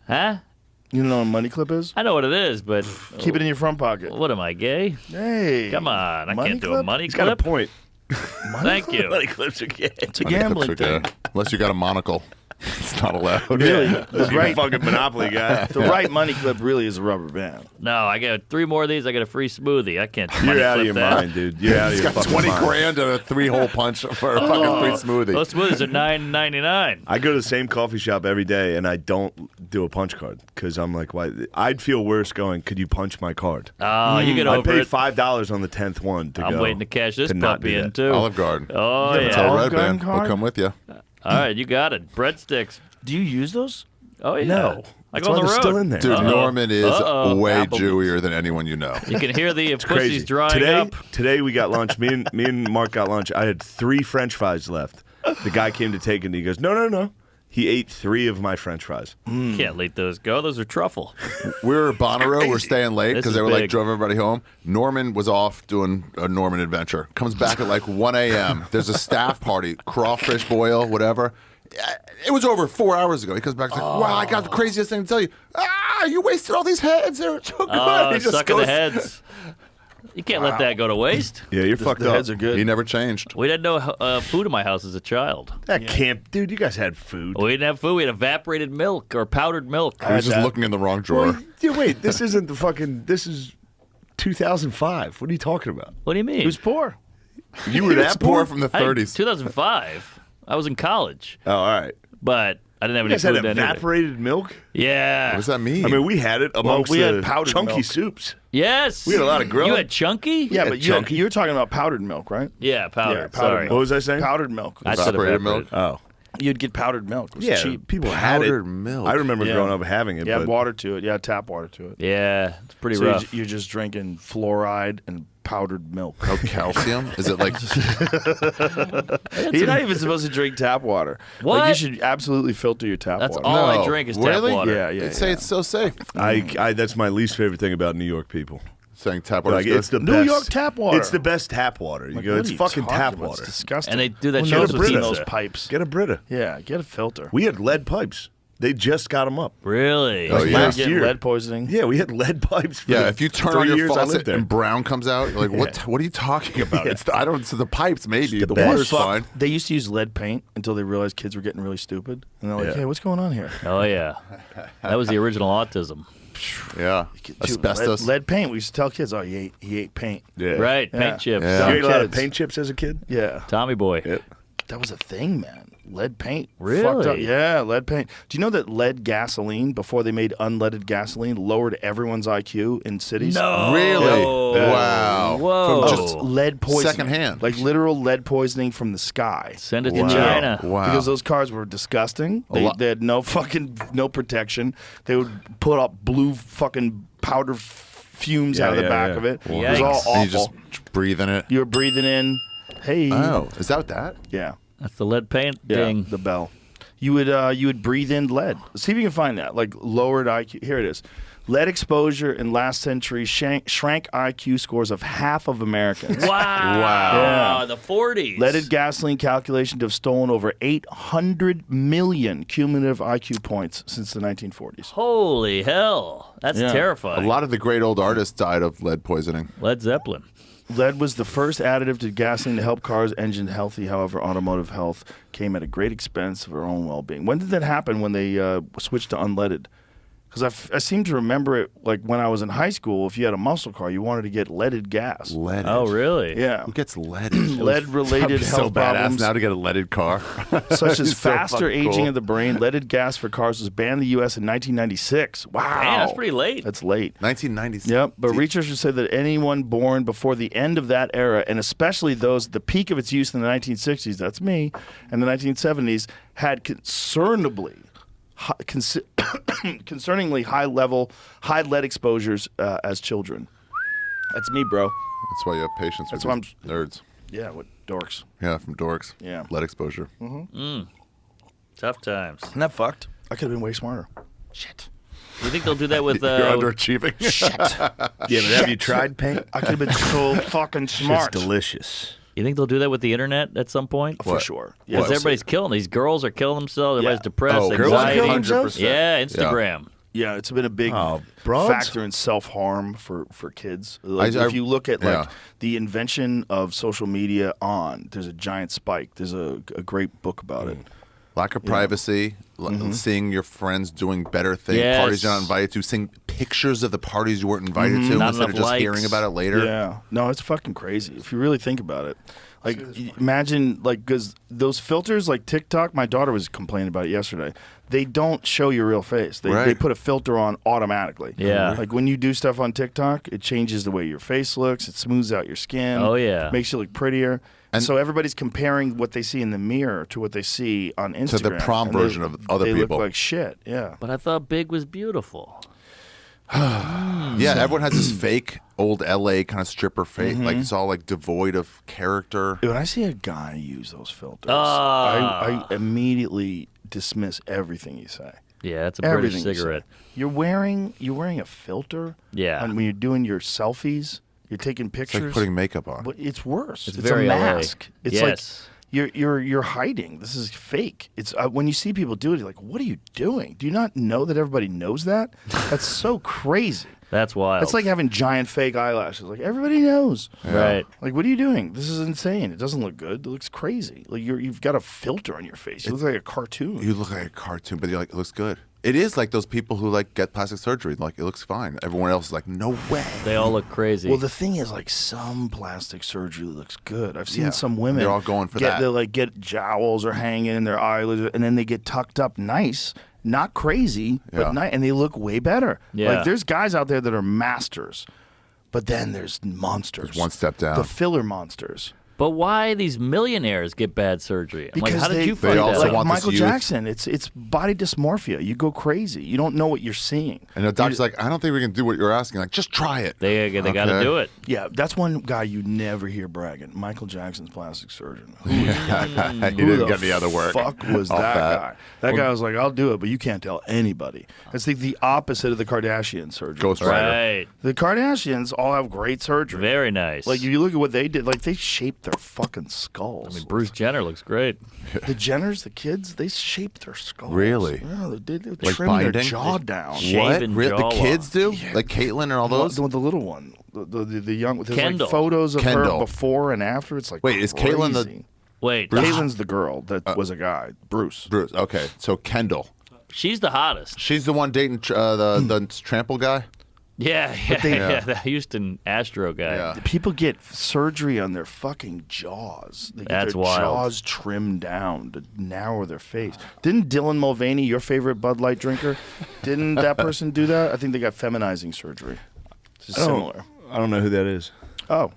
Huh? You know what a money clip is? I know what it is, but Keep it in your front pocket. what am I, gay? Hey. Come on, I Money can't do a clip? money He's got a clip. point. Thank you. Money clips are gay. It's a Money gambling clips are thing. good. Unless you got a monocle. It's not allowed. Really, Yeah. the You right, fucking Monopoly guy. the right money clip really is a rubber band. No, I got 3 more of these. I get a free smoothie. I can't. money You're out of clip your that. mind, dude. You're out of He's your got fucking 20 mind. grand and a 3-hole punch for a fucking free smoothie. Those smoothies are $9.99. I go to the same coffee shop every day, and I don't do a punch card because I'm like, why? I'd feel worse going, could you punch my card? Oh, you get I over pay it. $5 on the 10th one to I'm go. waiting to cash this to not puppy do in that. too. Olive Garden. Oh Yeah, yeah. Tell Olive Red Garden Band. We'll card? come with you. All right, you got it. Breadsticks. Do you use those? Oh yeah. No. I That's go on why the they're road. still in there. Dude, Norman is way Applebee's. Jewier than anyone you know. You can hear the pussies Crazy. drying up. Today we got lunch. Me and Mark got lunch. I had 3 French fries left. The guy came to take it, and he goes, no. He ate 3 of my French fries. Can't let those go. Those are truffle. We were at Bonnaroo. We're staying late This because is they were like big. drove everybody home. Norman was off doing a Norman adventure. Comes back at like 1 a.m. There's a staff party, crawfish boil, whatever. It was over 4 hours ago. He comes back and like, wow, I got the craziest thing to tell you. You wasted all these heads. They were so good. Oh, He just sucking the goes- heads. You can't let that go to waste. Yeah, you're fucked The up. heads are good. He never changed. We didn't know food in my house as a child. That camp, dude. You guys had food. We didn't have food. We had evaporated milk or powdered milk. He was just that. looking in the wrong drawer. Yeah, wait. This isn't the fucking. This is 2005. What are you talking about? What do you mean? He was poor. You were He was that poor poor? from the I- 30s. 2005. I was in college, Oh, all right. but I didn't have You any guys had food then either. evaporated milk. Yeah. What does that mean? I mean, we had it amongst we had the powdered chunky milk. soups. Yes. We had a lot of grilled. You had chunky? Yeah, Yeah, but chunky. you were talking about powdered milk, right? Yeah, powdered. Yeah, powdered Sorry. What was I saying? Powdered milk. I said Evaporated evaporated. milk? Oh, You'd get powdered milk. It was yeah. cheap. People had it. Powdered milk. I remember Yeah. growing up having it. You had but water to it. Yeah, tap water to it. Yeah, it's pretty So rough. you're just drinking fluoride and powdered milk. No calcium? Is it like You're not even supposed to drink tap water. What? Like, you should absolutely filter your tap That's water. all I No. drink is Really? tap water. Yeah, yeah. they say it's so safe? I that's my least favorite thing about New York people. Saying tap water Like is it's good? the New best, York tap water. It's the best tap water. You Like, go, what it's are you fucking talking tap about? water. It's disgusting. And they do that Who shit knows with what's in pizza. those pipes? Get a Brita. Yeah, get a filter. We had lead pipes. They just got them up. Really? Oh, yeah. Last Getting year. lead poisoning. Yeah, we had lead pipes. For Yeah, the if you turn 3 on your years I faucet lived there. and brown comes out, you're like, what are you talking about? It's the, I don't. So the pipes maybe the best. water's Fuck. fine. They used to use lead paint until they realized kids were getting really stupid, and they're like, Yeah. "Hey, what's going on here?" Oh yeah. That was the original autism. Yeah, Dude, asbestos. lead paint. We used to tell kids, "Oh, he ate paint." yeah. Right. Yeah. Paint chips. Yeah. You ate a lot of Kids. paint chips as a kid? Yeah, Tommy boy. Yep. that was a thing, man. Lead paint. Really? Fucked up. Yeah, lead paint. Do you know that lead gasoline, before they made unleaded gasoline, lowered everyone's IQ in cities? No. Really? Yeah. Wow. Whoa. From Just lead poisoning. Secondhand. Like literal lead poisoning from the sky. Send it Wow. to China. Wow. Because those cars were disgusting. They had no protection. They would put up blue fucking powder fumes Yeah, out of the yeah, back yeah. of it. It Yikes. was all awful. And you just breathe in it. You were breathing in. Hey. Oh, is that that? Yeah. That's the lead paint Yeah. ding. The bell. You would breathe in lead. See if you can find that. Like lowered IQ. Here it is. Lead exposure in last century shrank IQ scores of half of Americans. Wow. Yeah. The 40s. Leaded gasoline calculation to have stolen over 800 million cumulative IQ points since the 1940s. Holy hell. That's Yeah. A terrifying. lot of the great old artists died of lead poisoning. Led Zeppelin. Lead was the first additive to gasoline to help cars' engine healthy. However, automotive health came at a great expense of our own well-being. When did that happen? When they switched to unleaded? Because I seem to remember it like when I was in high school. If you had a muscle car, you wanted to get leaded gas. Leaded. Oh, really? Yeah, Who gets leaded? lead-related so health badass problems, now to get a leaded car. such as It's so faster fucking aging cool. of the brain. Leaded gas for cars was banned in the U.S. in 1996. Wow, Damn, that's pretty late. That's late. 1996. Yep, but researchers say that anyone born before the end of that era, and especially those at the peak of its use in the 1960s, that's me, and the 1970s, had concerningly high lead exposures as children. That's me, bro. That's why you have patience That's with why these nerds. Yeah, with dorks. Yeah, from dorks. Yeah. Lead exposure. Tough times. Isn't that fucked? I could have been way smarter. Shit. You think they'll do that with... You're underachieving. Shit. Yeah, but have you tried paint? I could have been so fucking It's smart. delicious. You think they'll do that with the internet at some point? For What? sure. Because Yeah, everybody's killing. These girls are killing themselves. Everybody's Yeah. depressed. Oh, girls are anxiety. killing themselves? 100%. Yeah, Instagram. Yeah, it's been a big broads? factor in self-harm for kids. Like, I- if you look at like yeah. the invention of social media there's a giant spike. There's a great book about it. Lack of privacy, seeing your friends doing better things, Yes. parties you're not invited to, seeing pictures of the parties you weren't invited to Not instead of enough just likes. hearing about it later. Yeah, no, it's fucking crazy if you really think about it. Like, imagine, like, because those filters, like TikTok, my daughter was complaining about it yesterday. They don't show your real face. They Right. put a filter on automatically. Yeah. Like when you do stuff on TikTok, it changes the way your face looks. It smooths out your skin. Oh, yeah. Makes you look prettier. And- So everybody's comparing what they see in the mirror to what they see on Instagram. To the prom and version of other they people. look like shit. Yeah. But I thought Big was beautiful. Yeah, everyone has this fake old LA kind of stripper face. Mm-hmm. Like it's all like devoid of character. When I see a guy use those filters, Ah. I immediately dismiss everything you say. Yeah, it's a British Everything you say. cigarette. You're wearing a filter. Yeah. And when you're doing your selfies, you're taking It's pictures. like putting makeup on. But it's worse. It's It's very a LA. mask. It's Yes. like you're hiding. This is fake. It's when you see people do it, you're like, what are you doing? Do you not know that everybody knows that? That's so crazy. That's wild. It's like having giant fake eyelashes. Like everybody knows. Right. Like, what are you doing? This is insane. It doesn't look good. It looks crazy. Like you've got a filter on your face. You look like a cartoon. You look like a cartoon, but you're like, it looks good. It is like those people who like get plastic surgery. Like it looks fine. Everyone else is like, no way. They all look crazy. Well, the thing is, like, some plastic surgery looks good. I've seen Yeah, some women. they're all going for that. They like get jowls or hanging in their eyelids, and then they get tucked up nice, not crazy, Yeah. but nice, and they look way better. Yeah. Like there's guys out there that are masters, but then there's monsters. There's one step down. The filler monsters. But why these millionaires get bad surgery? I'm like, how did you they find also that? like want this Michael youth. Jackson. It's body dysmorphia. You go crazy. You don't know what you're seeing. And the doctor's like, I don't think we can do what you're asking. Like, just try it. They got to Okay. do it. Yeah, that's one guy you never hear bragging. Michael Jackson's plastic surgeon. he didn't get any other work. Fuck was off that guy? That guy was like, "I'll do it, but you can't tell anybody." It's like the opposite of the Kardashian surgery. Ghost Rider. Right. The Kardashians all have great surgery. Very nice. Like if you look at what they did, like they shaped their fucking skulls. I mean, Bruce Jenner looks great. The Jenners, the kids, they shaped their skulls. Really? Yeah, they did. They Like trimmed their binding? jaw down. What? Shaven The jawline. kids do? Like Caitlyn and all those? The little one, the young. There's Kendall. like photos of Kendall. her before and after. It's like Wait, is Caitlyn the- crazy. Wait, Caitlyn's the girl that was a guy. Bruce. Bruce. Okay. So Kendall. she's the hottest. She's the one dating the trample guy? Yeah, yeah, the Houston Astro guy. Yeah. People get surgery on their fucking jaws. They get That's their wild. jaws trimmed down to narrow their face. Didn't Dylan Mulvaney, your favorite Bud Light drinker, didn't that person do that? I think they got feminizing surgery. It's similar. I don't know who that is. Oh.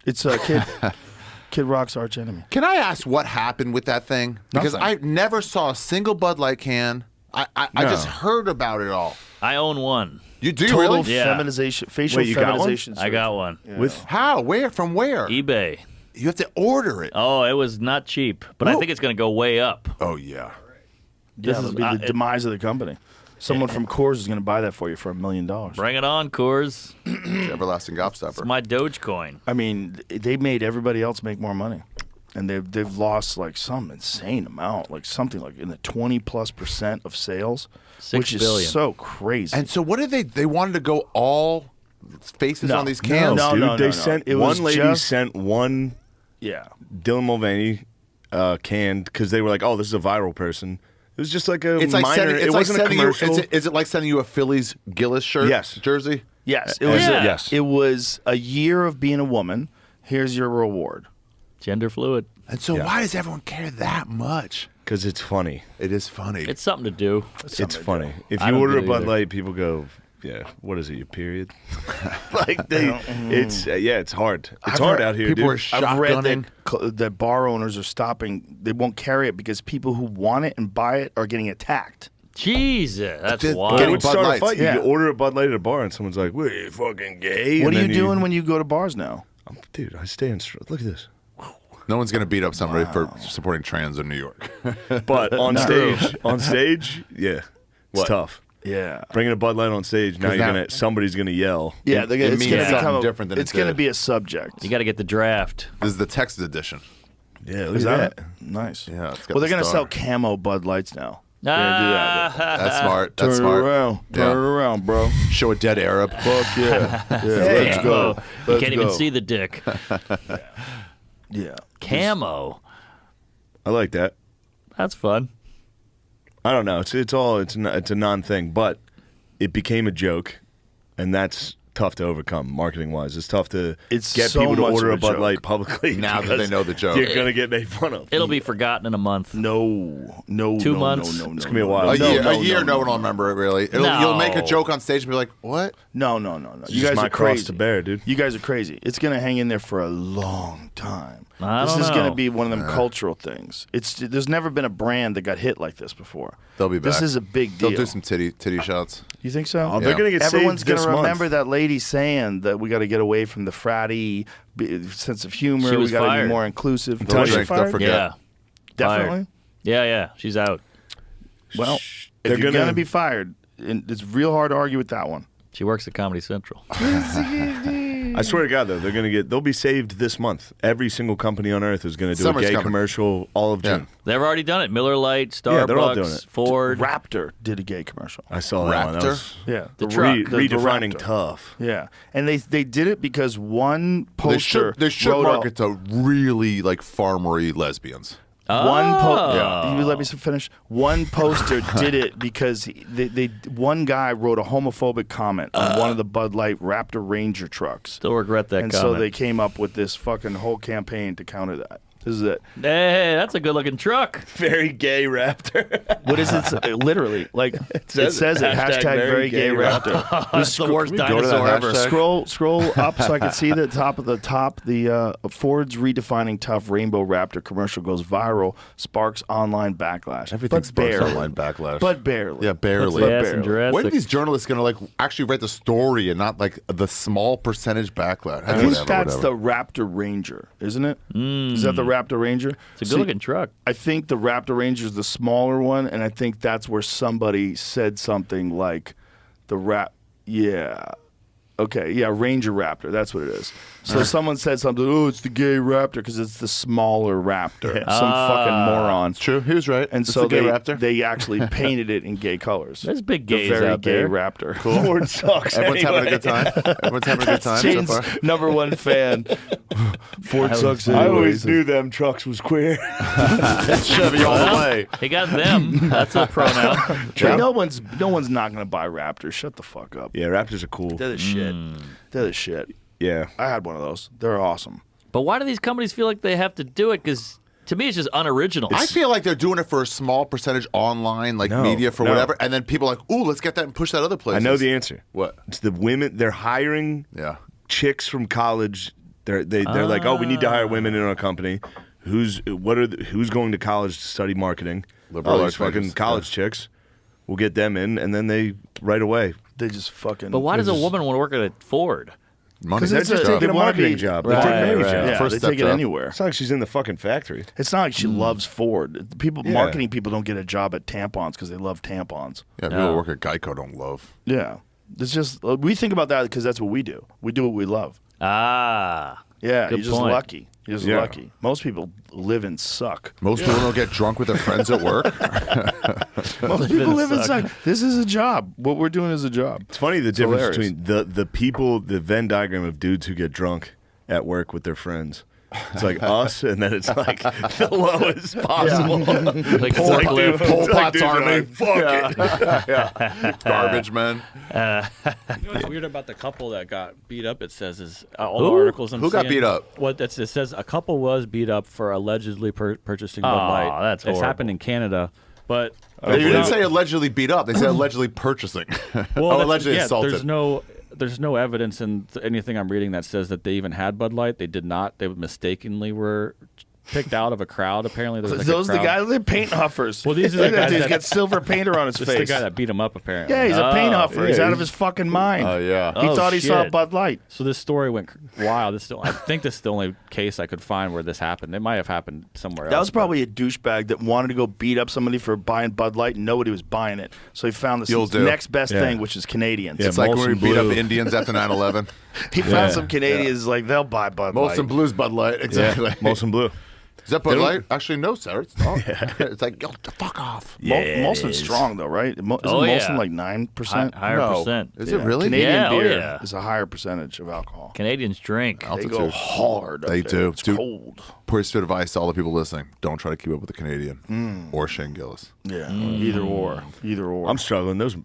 It's a Kid Rock's arch enemy. Can I ask what happened with that thing? Because I Nothing. never saw a single Bud Light can. I just heard about it all. I own one. You do Total really? Yeah. feminization, facial Wait, you got one? feminization surgery. I got one. With How? Where? From where? eBay. You have to order it. Oh, it was not cheap, but I Whoa. think it's going to go way up. Oh yeah. This This is is- be the it- demise of the company. Someone from Coors is going to buy that for you for $1 million. Bring it on, Coors. Everlasting Gobstopper. It's my Dogecoin. I mean, they made everybody else make more money, and they've lost like some insane amount, like something like in the 20+% of sales, 6 which billion. is so crazy. And so what did they wanted to go all faces No. on these No, cans? no, dude, no, they no. sent It was one lady just- sent one yeah, Dylan Mulvaney canned because they were like, "Oh, this is a viral person." It was just like a It's like minor. sending. It's it like wasn't a sending you. commercial. Is it like sending you a Phillies Gillis shirt? Yes. Jersey. yes, it was. Yeah. Yes. It was a year of being a woman. Here's your reward. Gender fluid. And so why does everyone care that much? Because it's funny. It is funny. It's something to do. It's funny. If I you don't order a get it Bud either. Light, people go, "Yeah, what is it? Your period?" Like they, it's yeah, it's hard. It's hard out here, people dude. are I've read shotgunning. that bar owners are stopping. They won't carry it because people who want it and buy it are getting attacked. Jesus, that's Did- wild. They Getting would Bud start a Lights. fight. Yeah. You order a Bud Light at a bar, and someone's like, "What are you fucking gay?" What And are you then doing when you go to bars now? Dude, I stay in. Look at this. No one's gonna beat up somebody for supporting trans in New York. But on stage, yeah, it's tough. Yeah. Bringing a Bud Light on stage, now 'Cause you're now- somebody's gonna yell. Yeah, It it's means going to something become different than it's it going to did. be a subject. You got to get the draft. This is the Texas edition. Yeah, look Is at that that. nice? Yeah, it's got Well, they're the going to star. sell camo Bud Lights now. They're gonna do that. That's smart. That's Turn smart. it around. Turn it around, bro. Show a dead Arab. Fuck yeah. Yeah, let's go. You Let's can't even go. see the dick. Yeah. Camo. I like that. That's fun. I don't know. It's a non-thing, but it became a joke, and that's tough to overcome marketing wise. It's tough to get so people to much order of a a Bud joke. Light publicly Now that they because know the joke. you're gonna get made fun of. It'll be forgotten in a month. No, 2 months? No, It's gonna be a while. A year, no, no one will remember it really. You'll make a joke on stage and be like, "What?" No. It's You just guys my are cross crazy. to bear, dude. You guys are crazy. It's gonna hang in there for a long time. I This don't is know. gonna be one of them cultural things. There's never been a brand that got hit like this before. They'll be back. This is a big deal. They'll do some titty shots. You think so? Oh, they're Yeah. gonna get Everyone's saved gonna this remember month. that lady saying that we got to get away from the fratty sense of humor. She was we got to be fired. more inclusive. Don't Was she drink, don't fired? forget. Yeah. Definitely. Fired. Yeah, she's out. Well, They're if you're gonna- gonna be fired, it's real hard to argue with that one. She works at Comedy Central. I swear to God, though, they'll be saved this month. Every single company on earth is going to do Summer's a gay coming. commercial all of Yeah. June. They've already done it. Miller Lite, Starbucks, Yeah, they're all doing it. Ford. Raptor did a gay commercial. I saw that one. That Raptor? was Yeah, The truck. the redefining Raptor. tough. Yeah, and they did it because one They poster should wrote market to really like farmery lesbians. Yeah. You let me finish. One poster did it because one guy wrote a homophobic comment on one of the Bud Light Raptor Ranger trucks, Still regret that and comment. so they came up with this fucking whole campaign to counter that. This is it. Hey, that's a good-looking truck. Very gay Raptor. What is it? Literally, like it says it. Hashtag very gay Raptor. That's the worst go to that dinosaur ever. hashtag? Scroll up so I can see the top. The Ford's redefining tough Rainbow Raptor commercial goes viral, sparks online backlash. Everything but sparks barely. online backlash. But barely. Yeah, barely. But Ass barely. in Jurassic. When are these journalists going to like actually write the story and not like the small percentage backlash? I think Whatever, that's whatever. the Raptor Ranger, isn't it? Is that the Raptor Ranger? It's a good-looking truck. I think the Raptor Ranger is the smaller one, and I think that's where somebody said something like the Ranger Raptor. That's what it is. So someone said something. Oh, it's the gay Raptor because it's the smaller Raptor. Some fucking moron. It's true. He was right. And It's so the gay they Raptor. they actually painted it in gay colors. There's big The gays very out gay there. Raptor. Ford sucks. Everyone's having a good time. Everyone's having a good time so Shane's far. #1 fan. Ford sucks. I always anyways. knew them trucks was queer. Chevy all the way. He got them. That's a pronoun. Hey, no one's not gonna buy Raptors. Shut the fuck up. Yeah, Raptors are cool. They're the shit. They're the shit. Yeah. I had one of those. They're awesome. But why do these companies feel like they have to do it? Because to me, it's just unoriginal. I feel like they're doing it for a small percentage online, like media for whatever, and then people are like, ooh, let's get that and push that other place. I know the answer. What? It's the women. They're hiring Yeah. chicks from college. They're like, oh, we need to hire women in our company. Who's going to college to study marketing? Liberal All these arts fucking majors. college chicks. We'll get them in, and then they right away. They just fucking. but why does a woman want to work at a Ford? Money. Because They're just taking a marketing job. They're Right, taking any right. job. Yeah, First they step take it job. anywhere. It's not like she's in the fucking factory. It's not like she loves Ford. Yeah. Marketing people don't get a job at tampons because they love tampons. Yeah, people who work at Geico don't love. Yeah, it's just we think about that because that's what we do. We do what we love. Ah. Yeah, Good you're just point. lucky. You're just Yeah. lucky. Most people live and suck. Most people don't get drunk with their friends at work. Most people live and suck. This is a job. What we're doing is a job. It's funny the difference hilarious. between the people, the Venn diagram of dudes who get drunk at work with their friends. It's like us, and then it's like the lowest possible. Like Pol forklift. Pol Pot's dudes are army. like, fuck it. Garbage men. You know what's weird about the couple that got beat up? It says is all the Who? articles I'm Who got seeing- beat up? What it says a couple was beat up for allegedly purchasing Bud Aw, Light. that's It's horrible. happened in Canada, but They didn't say allegedly beat up. They said allegedly purchasing. Allegedly assaulted. There's no evidence in anything I'm reading that says that they even had Bud Light. They did not. They mistakenly were picked out of a crowd. Apparently, there was like Those a are the crowd. guys. They're paint huffers. Well, these are the Look at that guys dude. that- He's got silver painter on his This is face. the guy that beat him up. Apparently, Yeah, he's a paint Oh, huffer. He's yeah, out of he's- his fucking mind. Oh, yeah. He Oh, thought he saw shit. Bud Light. So this story went wild. I think this is the only case I could find where this happened. It might have happened somewhere else. That was but- probably a douchebag that wanted to go beat up somebody for buying Bud Light and nobody was buying it. So he found You'll this do. next best Yeah. thing, which is Canadians. Yeah, It's like when we Molson beat up Blue. Indians after 9/11. He found some Canadians like they'll buy Bud Light. Molson Blues Bud Light. Exactly. Molson Blue. Is that Bud Light? Actually, no, sir. It's not. It's like, yo, fuck off. Molson's strong though, right? Isn't Molson like 9%? Higher percent. Is it really? Canadian beer yeah. is a higher percentage of alcohol. Canadians drink. They go hard. They up there. do. It's Dude, cold. Piece of advice to all the people listening: don't try to keep up with the Canadian or Shane Gillis. Yeah, either or. I'm struggling. Those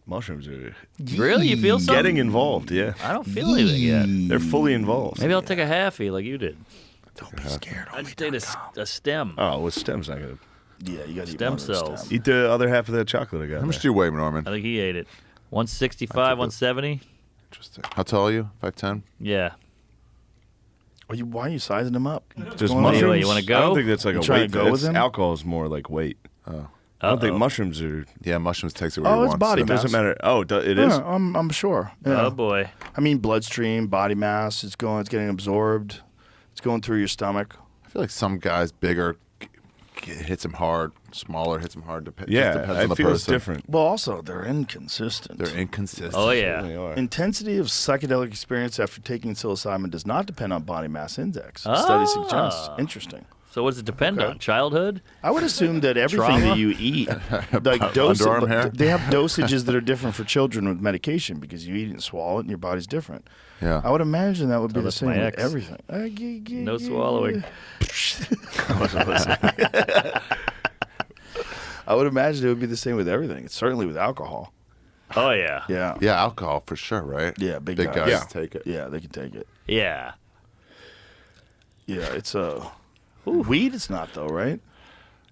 mushrooms are Really? You feel something? getting involved. Yeah, I don't feel anything yet. they're fully involved. Maybe I'll take a halfie like you did. Don't be scared. I'd take a stem. Oh, with stems, not gonna Yeah, you got to eat Stem one of those cells. stems. eat the other half of that chocolate I got. How much there. do you weigh, Norman? I think he ate it. 165, 170. Interesting. How tall are you? 5'10"? Yeah. Why are you sizing them up? Just going on? mushrooms. Anyway, you wanna I go? don't think that's like You a trying weight. to go with That's- him? Alcohol is more like weight. I don't think mushrooms are. Yeah, mushrooms takes it where he it's wants. body It mass. doesn't matter. Oh, it is. Yeah, I'm sure. Yeah. Oh boy. I mean, bloodstream, body mass. It's getting absorbed. It's going through your stomach. I feel like some guys bigger hits him hard, smaller hits him hard. Just Yeah, depends I on the feel it's person. different. Well, also they're inconsistent. They're inconsistent. Oh yeah. They are. Intensity of psychedelic experience after taking psilocybin does not depend on body mass index. Study suggests. Interesting. So what does it depend on? Childhood? I would assume that everything Trauma? that you eat, like doses, Underarm hair? they have dosages that are different for children with medication because you eat it and swallow it, and your body's different. Yeah. I would imagine that would be the that's same my with ex. everything. No swallowing. I would imagine it would be the same with everything. It's certainly with alcohol. Oh yeah. Yeah. Yeah, alcohol for sure, right? Yeah, big guys guys. Yeah. take it. Yeah, they can take it. Yeah. Yeah, it's weed. It's not though, right?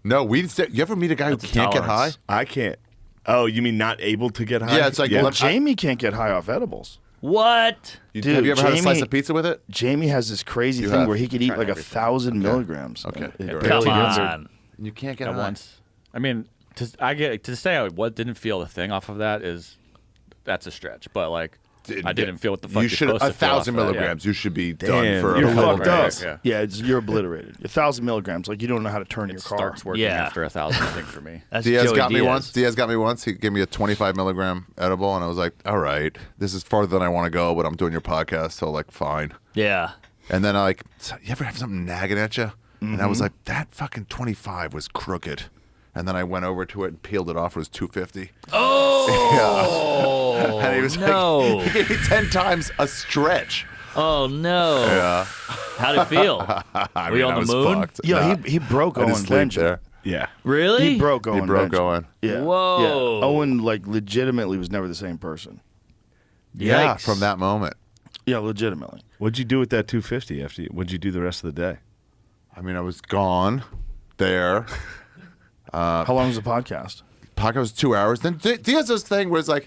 No, you ever meet a guy That's who a can't get high? tolerance. I can't. Oh, you mean not able to get high? Yeah, it's like, Well, well, Jamie can't get high off edibles. What? Dude, Dude, have you ever had a slice Jamie- of pizza with it? Jamie has this crazy You thing have. where he could eat Tried like everything. 1,000 milligrams. Okay. It You're barely Come gets it. on. You can't get At high. once. I mean, to say what didn't feel the thing off of that's a stretch. But like, I didn't feel what the fuck You you're should supposed to feel 1,000 off of that, milligrams. You should be done Damn, for you're a couple fucked days. up. Yeah. Yeah, you're obliterated. 1,000 milligrams, like you don't know how to turn your It car. starts working Yeah. after 1,000, I think, for me. That's Diaz Joey got me Diaz. once. Diaz got me once. He gave me a 25 milligram edible, and I was like, "All right, this is farther than I want to go, but I'm doing your podcast, so like, fine." Yeah. And then you ever have something nagging at you? And I was like, that fucking 25 was crooked. And then I went over to it and peeled it off. It was 250. Oh. And he was no. like, he gave me 10 times a stretch. Oh no. Yeah. How'd it feel? I Were you on I the was moon? fucked. Yeah, Nah. he broke I Owen just sleep Benjamin. there. Yeah. Really? He broke Owen. He broke Benjamin. Owen. Yeah. Whoa. Yeah. Owen like legitimately was never the same person. Yeah, Yikes. from that moment. Yeah, legitimately. What'd you do with that 250 after? What'd you do the rest of the day? I mean, I was gone there. How long was the podcast? Podcast was 2 hours. Then Diaz this thing where it's like,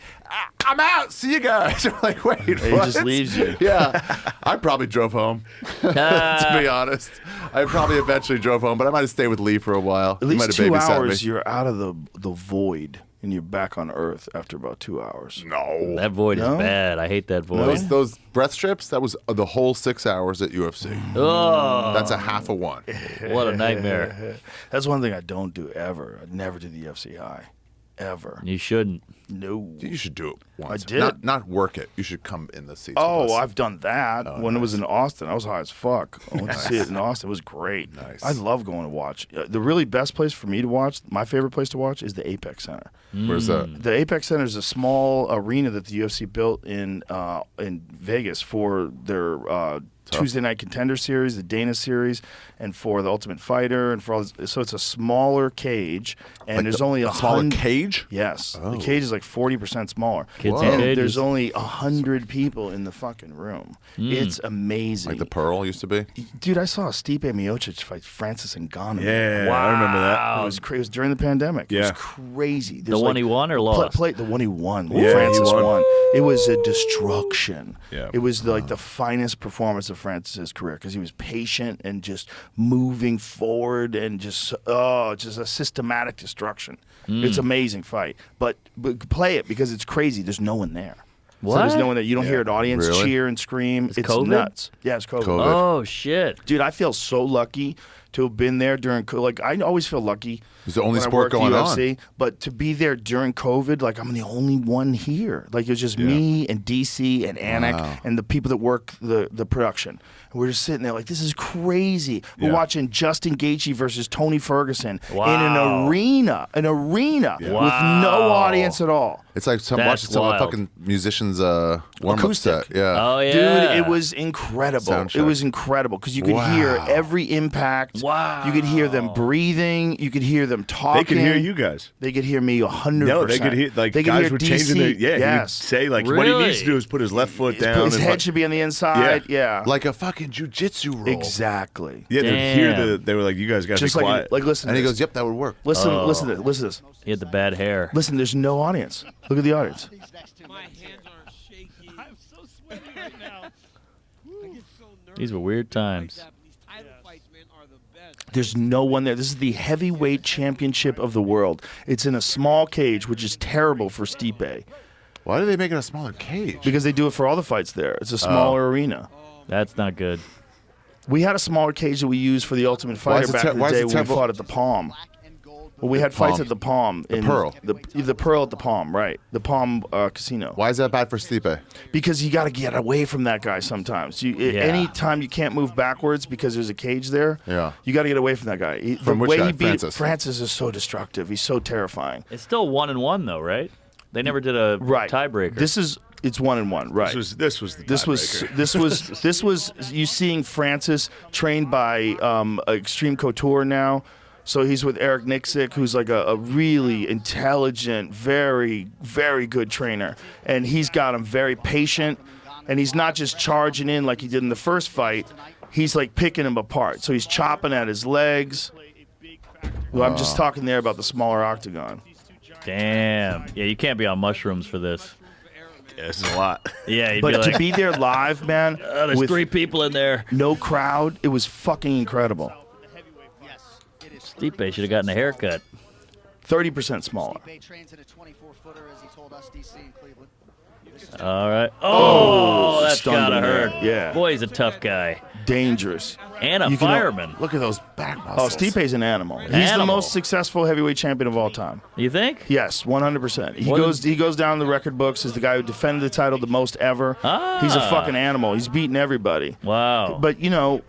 I'm out. See you guys. I'm like, wait, He what? just leaves you. Yeah. I probably drove home, to be honest. I probably eventually drove home, but I might have stayed with Lee for a while. At He might least have 2 babysat hours, me. you're out of the void and you're back on Earth after about 2 hours. No. That void No? is bad. I hate that void. Those breath strips, that was the whole 6 hours at UFC. Oh, That's a half of one. what a nightmare. That's one thing I don't do ever. I never do the UFC high. Ever. You shouldn't. No. You should do it once. did. Not work it. You should come in the seats. Oh, with us. I've done that. When it was in Austin, I was high as fuck. I went to see it in Austin. It was great. Nice. I love going to watch. The really best place for me to watch, my favorite place to watch, is the Apex Center. Where's that? The Apex Center is a small arena that the UFC built in Vegas for their Tuesday Night Contender Series, the Dana Series, and for the Ultimate Fighter, and for all this. So it's a smaller cage, and Like there's only a smaller 100 cage? Yes, Oh. the cage is like 40% smaller, Kids in and cages. there's only 100 people in the fucking room. It's amazing. Like the Pearl used to be? Dude, I saw Stipe Miocic fight Francis Ngannou. Yeah, I remember that. It was crazy. It was during the pandemic. It was Yeah. crazy. The one he won or lost? The one he won. Yeah, Francis he won. It was a destruction. Yeah. It was like the finest performance of Francis's career because he was patient and just moving forward and just a systematic destruction. It's an amazing fight. But play it because it's crazy. There's no one there. So there's What? no one there. You don't hear an audience Really? cheer and scream. It's COVID? nuts. Yeah, it's COVID. Oh shit. Dude, I feel so lucky to have been there during. Like, I always feel lucky It's the only when I sport worked going UFC, on. But to be there during COVID, like I'm the only one here. Like it was just me and DC and Anik and the people that work the production. And we're just sitting there like, this is crazy. We're watching Justin Gaethje versus Tony Ferguson in an arena with no audience at all. It's like That's watching some wild. fucking musicians warm-up set. Yeah. Oh yeah, Dude, it was incredible. Sound It check. was incredible because you could hear every impact. Wow. You could hear them breathing. You could hear them talking. They could hear you guys. They could hear me 100%. No, they could hear they could guys hear were DC. changing their he would Yes. say what he needs to do is put his left foot down. His and head should be on the inside. Yeah. Like a fucking jujitsu roll. Exactly. yeah, they'd hear Damn. they were like, you guys got to be Just quiet. like listen. And to he this. goes, "Yep, that would work." Listen to this. He had the bad hair. Listen, there's no audience. Look at the audience. My hands are shaky. I'm so sweaty right now. I get so nervous. These were weird times. These title fights, man, are the best. There's no one there. This is the heavyweight championship of the world. It's in a small cage, which is terrible for Stipe Why do they make it a smaller cage? because they do it for all the fights there. It's a smaller arena. That's not good. We had a smaller cage that we used for the Ultimate Why is Fighter it back in the why is day it when we terrible? fought at the Palm. Well, we had fights Palm. at the Palm. The Pearl. The Pearl at the Palm, right. The Palm Casino. Why is that bad for Stipe? Because you got to get away from that guy sometimes. Anytime you can't move backwards because there's a cage there, you got to get away from that guy. From the which way guy? he beat Francis? is so destructive. He's so terrifying. It's still 1-1 though, right? They never did a tiebreaker. It's 1-1, right? This was the This was you seeing Francis trained by Extreme Couture now. So he's with Eric Nixick, who's like a really intelligent, very, very good trainer. And he's got him very patient. And he's not just charging in like he did in the first fight. He's like picking him apart. So he's chopping at his legs. Well, I'm just talking there about the smaller octagon. Damn. Yeah, you can't be on mushrooms for this. Yeah, this is a lot. Yeah, you'd But be like, to be there live, man, there's with 3 people in there. no crowd, it was fucking incredible. Stipe should have gotten a haircut. 30% smaller. trains in a 24-footer, as he told us, DC in Cleveland. All right. Oh, that's stunned gotta him there. hurt. Yeah. Boy, he's a tough guy. Dangerous. And a You can- fireman. Look at those back Oh, muscles. Stipe's an animal. He's the Animal. most successful heavyweight champion of all time. You think? Yes, 100%. He What goes down in the record books as the guy who defended the title the most ever. Ah. He's a fucking animal. He's beating everybody. Wow. But you know,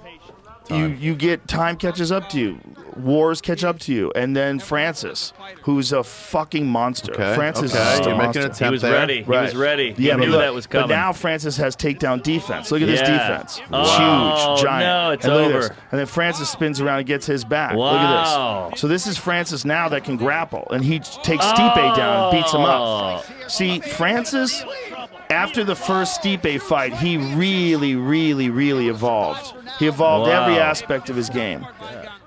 you get time catches up to you. Wars catch up to you, and then Francis, who's a fucking monster. Okay, Francis okay. is just a You're making monster. an attempt he was there. ready. He was ready. He knew look, that was coming. But now Francis has takedown defense. Look at this Yeah. defense. Oh, Huge, giant. no, it's and look at over. this. And then Francis spins around and gets his back. Look Wow. at this. So this is Francis now that can grapple, and he takes Stipe down and beats him up. See, Francis, after the first Stipe fight, he really, really, really evolved. He evolved every aspect of his game.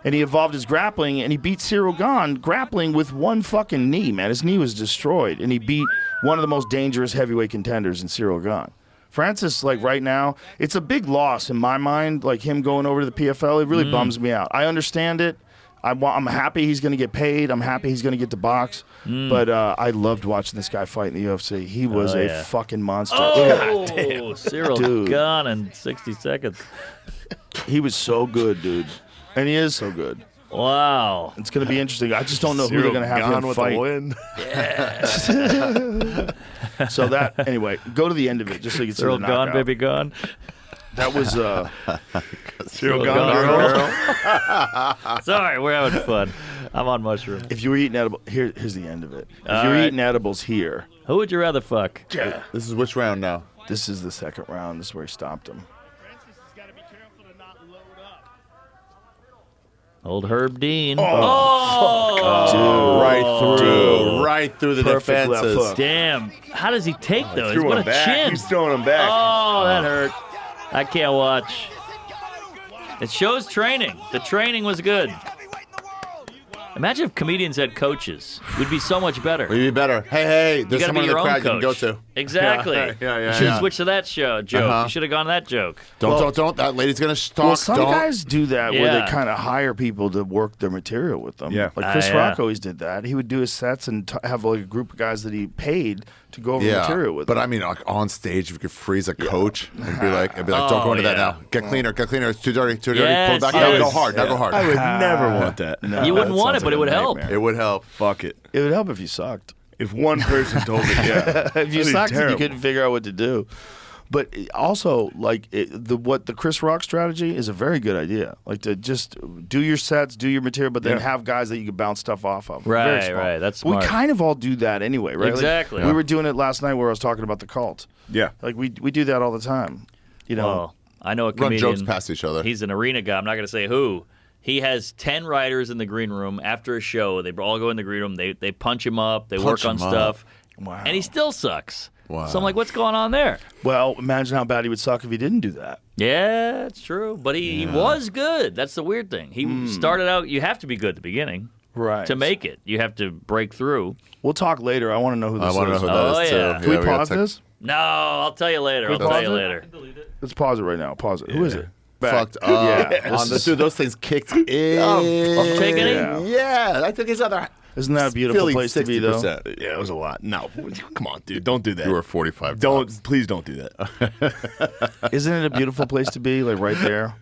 And he evolved his grappling, and he beat Cyril Gane grappling with one fucking knee, man. His knee was destroyed, and he beat one of the most dangerous heavyweight contenders in Cyril Gane. Francis, like right now, it's a big loss in my mind, like him going over to the PFL. It really bums me out. I understand it. I'm happy he's going to get paid. I'm happy he's going to get to box. But I loved watching this guy fight in the UFC. He was a fucking monster. Oh, Cyril Dude. gone in 60 seconds. He was so good, dude. And he is so good. Wow. It's going to be interesting. I just don't know who they're going to have Gone him with fight. the win. So that, anyway, go to the end of it just so you can see Cyril the gone, knockout. baby gone. That was, Cyril gone, Gane. Sorry, we're having fun. I'm on mushrooms. if you were eating edibles, here's the end of it. If All you were right. eating edibles here, Who would you rather fuck? This is which round now? this is the second round. This is where he stopped him. Old Herb Dean. Dude. Right through the Perfect left defenses. hook. Damn. How does he take those? Threw What him a back. chin. He's throwing him back. Oh, that hurt. I can't watch. It shows training. The training was good. Imagine if comedians had coaches. We'd be so much better. We'd be better. Hey, You there's gotta someone be in the your own crowd you can coach. go to. Exactly. Yeah, You should yeah. switch to that joke. You should have gone to that joke. Don't. That lady's gonna talk. Well, some don't. guys do that where Yeah. they kind of hire people to work their material with them. Yeah. Like Chris yeah. Rock always did that. He would do his sets and have like a group of guys that he paid to go over material with but him. I mean, like on stage, if you could freeze a coach and be like, don't go into that yeah. now. Get cleaner. It's too dirty. Too dirty. Yes, Pull it back. yes. Now go hard. Now go hard. I would never want that. No, You wouldn't that want to Sounds but like it a would help. nightmare. It would help. Fuck it. It would help if you sucked. If one person told me, yeah. If you That'd be sucked and you terrible. couldn't figure out what to do. But also, like the Chris Rock strategy is a very good idea. Like to just do your sets, do your material, but then Yeah. have guys that you can bounce stuff off of. Very Right, smart. right. That's We smart. kind of all do that anyway, right? Like, Exactly. we were doing it last night where I was talking about the cult. Yeah. Like we do that all the time. You know. Well, I know a Run comedian. jokes past each other. He's an arena guy. I'm not going to say who. He has 10 writers in the green room after a show. They all go in the green room. They punch him up. They work Punch on him up. stuff. Wow. And he still sucks. Wow. So I'm like, what's going on there? Well, imagine how bad he would suck if he didn't do that. Yeah, it's true. But he was good. That's the weird thing. He started out, you have to be good at the beginning Right. to make it. You have to break through. We'll talk later. I want to know who I this want to know is. who that is Oh, too. yeah. Can we we gotta pause check- this? No, I'll tell you later. I'll Can we tell you pause it? later. Let's pause it right now. Pause it. Who is it? Back. Fucked up. Yeah. On the, dude, those things kicked in. taking it? Yeah. Yeah, I took his other. Isn't that a beautiful Philly, place to be, though? 60%. Yeah, it was a lot. No, come on, dude. Don't do that. You were 45. Don't. Please don't do that. Isn't it a beautiful place to be? Like right there?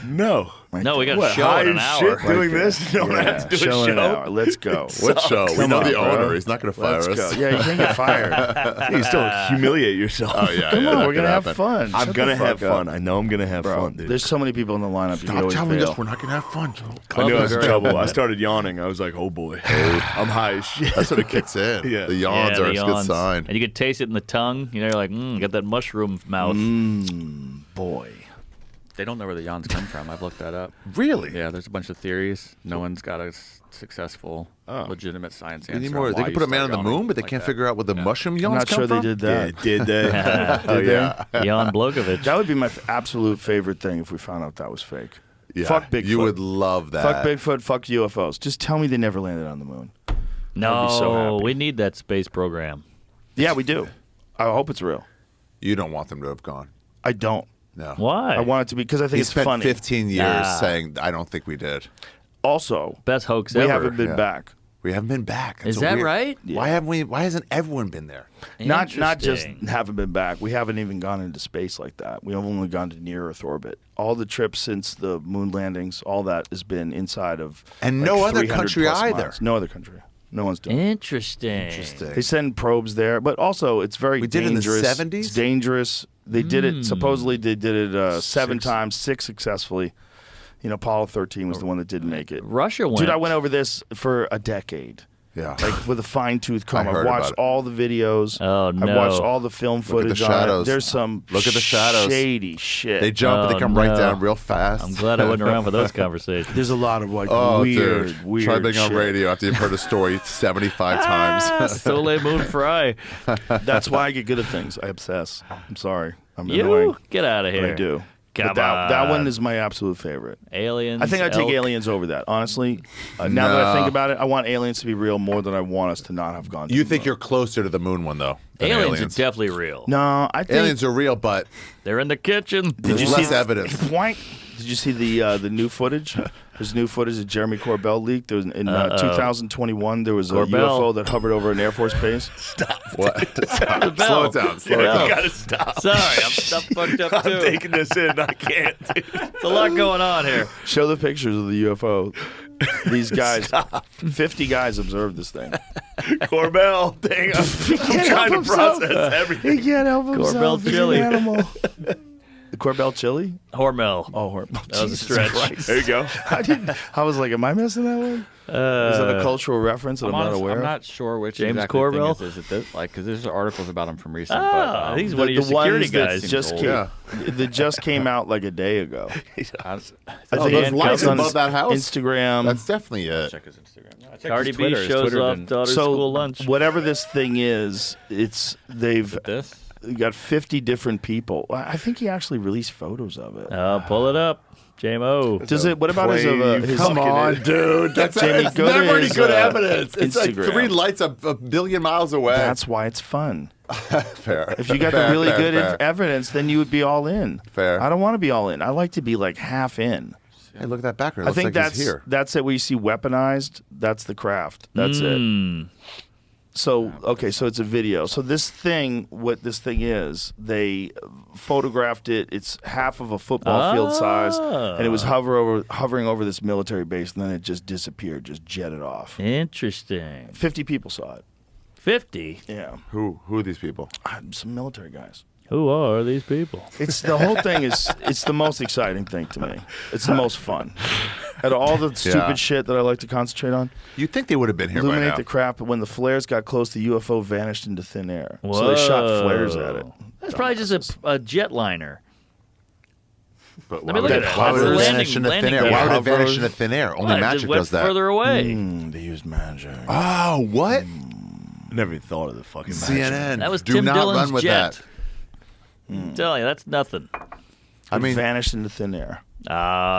No. No, we got What, a show high in an as hour. shit doing this? You don't have to do show a in an show. hour. Let's go. What show? We Come know on, the bro. owner. He's not going to fire Let's us. go. Yeah, you can't get fired. You still humiliate yourself. Oh yeah. Come yeah, on, that we're could gonna have happen. fun. I'm Shut gonna the fuck have up. fun. I know I'm gonna have Bro, fun, dude. there's so many people in the lineup. You can Stop always telling bail. us we're not going to have fun, Joe. I knew I was in Club is trouble. very I good. started yawning. I was like, oh boy, I'm high as shit. That's when it kicks in. Yeah. The yawns Yeah, are the a good yawns. sign. And you can taste it in the tongue. You know, you're like, got that mushroom mouth. Boy. They don't know where the yawns come from. I've looked that up. Really? Yeah, there's a bunch of theories. No one's got a successful, legitimate science They answer. need more. on They why can you put a man on start the moon, yawning but they like can't that. figure out where the mushroom I'm yawns not come sure they from? did that. Yeah, did they? Did they? Jan Blokovich. That would be my absolute favorite thing if we found out that was fake. Yeah. Fuck Bigfoot. You would love that. Fuck Bigfoot. Fuck UFOs. Just tell me they never landed on the moon. No, be so happy. we need that space program. Yeah, we do. I hope it's real. You don't want them to have gone. I don't. No. Why? I want it to be because I think He it's spent funny. 15 years saying, I don't think we did. Also, Best hoax we ever. haven't been yeah. back. We haven't been back. That's Is so that weird. right? Why haven't we? Why hasn't everyone been there? Not just Interesting. haven't been back. We haven't even gone into space like that. We've only gone to near Earth orbit. All the trips since the moon landings, all that has been inside of And like no other 300 country plus either. miles. No other country. No one's doing it. Interesting. They send probes there, but also it's very We did it in the dangerous. 70s? It's dangerous. They did it. Supposedly they did it 7 times, 6 successfully. You know, Apollo 13 was the one that didn't make it. Russia went. Dude, I went over this for a decade. Yeah. Like with a fine tooth comb. I I've heard watched about it. all the videos. Oh, I've no. watched all the film Look at the footage on it. shadows. There's some Look at the shadows. shady shit. They jump and Oh, they come right no. down real fast. I'm glad I wasn't around for those conversations. There's a lot of like Oh, weird, dude. weird Try being shit. on radio after you've heard a story 75 times. Soleil Moon Fry. That's why I get good at things. I obsess. I'm sorry. I'm You annoying. get out of But here. I do. Come But that on. one is my absolute favorite. Aliens. I think I take elk. aliens over that. Honestly, now that I think about it, I want aliens to be real more than I want us to not have gone. To You the think moon. you're closer to the moon one, though, than Aliens, aliens. are definitely real. No, I think. Aliens are real, but They're in the kitchen. there's less evidence. Point. Did you see the new footage? There's new footage that Jeremy Corbell leaked. There was in 2021. There was a Corbell. UFO that hovered over an Air Force base. What? The Slow bell. it down. Slow it You down. gotta stop. Sorry, I'm fucked up I'm too. taking this in. I can't. Dude. There's a lot going on here. Show the pictures of the UFO. These guys, 50 guys observed this thing. Corbell, dang, I'm trying to process everything. He can't help himself. Corbell He's chili. an animal. The Corbell chili? Hormel. Oh, That was a stretch. There you go. I was like, am I missing that one? Is that a cultural reference that I'm, not aware I'm of? not sure which James exactly Corbell? thing is it this? Like, because there's articles about him from recent. Ah, but, he's one of your the security ones that guys. just Seems came, old. that just came out like a day ago. I I Oh, think those it lights goes on above his that house? Instagram. That's definitely it. check his Instagram. No, I checked Cardi his B Twitter. His shows Twitter off didn't- daughter's school lunch. whatever this thing is, they've This? got 50 different people. I think he actually released photos of it. Pull it up. JMO. Does it? What about his? His Come on, dude. That's Jamie, it's go to never any his, good evidence. It's like Instagram. 3 lights a billion miles away. That's why it's fun. fair. If you got Fair, the really fair, good fair. evidence, then you would be all in. Fair. I don't want to be all in. I like to be like half in. Hey, look at that background. It I looks think like that's he's here. that's it. Where you see weaponized, that's the craft. That's it. So so it's a video. So this thing, what this thing is, they photographed it. It's half of a football field size, and it was hovering over this military base, and then it just disappeared, just jetted off. Interesting. 50 people saw it. 50? Yeah. Who are these people? Some military guys. Who are these people? It's the whole thing it's the most exciting thing to me. It's the most fun. Out of all the stupid shit that I like to concentrate on, You'd think they would have been here by illuminate now. the crap. But when the flares got close, the UFO vanished into thin air. So they shot flares at it. That's probably just a jetliner. But I mean, look at that. Why would it Landing- vanish into thin landing air? gear. Why would it vanish Hovers. into thin air? Only Well, it magic just went does that. further away. They used magic. Oh, what? I never even thought of the fucking CNN. That was Do Tim not Dillon's run with jet. that. I'm telling you, that's nothing. I mean, vanished into thin air.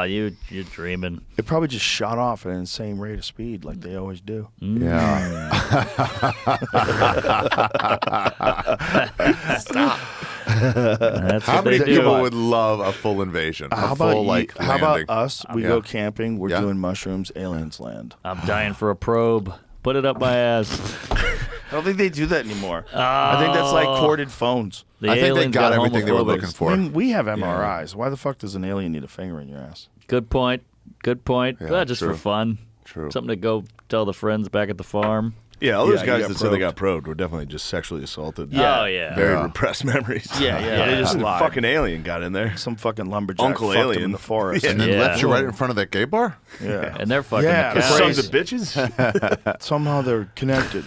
You're dreaming. It probably just shot off at an insane rate of speed, like they always do. yeah. That's How what many they do. people would love a full invasion? How A full, about like, how about landing? us? We Yeah. go camping. We're Yeah. doing mushrooms. Aliens land. I'm dying for a probe. Put it up my ass. I don't think they do that anymore. I think that's like corded phones. The I think they aliens got everything they were homophobics. looking for. I mean, we have MRIs. Why the fuck does an alien need a finger in your ass? Good point. Good point. Yeah, Well, just true. for fun. True. Something to go tell the friends back at the farm. Yeah, all those Yeah, you guys got that said they probed. got probed were definitely just sexually assaulted. Oh, yeah. Very Yeah. repressed memories. Yeah, they just The lied. fucking alien got in there. Some fucking lumberjack Uncle fucked him Alien. in the forest. And then Yeah. left you right in front of that gay bar? Yeah. And they're fucking Yeah, the it's cows. Sons of bitches. Somehow they're connected.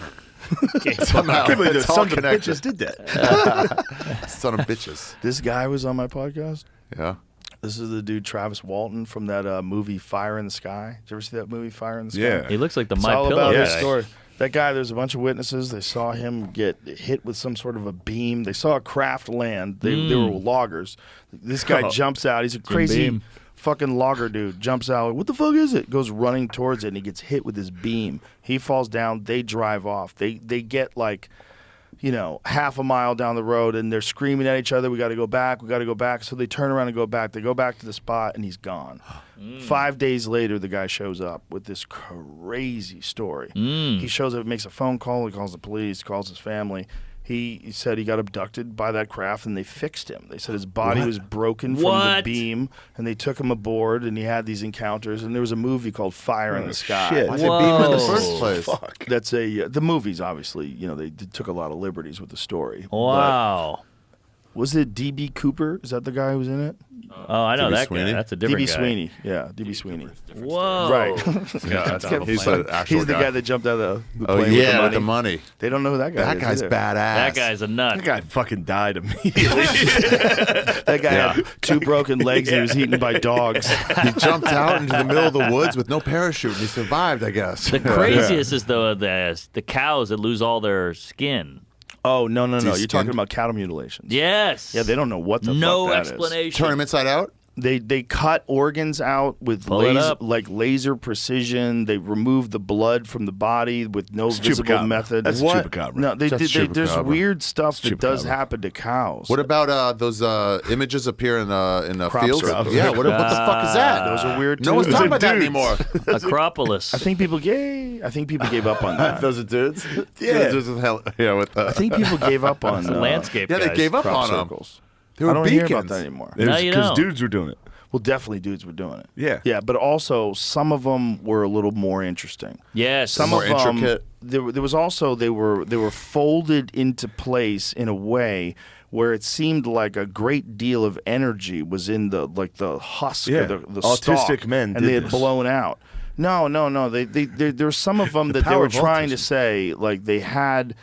Somehow. I can't believe the It's all sons of connected. bitches did that. Son of bitches. This guy was on my podcast. Yeah. This is the dude Travis Walton from that movie Fire in the Sky. Did you ever see that movie Fire in the Sky? Yeah. He looks like the It's My all Pillow about guy. his story. That guy, there's a bunch of witnesses. They saw him get hit with some sort of a beam. They saw a craft land. They were loggers. This guy jumps out. He's a crazy beam. fucking logger dude. Jumps out. What the fuck is it? Goes running towards it, and he gets hit with his beam. He falls down. They drive off. They get like, half a mile down the road, and they're screaming at each other. We got to go back. We got to go back. So they turn around and go back. They go back to the spot, and he's gone. 5 days later, the guy shows up with this crazy story. He shows up, makes a phone call. He calls the police, calls his family. He said he got abducted by that craft, and they fixed him. They said his body was broken from the What? beam, and they took him aboard, and he had these encounters. And there was a movie called Fire in the Sky. shit. Why'd they beam him in the Whoa. first place? Fuck. That's the movies. Obviously, they took a lot of liberties with the story. Wow. But was it D.B. Cooper? Is that the guy who was in it? Oh, I know D.B. that Sweeney? guy. That's a different D.B. guy. Sweeney. Yeah, D.B. Sweeney. Whoa. Right. Yeah, he's an actual He's the guy that jumped out of the Oh, plane yeah, with the money. They don't know who that guy That is. guy's either. badass. That guy's a nut. That guy fucking died immediately. That guy had 2 broken legs. And he was eaten by dogs. He jumped out into the middle of the woods with no parachute, and he survived, I guess. The craziest is the cows that lose all their skin. Oh, no. You're skinned? talking about cattle mutilations. Yes. Yeah, they don't know what the no fuck that is. explanation. Turn him inside out? They cut organs out with Pull it up. laser precision. They remove the blood from the body with no visible chupacabra. method. That's What? chupacabra. No, That's there's chupacabra. weird stuff that does Chupacabra. happen to cows. What about those images appear in Crop fields? circles. Yeah, what the fuck is that? Those are weird. No one's too. talking about that anymore. Acropolis. I think people gave up on that. Those are dudes? Yeah. Those with I think people gave up on landscape Yeah, they guys. gave up crop on them. circles. They I were don't hear about beacons. that anymore. No, you Because don't. dudes were doing it. Well, definitely dudes were doing it. Yeah. Yeah, but also some of them were a little more interesting. Yes. Some More of them, intricate. there was also they were folded into place in a way where it seemed like a great deal of energy was in the husk Yeah. or the Autistic stalk, men and did they had this. blown out. No. There's some of them that they power were of trying to autism. say like they had.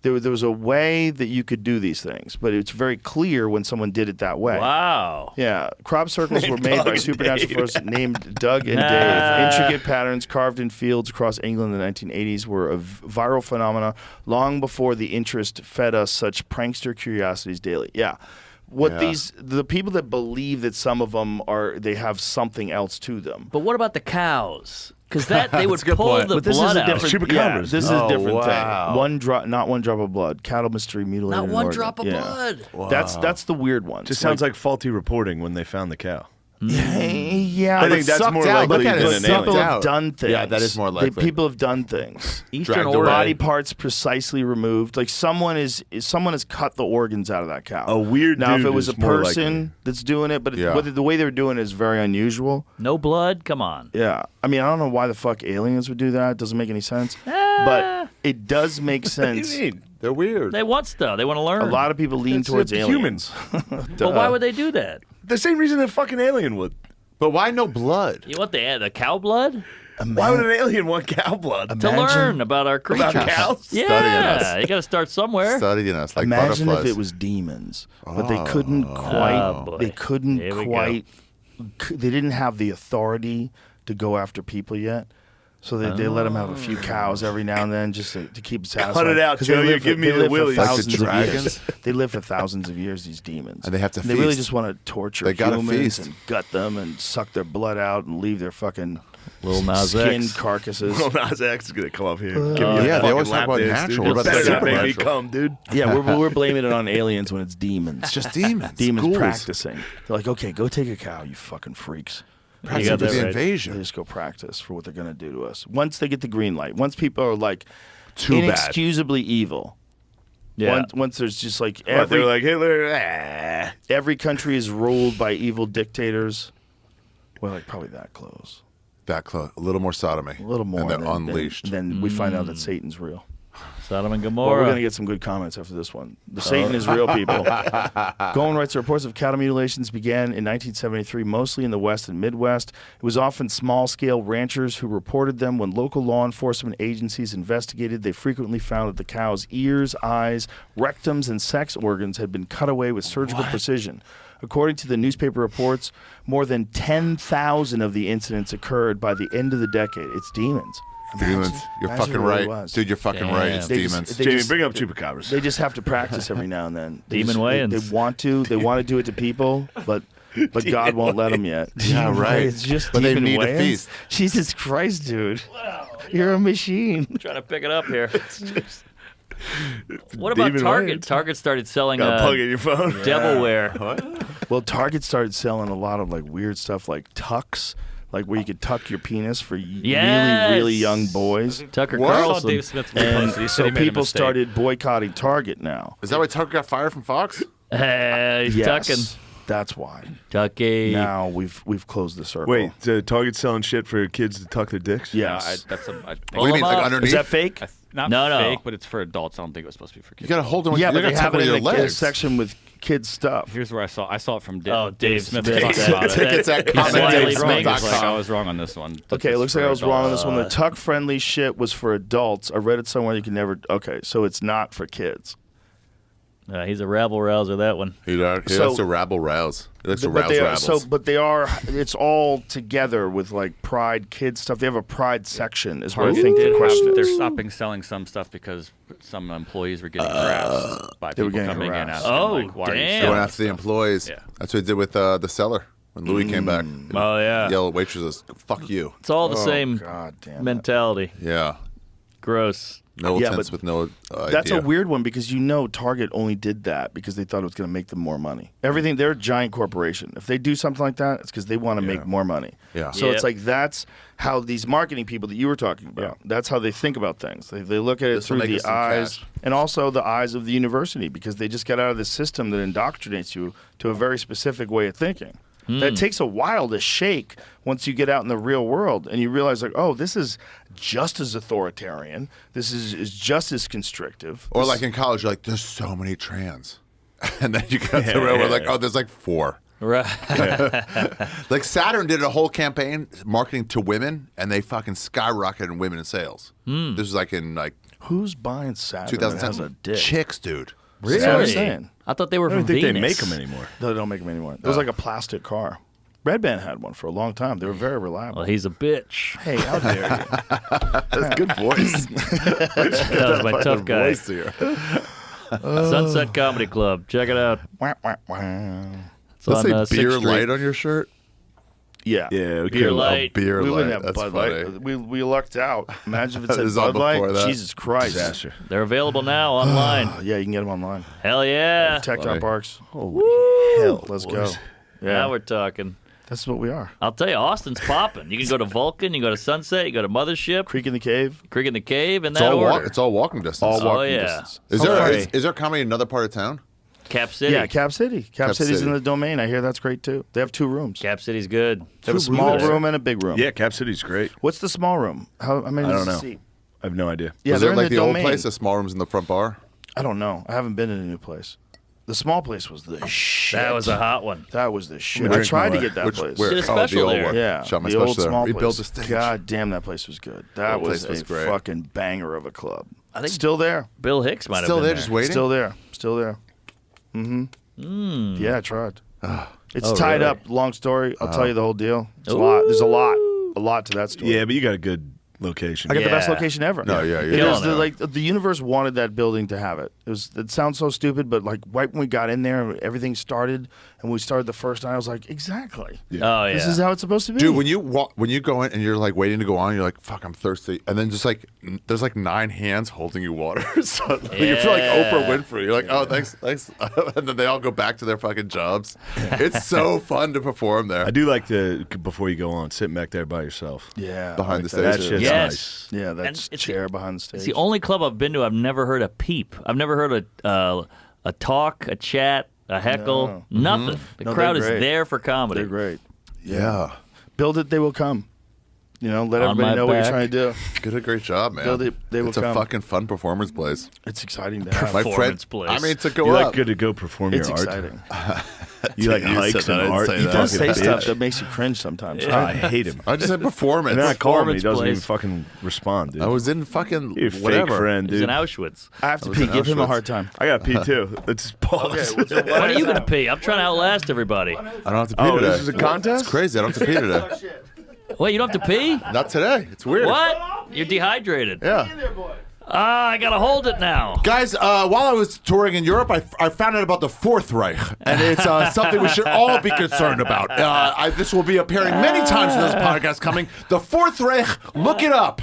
There was a way that you could do these things, but it's very clear when someone did it that way. Wow. Yeah, crop circles were made by and supernatural Dave. forces named Doug and Nah. Dave. Intricate patterns carved in fields across England in the 1980s were a viral phenomena long before the interest fed us such prankster curiosities daily. Yeah. The people that believe that some of them they have something else to them. But what about the cows? Because they would That's a good pull point. the But this is blood a out. different. Chupacabras. This is a different wow. thing. Not one drop of blood. Cattle mystery mutilated. Not in one Oregon. drop of Yeah. blood. That's the weird one. Just sounds like faulty reporting when they found the cow. Yeah, I think that's sucked more out. likely Look at it, than it an sucked people alien. out. have done things. Yeah, that is more likely. People have done things. Eastern Dragged Order. away. Body parts precisely removed. Like someone has cut the organs out of that cow. A weird Now, if dude it was is a more person likely. that's doing it, but Yeah. the way they're doing it is very unusual. No blood? Come on. Yeah, I mean, I don't know why the fuck aliens would do that. It doesn't make any sense. But it does make What do sense. you mean? They're weird. They want stuff. They want to learn. A lot of people lean It's towards humans. aliens. But why would they do that? The same reason a fucking alien would. But why no blood? You want the cow blood? Why would an alien want cow blood? To learn about our creatures. About cows? Studying Yeah, us. you got to start somewhere. Studying us like Imagine butterflies. if it was demons, but they couldn't quite. Oh, boy. They couldn't Here we go. quite. They didn't have the authority to go after people yet. So they let them have a few cows every now and then just to keep it satisfied. it out, 'Cause Joe. they You live give me they the live for willies. Like the thousands of dragons? years. They live for thousands of years, these demons. And they have to They really feast. just want to torture They gotta humans feast. and gut them and suck their blood out and leave their fucking Lil Nas skin X. carcasses. Lil Nas X is gonna come up here. Give me yeah, a they fucking always talk lap about dance, natural. Dude. What You about better not make me supernatural? come, dude. Yeah, we're blaming it on aliens when it's demons. It's just demons. Demons Ghouls. practicing. They're like, okay, go take a cow, you fucking freaks. Practicing got for that the right. invasion. They just go practice for what they're gonna do to us. Once they get the green light, once people are like Too bad. inexcusably evil. Yeah. Once there's just like What, they every were like Hitler. every country is ruled by evil dictators. Well, like probably that close. That close. A little more sodomy. A little more. And they're then- unleashed. Then we find out that Satan's real. Sodom and Well, Gomorrah. we're going to get some good comments after this one. The Satan is real, people. Golan writes, reports of cattle mutilations began in 1973, mostly in the West and Midwest. It was often small-scale ranchers who reported them. When local law enforcement agencies investigated, they frequently found that the cow's ears, eyes, rectums, and sex organs had been cut away with surgical precision. According to the newspaper reports, more than 10,000 of the incidents occurred by the end of the decade. It's demons. Demons. Imagine- You're imagine fucking what it right. was. Dude, you're fucking right. It's They just- demons. they Jamie, just- bring up chupacabras. They just have to practice every now and then. They Demon just- Wayans. They want to. They want to do it to people, but God won't let them yet. Yeah, Demon right. Wayans, just But they Demon need a Wayans? feast. Jesus Christ, dude. You're a machine. trying to pick it up here. What about Demon Target? Wayans. Target started selling Got a plug in your phone. devilware. Well, Target started selling a lot of like weird stuff like tucks, like where you could tuck your penis for Yes. really, really young boys. Tucker I saw Carlson. Dave Smith And repost it. He said so he made a people mistake. started boycotting Target now. Is that why Tucker got fired from Fox? He's Yes, tucking. that's why. Tucky. Now we've closed the circle. Wait, Target's selling shit for kids to tuck their dicks? Yes. That's a, I think What do you mean, them like up. underneath? Is that fake? not No. fake, but it's for adults. I don't think it was supposed to be for kids. You gotta hold them. Yeah, you but gotta they tuck have it with in your the kids legs. section with kids stuff. Here's where I saw it from Dave Smith. Smith. talking about it. Tickets at He said I was wrong. He was like, commentdays.com. I was wrong on this one. Okay, it looks like I was wrong on this one. The tuck-friendly shit was for adults. I read it somewhere. You can never. Okay, so it's not for kids. He's a rabble rouser, that one. He likes So- to rabble rouse. He likes to But rouse they are, rabbles. but they are. It's all together with like Pride kids stuff. They have a Pride section. Is where I think the question They're is. stopping selling some stuff because some employees were getting harassed by They were people getting coming harassed. in asking, Oh, like, why are you damn. Going selling after the employees. Yeah. That's what he did with the seller when Louis came back. Oh, yeah. Yell at waitresses, "Fuck you." It's all the Oh, same God damn it. mentality. Yeah. Gross. No Yeah, offense but with no idea. That's a weird one because Target only did that because they thought it was going to make them more money. Everything, they're a giant corporation. If they do something like that, it's because they want to make more money. Yeah. So Yep. it's like that's how these marketing people that you were talking about, that's how they think about things. They look at it This will through make the us some eyes cash. and also the eyes of the university because they just got out of the system that indoctrinates you to a very specific way of thinking. That takes a while to shake once you get out in the real world and you realize like, oh, this is just as authoritarian. This is just as constrictive. Or This- like in college, you're like, "There's so many trans," and then you get to the real world, like, "Oh, there's like 4." Right. Like Saturn did a whole campaign marketing to women, and they fucking skyrocketed in women in sales. This was like in like who's buying Saturn that has a 2010. dick? Chicks, dude. That's what I'm saying. I thought they were I don't from think Venus. they make them anymore. No, they don't make them anymore. It was like a plastic car. Red Band had one for a long time. They were very reliable. Well, he's a bitch. Hey, how dare you? That's good voice. That was my tough guy. Voice here. Sunset Comedy Club. Check it out. Wah, wah, wah. It's Does on it say 6th beer Street. light on your shirt? Yeah. Yeah, Beer Light. Beer We light. wouldn't have That's Bud funny. Light. We lucked out. Imagine if it It said was on Bud Light. before that. Jesus Christ. Disaster. They're available now online. Yeah, you can get them online. Hell yeah. Tech funny. Parks. Holy hell. Let's go. Yeah. Now we're talking. That's what we are. I'll tell you, Austin's popping. You can go to Vulcan, you go to Sunset, you go to Mothership, Creek in the Cave. in It's that all order. it's all walking distance. All walking yeah. distance. Is there comedy in another part of town? Cap City. Yeah, Cap City. Cap City's City. in the Domain. I hear that's great too. They have 2 rooms. Cap City's good. They have a small room and a big room. Yeah, Cap City's great. What's the small room? How many I does don't it know. seat? I have no idea. Yeah, Is they're it in like the the old Domain. place, the small rooms in the front bar? I don't know. I haven't been in a new place. The small place was the shit. That was a hot one. That was the shit. me I drink tried my to way. get that place. Where? Did a the special old there. one. Yeah, Shot my the old special there. small We place. built a stage. God damn, that place was good. That Old was place was a great. fucking banger of a club. I think Still there. Bill Hicks might have Still been there, just waiting. Still there. Still there. Yeah, I tried. It's Oh, tied really? up. Long story. I'll tell you the whole deal. It's a lot. There's a lot to that story. Yeah, but you got a good location. I got the best Yeah. location ever. No, yeah, It yeah. was Killing the universe wanted that building to have it. It sounds so stupid, but like right when we got in there, everything started, and we started the first night. I was like, exactly. Oh, yeah. This is how it's supposed to be. Dude, when you go in and you're like waiting to go on, you're like, "Fuck, I'm thirsty," and then just like there's like 9 hands holding you water. So you feel like Oprah Winfrey. You're like, "Oh, thanks," and then they all go back to their fucking jobs. It's so fun to perform there. I do like to, before you go on, sitting back there by yourself. yeah, Behind I the like that stage. too. That shit's Yes. nice. Yeah, And that's it's chair behind the stage. It's the only club I've been to I've never heard a peep. I've never heard a talk, a chat, a heckle, nothing. The No, crowd they're is great. there for comedy. They're great. Yeah, Build it, they will come. You know, let On everybody my know what you're back. trying to do. did a great job, man. Build it, they will it's a come. fucking fun performance place. It's exciting to have. My Performance friend, place. I mean, to go You up. like good to go perform It's your art? exciting. You like You hikes said that, I and didn't art? say You that. He does fucking say stuff bitch. that makes you cringe sometimes. Oh, Right? I hate him. I just said performance. And then I call him, he Performance doesn't even place. fucking respond, dude. I was in fucking You're a fake whatever. friend, He's dude. in Auschwitz. I have to was pee. in Give him a Auschwitz. hard time. I got pee too. Let's pause. When are you going to pee? I'm trying to outlast everybody. I don't have to pee Oh, today. this is a contest? It's crazy. I don't have to pee today. Wait, you don't have to pee? Not today. It's weird. What? You're dehydrated. Yeah. I got to hold it now. Guys, while I was touring in Europe, I found out about the Fourth Reich, and it's something we should all be concerned about. This will be appearing many times in this podcast coming. The Fourth Reich, look it up.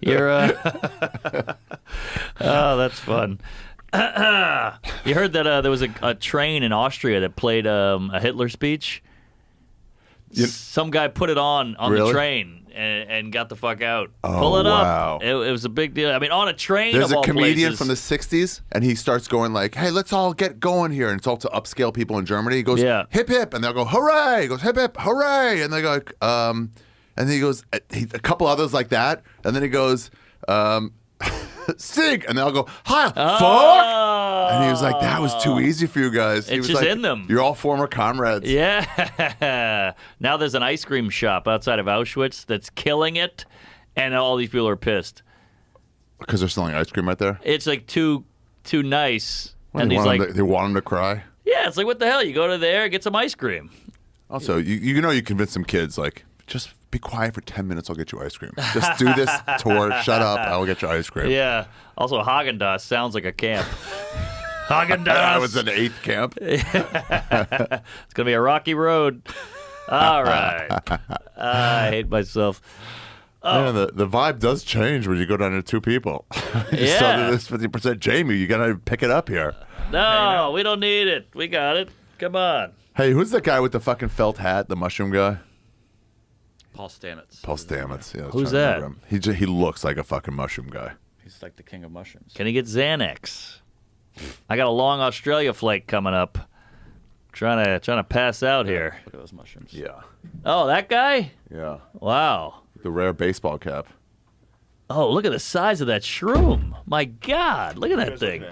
You're oh, that's fun. You heard that there was a train in Austria that played a Hitler speech? Some guy put it on the Really? train and got the fuck out. Oh, Pull it wow. up. It was a big deal. I mean, on a train There's of a all comedian places. from the 60s, and he starts going like, hey, let's all get going here. And it's all to upscale people in Germany. He goes, Yeah. hip, hip. And they'll go, hooray. He goes, hip, hip, hooray. And they go, and then he goes, a couple others like that. And then he goes, Sig. And they'll go, hi, fuck. And he was like, that was too easy for you guys. He It's was just like, in them. You're all former comrades. Yeah. Now there's an ice cream shop outside of Auschwitz that's killing it, and all these people are pissed. Because they're selling ice cream right there. It's like too nice. Well, and they, he's want like, him to, they want him to cry. yeah, it's like, what the hell? You go to there, get some ice cream. Also, you know you convince some kids, like, just be quiet for 10 minutes, I'll get you ice cream. Just do this tour, shut up, I will get you ice cream. Yeah. Also, Haagen-Dazs sounds like a camp. Haagen-Dazs. I was in 8th camp. It's going to be a rocky road. All right. I hate myself. Yeah, the vibe does change when you go down to 2 people. You started this 50% Jamie, you got to pick it up here. No, we don't need it. We got it. Come on. Hey, who's the guy with the fucking felt hat, the mushroom guy? Paul Stamets. Paul Stamets. Yeah, I was Who's trying to that? remember him. He looks like a fucking mushroom guy. He's like the king of mushrooms. Can he get Xanax? I got a long Australia flight coming up. Trying to pass out here. Look at those mushrooms. Yeah. Oh, that guy? Yeah. Wow. The rare baseball cap. Oh, look at the size of that shroom. My God, look at that thing.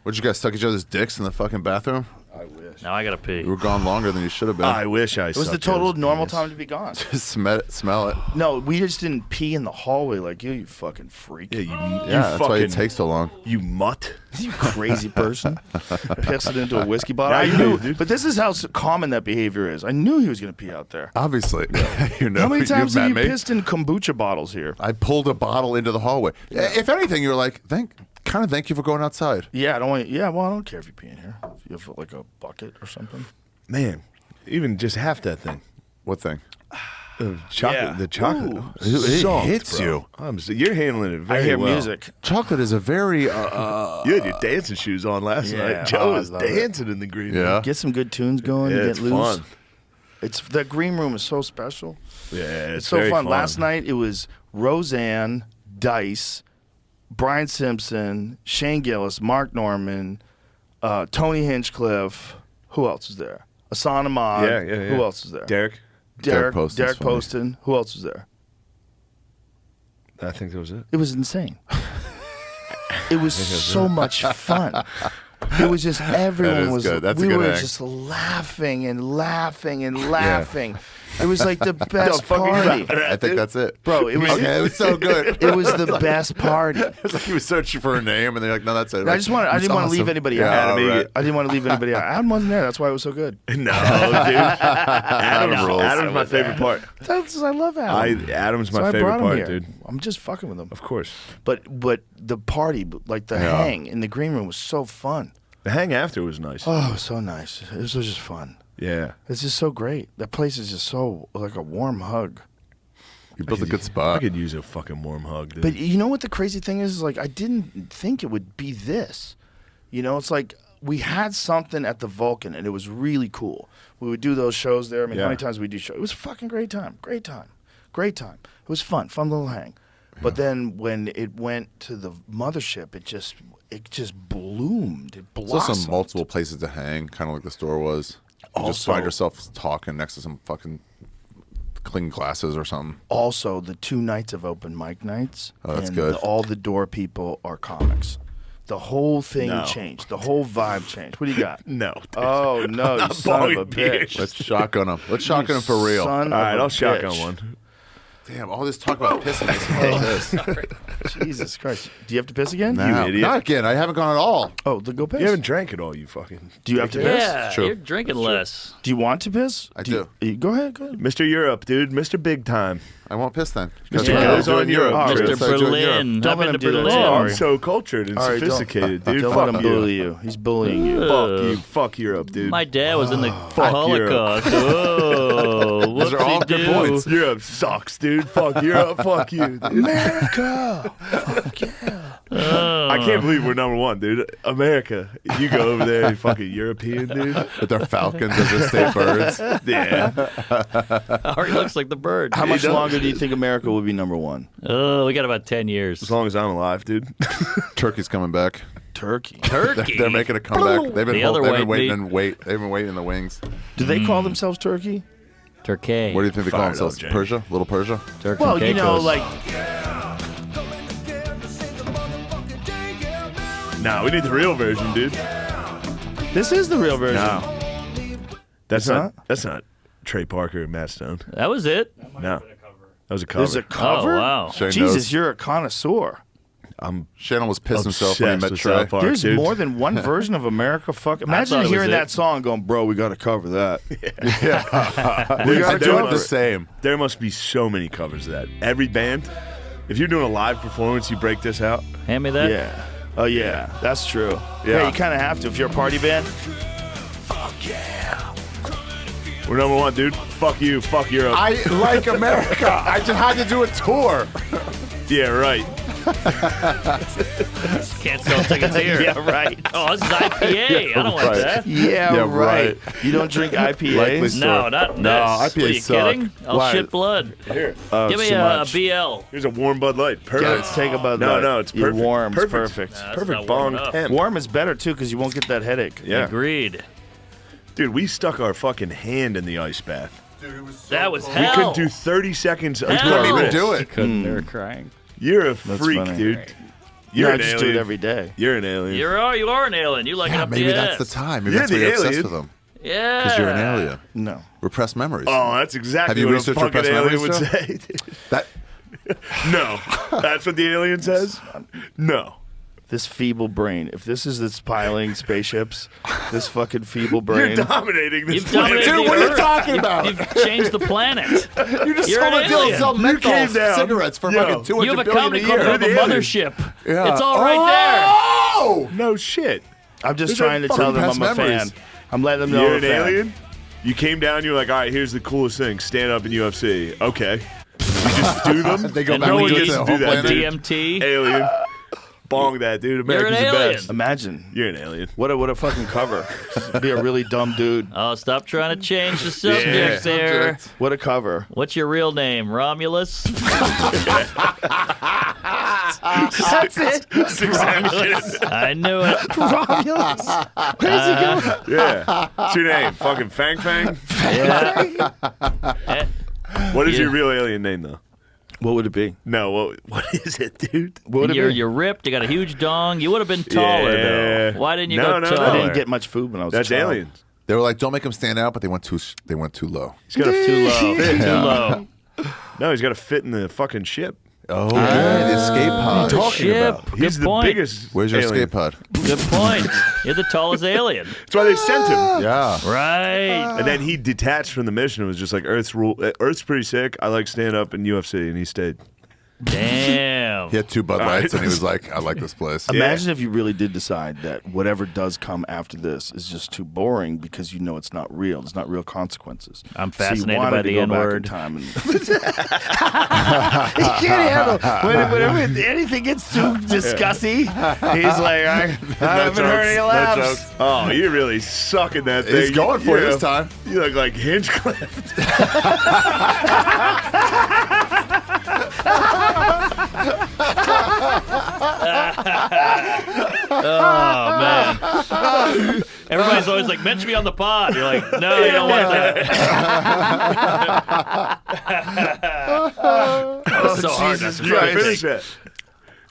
What, you guys suck each other's dicks in the fucking bathroom? Now I gotta pee. You were gone longer than you should have been. I wish I It was the sucked total his normal penis. time to be gone. Just smell it. No, we just didn't pee in the hallway like you, you fucking freak. Yeah, Yeah, you that's why it fucking, takes so long. you mutt. You crazy person. Pissed it into a whiskey bottle. Yeah, I knew, dude. but this is how common that behavior is. I knew he was going to pee out there. Obviously. You know, How many times you've have you met me. pissed in kombucha bottles here? I pulled a bottle into the hallway. If anything, you were like, thank you for going outside. Yeah, I don't want. Yeah, well, I don't care if you pee in here. If you have like a bucket or something. Man, even just half that thing. What thing? Chocolate, the chocolate. Ooh. It Soft, hits bro. you. You're handling it very I hear well. music. Chocolate is a very You had your dancing shoes on last Yeah, night. Joe I was love it. dancing in the green room. yeah. Get some good tunes going. Yeah, and it's get loose. fun. It's the green room is so special. Yeah, It's so very fun. Last night it was Roseanne, Dice, Brian Simpson, Shane Gillis, Mark Norman, Tony Hinchcliffe. Who else is there? Asana Ahmad. Yeah. Who else is there? Derek. Derek Poston's Derek funny. Poston. Who else was there? I think that was it. It was insane. It was so much fun. It was just everyone is was. good. That's a we good were hang. just laughing and laughing and laughing. It was like the best fuck are you party, laughing at, I think dude? that's it. bro. It was. Okay, it was so good. It was the best party. It's like he was searching for a name, and they're like, "No, that's it." I just want. I didn't want to leave anybody out. Yeah, right. I didn't want to leave anybody out. Adam wasn't there. That's why it was so good. No, dude. Adam's my favorite part. I love Adam. Adam's So my I favorite brought him part, here. dude. I'm just fucking with him. Of course. But the party, like the Yeah. hang in the green room, was so fun. The hang after was nice. Oh, it was so nice. It was just fun. Yeah. It's just so great. That place is just so like a warm hug. You built a good I spot. could use a fucking warm hug, dude. But you know what the crazy thing is? Like I didn't think it would be this. You know, it's like we had something at the Vulcan, and it was really cool. We would do those shows there. I mean, how Yeah. many times we do shows? It was a fucking great time. Great time. Great time. It was fun. Fun little hang. But then when it went to the mothership, it just bloomed. It There's also blossomed. multiple places to hang, kind of like the store was. You just Also- find yourself talking next to some fucking clean glasses or something. Also, the 2 nights of open mic nights. Oh, that's and good. all the door people are comics. The whole thing No. changed. The whole vibe changed. What do you got? no. Dude. Oh no, you son of a Bong beer. bitch! Let's shotgun them. Let's shotgun them for real. Son All of right, a I'll shotgun bitch. one. Damn, all this talk about pissing makes me want to piss. Jesus Christ! Do you have to piss again? Now, idiot. not again. I haven't gone at all. Oh, then go piss. You haven't drank it all, you fucking. Do you have to dickhead. piss? Yeah, True. you're drinking less. Do you want to piss? I You, go ahead. Go ahead. Mr. Europe, dude. Mr. Big Time. I won't piss then. Mr. Yeah. Goes on Europe. Oh, trip. really? Mr. So I joined Berlin. Don't I've let been him to do that. Berlin. Oh, I'm Sorry. so cultured and All right, sophisticated, dude. Don't Fuck let him you. bully you. He's bullying you. Fuck you. Fuck Europe, dude. My dad was in the Fuck Holocaust. Oh, Those are all good whoopsie-doo. points. Europe sucks, dude. Fuck Europe. Fuck you, dude. America. Fuck yeah. I can't believe we're number one, dude. America. You go over there, you fucking European, dude. With their falcons as their state birds. Yeah. Already looks like the bird. How much does. longer do you think America will be number one? Oh, we got about 10 years. As long as I'm alive, dude. Turkey's coming back. Turkey. Turkey. They're making a comeback. They've been, The other they've way, been waiting me. and wait. They've been waiting in the wings. Do they call themselves Turkey? Turkey. What do you think they call Fired themselves? up, Jake. Persia? Little Persia? Turkey Well, you know, Caicos. like Nah, we need the real version, dude. this is the real version. No. It's That's not Trey Parker and Matt Stone. That was it. No. That was a cover. There's a cover. Oh, wow. Shane Jesus, knows. you're a connoisseur. Shannon was pissed himself when he obsessed met with Trey. South Park, There's dude. more than one version of America. Fuck. Imagine thought it was hearing it. that song, going, "Bro, we got to cover that." We gotta do do it it. the same. There must be so many covers of that. Every band, if you're doing a live performance, you break this out. Hand me that. Yeah. Oh yeah, that's true. Yeah. Yeah, you kind of have to if you're a party band. We're number one, dude. Fuck you. Fuck Europe. I like America. I just had to do a tour. Yeah, right. Can't sell tickets here. Yeah, right. Oh, this is IPA. I don't like right. that. Yeah, Yeah, right. right. You don't drink Likely IPAs? so. No, not No, this. IPAs What, are you suck. kidding? I'll Why? shit blood. Here. Oh, Give me so a much. BL. Here's a warm Bud Light. Yeah, Perfect. take a Bud No, Light. no, it's You're perfect. warm. It's Perfect. perfect. Nah, that's Perfect not warm bong enough. temp. Warm is better too because you won't get that headache. Yeah. Agreed. Dude, we stuck our fucking hand in the ice bath. That was We hell. couldn't do 30 seconds. Hell. until Couldn't even this. do it. Couldn't. They were crying. You're a That's freak, funny. dude. You You're I an just alien. do it every day. You're an alien. You are an alien. You like it Yeah, up maybe the that's ass. the time. Maybe You're that's why the you're obsessed alien. with them. Yeah. Because you're an alien. No. Repressed memories. Oh, that's exactly Have you what a researched fucking repressed alien would memories, say. dude. That No. That's what the alien says? No. This feeble brain. If this is this piling spaceships, this fucking feeble brain. You're dominating this You've planet. dominated Dude, the what are you Earth. talking about? You've changed the planet. you just You're sold an a deal to alien. sell You menthol came down. cigarettes for Yo. fucking $200 You have a billion comedy a club year. of a You're the alien. mothership. Yeah. It's all right there. Oh! No shit. I'm just These trying are to tell them fucking I'm a past memories. fan. I'm letting them know You're I'm an a fan. alien? You came down. You're like, all right, here's the coolest thing: stand up in UFC. Okay. You just do them. They go And back no and one do gets the to whole do that. planet. Dude. DMT. Alien. Bong that, dude. America's the alien. best. Imagine. You're an alien. What a fucking cover. Be a really dumb dude. Oh, stop trying to change the subject there. What a cover. What's your real name? Romulus? That's it. I knew it. Romulus. Where's he going? Yeah. What's your name? Fucking Fang Fang? What is your real alien name, though? What would it be? No, what is it, dude? What would it be? You're ripped. You got a huge dong. You would have been taller, Yeah. though. Why didn't you No, go no, no. taller? I didn't get much food when I was That's a child. aliens. They were like, don't make them stand out, but they went too low. He's got a Too low. Too low. No, he's got to fit in the fucking ship. Oh, yeah, the escape pod. Ship. He's Good the point. biggest. Where's your alien. escape pod? Good point. You're the tallest alien. That's why they sent him. Yeah. Right. And then he detached from the mission and was just like, Earth's pretty sick. I like stand up in UFC, and he stayed. Damn. He had 2 Bud Lights, and he was like, I like this place. Imagine if you really did decide that whatever does come after this is just too boring because you know it's not real. It's not real consequences. I'm So you fascinated wanted by to the go back in N-word. time and- he can't handle when anything gets too disgusty. He's like, I haven't heard any laughs. Oh, you really suck at that thing. He's going for it You this know, time. You look like Hinchcliffe. Oh, man. Everybody's always like, mention me on the pod. You're like, no, you don't want that. That's so hard. That's You gotta finish crazy. that.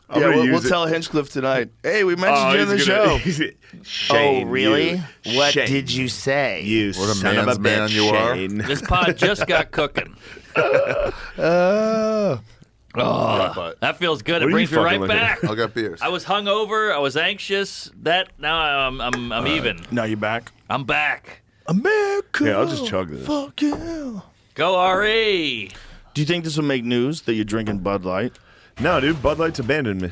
I'm Yeah, gonna we'll use it. tell Hinchcliffe tonight. Hey, we mentioned you in the he's show. gonna- Shane, you. Shane, you say? You What a son of man's a man bitch, you are. Shane. This pod just got cooking. But That feels good. What It are you brings me fucking right looking back. I'll get beers. I was hungover. I was anxious. Now I'm even. Now you're back. I'm back. America. Yeah, I'll just chug this. Fuck yeah. Go RE. Do you think this will make news that you're drinking Bud Light? No, dude, Bud Light's abandoned me.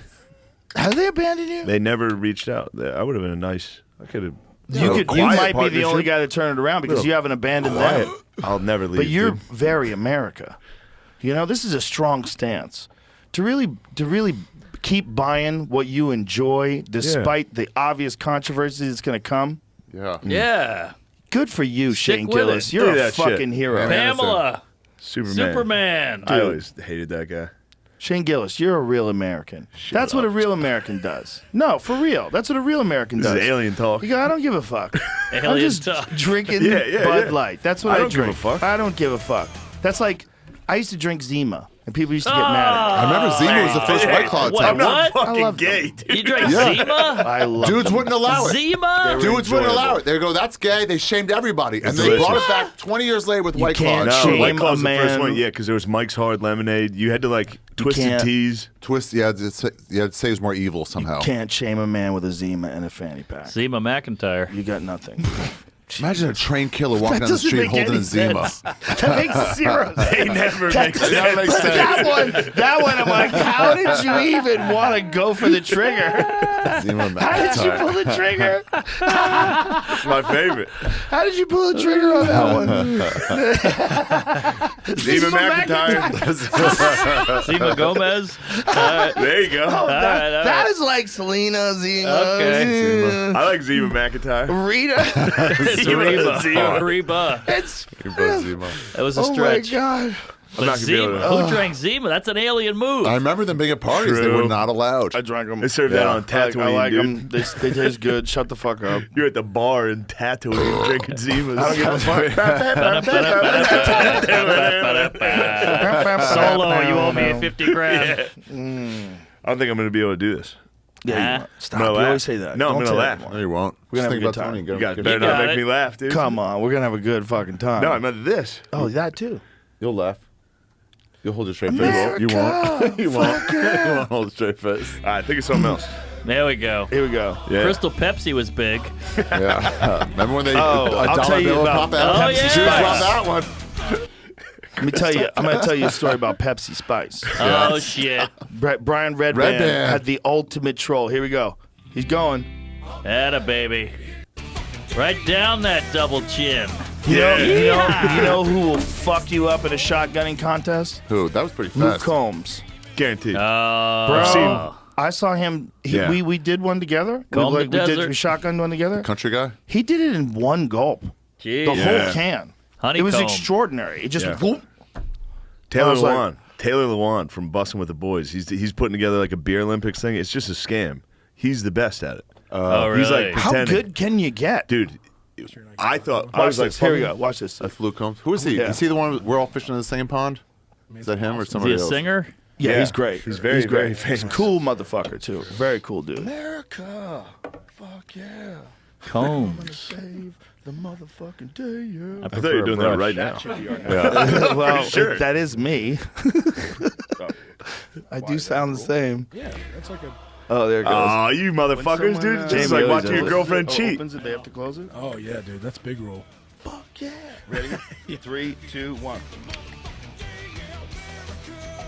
Have they abandoned you? They never reached out. I would have been a nice. I could have. You quiet might be the only partnership. guy to turn it around because Little you haven't abandoned Quiet. them. I'll never leave. But you're dude. very America. You know, this is a strong stance. To really keep buying what you enjoy despite the obvious controversy that's going to come. Yeah. Yeah. Good for you, Stick Shane with Gillis. it. You're Do a that shit. fucking hero. Pamela. Superman. I always hated that guy. Shane Gillis, you're a real American. That's what a real American does. No, for real. That's what a real American This does. is alien talk. You go, I don't give a fuck. I'm Alien just talk. drinking Yeah, Bud yeah. Light. That's what I I don't give a drink. fuck. I don't give a fuck. That's like, I used to drink Zima, and people used to get mad at I remember Zima was the first White Claw What? I'm type. not What? I fucking love gay, them. dude. You drank me. Zima? I love Dudes them. wouldn't allow it. Zima? Dudes wouldn't enjoyable. allow it. They go, that's gay. They shamed everybody. And It's they brought delicious. it back 20 years later with White can't Claws. No, shame White Claw's a the first man. one. Yeah, because there was Mike's Hard Lemonade. You had to like Twisted can't- Teas. Twist, yeah, it say it's more evil somehow. Can't shame a man with a Zima and a fanny pack. Zima McIntyre. You got nothing. Imagine a trained killer walking That down the doesn't street make holding any a Zima. sense. That makes zero sense. They never make sense. That makes sense. That one, I'm like, how did you even want to go for the trigger? Zima How did you McIntyre. pull the trigger? It's my favorite. How did you pull the trigger on that one? Zima McIntyre. Zima Gomez. There you go. All right. That is like Selena, Zima. Okay. I like Zima McIntyre. Rita. Reba. Reba. It's. Zima. That was a Oh my stretch. God. I'm not But gonna be able Zima, to. who drank Zima? That's an alien move. I remember them being at parties. They were True. not allowed. I drank them. They serve that on Tatooine, I like dude. them. They taste good. Shut the fuck up. You're at the bar in Tatooine drinking Zimas. I don't give a fuck. Solo, you owe me 50 grand. I don't think I'm going to be able to do this. Yeah, you Nah. won't. Stop. I'm gonna You laugh. always say that. No, I'm Don't gonna say that laugh. anymore. No, you won't. We're gonna Just have think a about good time. Tony. You guys Get better it. not got make it. me laugh, dude. Come on, we're gonna have a good fucking time. No, I meant this. Oh, that too. You'll laugh. You'll hold a straight America, face. You won't. You won't. fuck You yeah. won't hold a straight face. All right, think of something else. There we go. Here we go. Yeah. Crystal Pepsi was big. Yeah. Remember when they Oh, a I'll dollar tell you bill would about pop out? Oh, yeah. She was on that one. Let me tell you. I'm gonna tell you a story about Pepsi Spice. Oh, shit. Brian Redband Redband. had the ultimate troll. Here we go. He's going. Atta baby. Right down that double chin. You know who will fuck you up in a shotgunning contest? Who? That was pretty Luke fast. Combs. Guaranteed. Bro, I've seen. I saw him. Yeah. We did one together. Comb the we desert. shotgunned one together. Country guy. He did it in one gulp. Jeez. The Yeah. whole can. Honeycomb. It was extraordinary. It just Yeah. whoop. Taylor I was like- Lewan. Taylor Lewan from Bussin' with the Boys. He's putting together like a beer Olympics thing. It's just a scam. He's the best at it. Oh, He's like really? How pretending. good can you get? Dude, I thought I Watch was like, this. Here we go. fucking- Watch this. That's Luke Combs. Who is he? Yeah. Is he the one we're all fishing in the same pond? Is that him or Is he somebody a else? singer? Yeah, Yeah. he's great. He's very, great. very famous. He's a cool motherfucker too. Very cool dude. America, fuck yeah, Combs. save the motherfucking day. Yeah. I thought you were doing that right now. Well, sure. that is me. I do sound the same. Yeah, that's like a. Oh, there it goes. Oh, you motherfuckers, dude. It's just like watching your girlfriend cheat. Opens it, they have to close it. Oh yeah, dude, that's big roll. Fuck yeah. Ready? 3, 2, 1.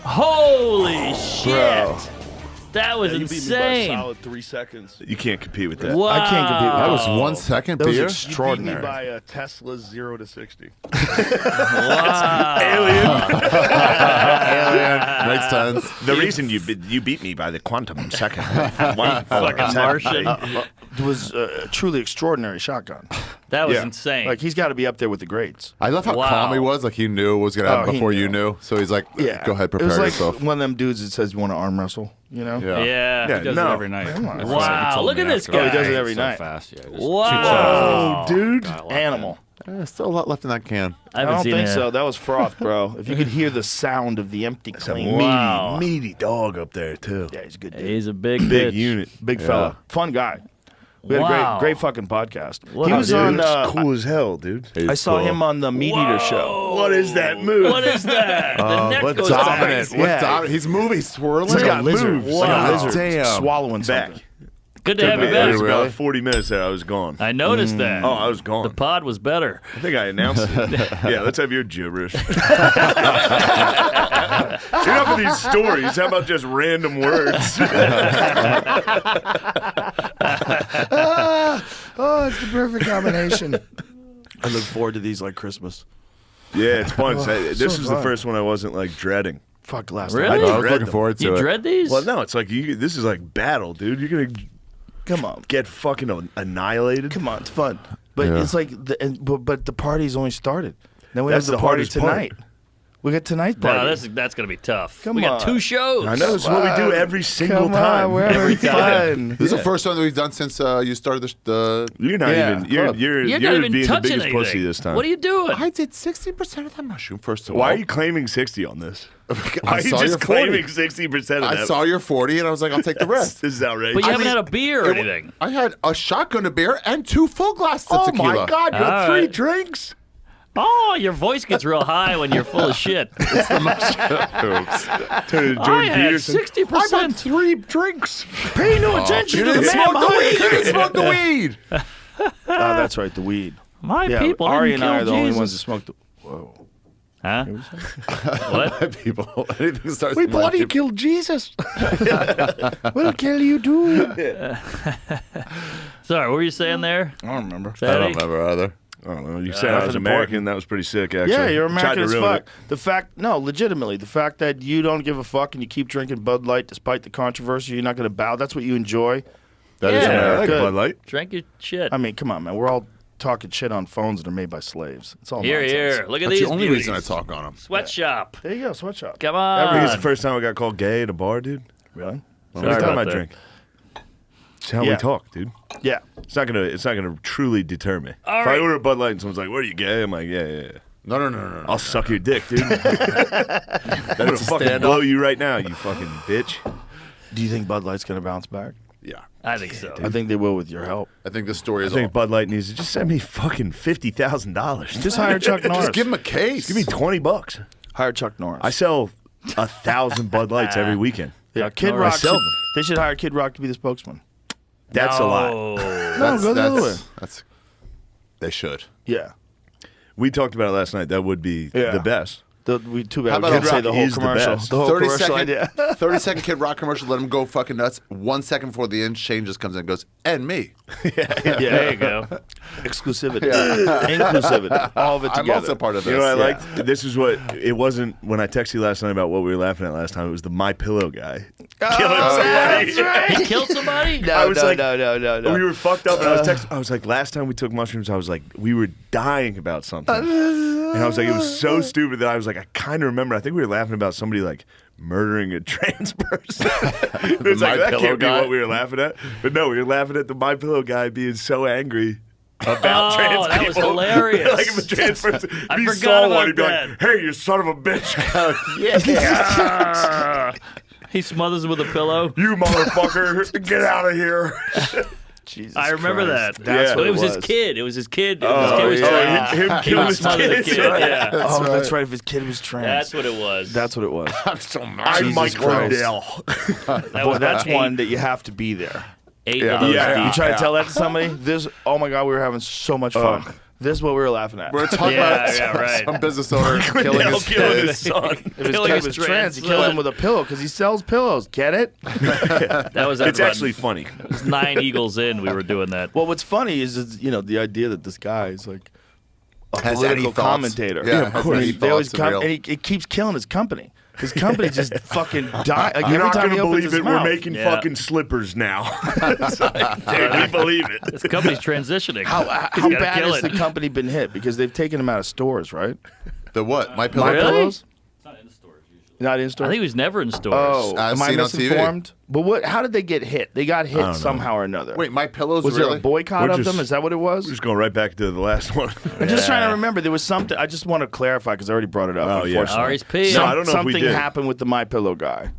Holy shit! Bro. That was You beat me by a insane. solid 3 seconds. You can't compete with that. Wow. I can't compete with That that. was 1 second That was beer. ex- You beat me Extraordinary. by a Tesla 0 to 60. Wow. Alien. Makes sense. The reason you beat me by the quantum second. Fucking Martian. It was a truly extraordinary shotgun. That was Yeah. insane. Like, he's got to be up there with the greats. I love how Wow. calm he was. Like he knew what was gonna happen Oh, he before knew. you knew. So he's like, Yeah. go ahead, It was prepare like yourself. one of them dudes that says, you want to arm wrestle, you know? Yeah. yeah. Yeah, He does no. it every night. Come on. That's Wow, what he told look me at this after. guy. Oh, he does it It's every so night. fast. Yeah, just Wow. Oh, dude. Animal. Still a lot left in that can. I I haven't don't seen think it. so. That was froth, bro. If you could hear the sound of the empty It's a clean. Wow. meaty dog up there, too. Yeah, he's a good dude. He's a big Big bitch. unit. Big fella. Fun guy. We had Wow. a great fucking podcast. What he a was dude. on. It's cool as hell, dude. He's I saw cool. him on the Meat Eater show. What is that move? What is that? The neck What goes dominant? back. What Yeah. dominant? He's moving, swirling. He's got moves. lizards. Wow. Like a lizard Damn. swallowing Back. something. Good to have you It back. was Really? about 40 minutes there. I was gone. I noticed that. Oh, I was gone. The pod was better. I think I announced it. Yeah, let's have your gibberish. Enough of these stories. How about just random words? Oh, it's the perfect combination. I look forward to these like Christmas. Yeah, it's fun. This so was the fun. first one I wasn't like dreading. Fuck last Really? night. I was dread looking them. forward to You it. dread these? Well, no, it's like this is like battle, dude. You're gonna Come on. get fucking annihilated. Come on, it's fun. But Yeah. it's like, but the party's only started. Then we That's have the the party hardest part. tonight. We got tonight's party. No, that's going to be tough. Come we got on. 2 shows. I know this is what we do every single Come time. on, we're having Every time. fun. This is the first one that we've done since you started the. You're not Yeah, even. You're club. you're You're you're not even being the touching biggest anything. pussy this time. What are you doing? I did 60% of that mushroom first of all. Why are you claiming 60 on this? Why I are you saw just your 40. claiming 60% of that? I saw your 40 and I was like, I'll take the rest. This is outrageous. But you I haven't mean, had a beer or anything. I had a shotgun of beer and 2 full glasses of oh tequila. my God! You had All 3 right. drinks. Oh, your voice gets real high when you're full of shit. Turn to I Jordan had Peterson. 60%. 3 drinks. Pay no attention You to the didn't man smoke the behind weed. You the didn't smoke the weed. Oh, that's right, the weed. My Yeah, people Ari didn't and I kill are the only Jesus. ones that smoke the. Whoa. Huh? What? People, anything starts. We with my bloody people. killed Jesus. We'll kill you too. Sorry, what were you saying there? I don't remember. I don't remember either. I don't know. You said I was nothing American. important. That was pretty sick, actually. Yeah, you're Tried American to as ruin fuck. it. The fact, no, legitimately, the fact that you don't give a fuck and you keep drinking Bud Light despite the controversy, you're not going to bow. That's what you enjoy. That is Yeah. Yeah, I America. like Good. Bud Light. Drink your shit. I mean, come on, man. We're all talking shit on phones that are made by slaves. It's all Here, nonsense. here. Look at That's these the only beauties. reason I talk on them. Sweatshop. There you go, sweatshop. Come I think it's on. the first time I got called gay at a bar, dude. Really? First Sorry time about I that. drink. It's how Yeah. we talk, dude. Yeah. It's not gonna truly deter me. All if right. I order a Bud Light and someone's like, "What are you gay?" I'm like, "Yeah." No. I'll suck your dick, dude. I'm That gonna is a fucking standoff. blow you right now, you fucking bitch. Do you think Bud Light's going to bounce back? Yeah. I think so. I think they will with your help. I think this story I is think all. Bud Light needs to just send me fucking $50,000. Just hire Chuck Norris. Just give him a case. Give me $20. Hire Chuck Norris. I sell 1,000 Bud Lights every weekend. yeah, Chuck Kid Norris. Rock. I sell should- them. They should hire Kid Rock to be the spokesman. That's a lot. No. No, go the other way. That's. They should. Yeah. We talked about it last night. That would be Yeah. the best. Too bad How we about can't a say Rock the whole is the commercial. best. The whole 30 commercial second, idea. 30-second Kid Rock commercial. Let him go fucking nuts. 1 second before the exchange just comes in and goes, and me. There you go. Exclusivity. Inclusivity. All of it I'm together. also part of this. You know what I yeah. liked? This is what it wasn't when I texted you last night about what we were laughing at last time. It was the My Pillow guy killing somebody. That's right. He killed somebody? No, I was like- no. We were fucked up, and I was texting. I was like, last time we took mushrooms, I was like, we were dying about something, and I was like, it was so stupid that I was like, I kind of remember. I think we were laughing about somebody like murdering a trans person. It's like that MyPillow can't be guy? what we were laughing at. But no, we were laughing at the My Pillow guy being so angry about Oh, trans that people. was hilarious. Like if a trans person, I if he forgot saw about one, he'd be that. like, "Hey, you son of a bitch! He smothers him with a pillow. You motherfucker, get out of here!" Jesus I remember Christ. that. That's Yeah. what It was his kid. It was his kid. His Oh, kid was yeah. trans. Him He killing would his smother the kids. kid. Yeah. That's right. If his kid was trans. That's what it was. That's what it was. I'm so mad. I'm Jesus Mike Christ. Lindell. That Boy, was that's about one that you have to be there. eight Yeah. of those Yeah. deep. You try to tell that to somebody. Oh my God, we were having so much fun. This is what we were laughing at. We're talking Yeah, about yeah, right. some business owner killing Lindell his killing kid. his son. If his Killing kid his was trans trans, he killed son. him with a pillow because he sells pillows. Get it? That was It's about actually funny. 9 Eagles in. We were doing that. Well, what's funny is the idea that this guy is like a Has any political thoughts? commentator. Yeah, has any They always thoughts of real- and it keeps killing his company. His company just fucking die. Like You're every not time going he to opens believe his it. mouth. We're making Yeah. fucking slippers now. It's like, dude, we believe it. This company's transitioning. How He's gotta bad kill has it. the company been hit? Because they've taken him out of stores, right? The what? My Pillow? My Really? pillows. It's not in stores usually. Not in I stores. think he was never in stores. Oh, I've am I seen on TV. misinformed? But what? How did they get hit? They got hit don't know. somehow or another. Wait, My Pillow's was really? there a boycott We're of just- them? Is that what it was? We're just going right back to the last one. I'm just trying to remember. There was something. I just want to clarify because I already brought it up. Oh, yeah. Unfortunately. RSP. No, I don't know if we Something did. happened with the My Pillow guy.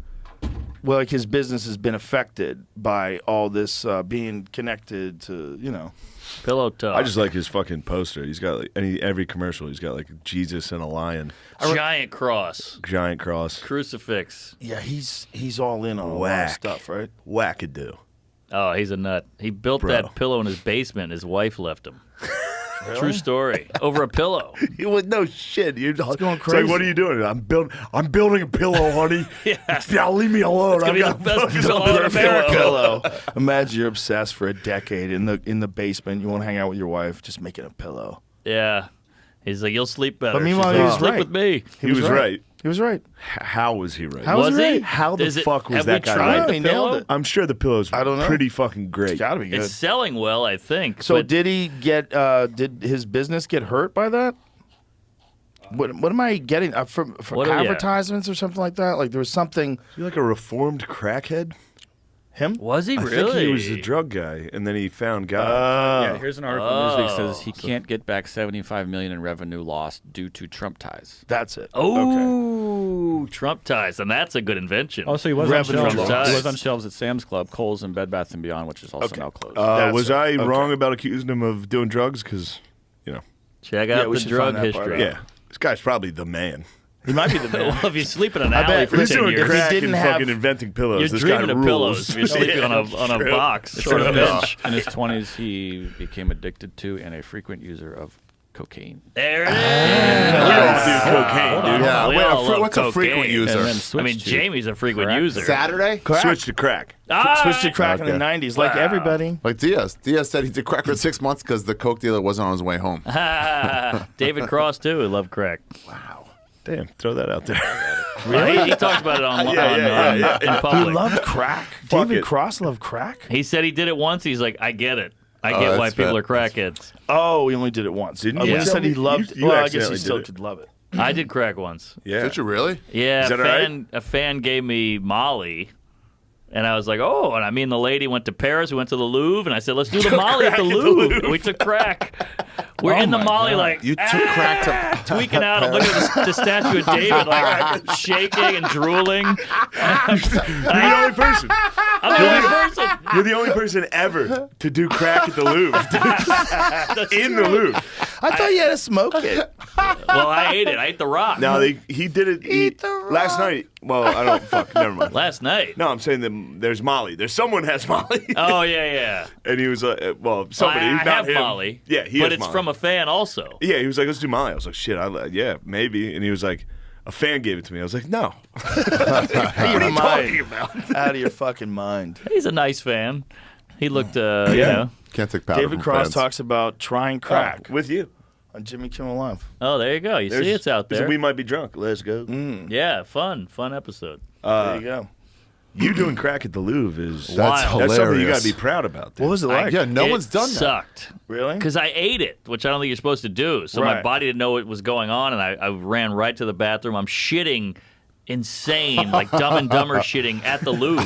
Well, like his business has been affected by all this being connected to, Pillow talk. I just like his fucking poster. He's got like every commercial. He's got like Jesus and a lion, giant cross, giant cross, crucifix. Yeah, he's all in on a lot of Whack. stuff, right? wackadoo. Oh, he's a nut. He built Bro. that pillow in his basement. His wife left him. True story. Over a pillow. You would no shit. You're going It's like, crazy. what are you doing? I'm building a pillow, honey. Now leave me alone. gonna I've be got the best fucking pillow in perfect America. Pillow. Imagine you're obsessed for a decade in the basement. You want to hang out with your wife, just making a pillow. Yeah. He's like, you'll sleep better. But meanwhile, She's he like, was sleep right. with me. He was right. He was right. How was he right? How was Was he he? right? How the Is it- fuck was have that we guy tried right? the He nailed pillow? it. I'm sure the pillow's I don't know. pretty fucking great. It's gotta be good. It's selling well, I think. So but did he get? Did his business get hurt by that? What am I getting for What are we at? advertisements or something like that? Like there was something. Is he like a reformed crackhead? Him? was he I really? think he was a drug guy, and then he found God. Yeah, here's an article in Newsweek Oh. says he can't get back $75 million in revenue lost due to Trump ties. That's it. Oh, Trump ties, and that's a good invention. Oh, so he was on Revenue shelves. loss. He was on shelves at Sam's Club, Kohl's, and Bed Bath & Beyond, which is also now closed. That's was it. I Okay. wrong about accusing him of doing drugs? Because, Check Yeah, out we the should drug find that part history. out. yeah, this guy's probably the man. He might be the man. Well, if you sleep in an I alley bet. for He's 10 doing years, crack didn't and have- fucking inventing pillows. you're This dreaming guy of rules. pillows. If you're sleeping on a box. Short of Yeah. bench. In his 20s, he became addicted to and a frequent user of cocaine. There it is. We all do cocaine, dude. Yeah, We wait, all love what's a frequent cocaine. user? And then I switched mean, to Jamie's a frequent crack. user. Saturday? Switch to crack. Switched to crack in the Okay. 90s, like everybody. Like Diaz. Diaz said he did crack for 6 months because the coke dealer wasn't on his way home. David Cross, too, who loved crack. Damn, throw that out there. Really? He talked about it in public. He loved crack. Fuck David it. Cross loved crack. He said he did it once. He's like, I get it. I Oh, get why that's people fair. are crackheads. Oh, he only did it once. Didn't Oh, you when he tell said he me? loved. You well, I guess he accidentally still did it. could love it. I did crack once. Yeah. Did you really? Yeah, Is that all right? a fan gave me Molly. And I was like, oh, and me and the lady went to Paris. We went to the Louvre, and I said, let's do the Molly at the Louvre. And we took crack. We're in the Molly, like, You took crack to tweaking out. I'm looking at the statue of David, like, shaking and drooling. You're the only person. I'm the only person. You're the only person ever to do crack at the Louvre. In the Louvre. I thought you had to smoke it. Well, I ate it. I ate the rock. No, he did it last night. Well, I don't. Fuck, never mind. Last night. No, I'm saying that there's Molly. There's someone has Molly. Oh, yeah. And he was well, somebody. I not have him. Molly. Yeah, he But has it's Molly. from a fan also. Yeah, he was like, let's do Molly. I was like, shit, yeah, maybe. And he was like, A fan gave it to me. I was like, no. What are you talking about? Out of your fucking mind. He's a nice fan. He looked, you know. Can't take powder David from Cross fans. talks about trying crack With you. on Jimmy Kimmel Live. Oh, there you go. You see, it's out there. We might be drunk. Let's go. Yeah, fun episode. There you go. You doing crack at the Louvre is That's that's something you got hilarious. to be proud about. Dude. What was it like? Yeah, no It one's done that. Sucked. Really? Because I ate it, which I don't think you're supposed to do. So my Right. body didn't know what was going on, and I ran right to the bathroom. I'm shitting insane, like Dumb and Dumber shitting at the Louvre.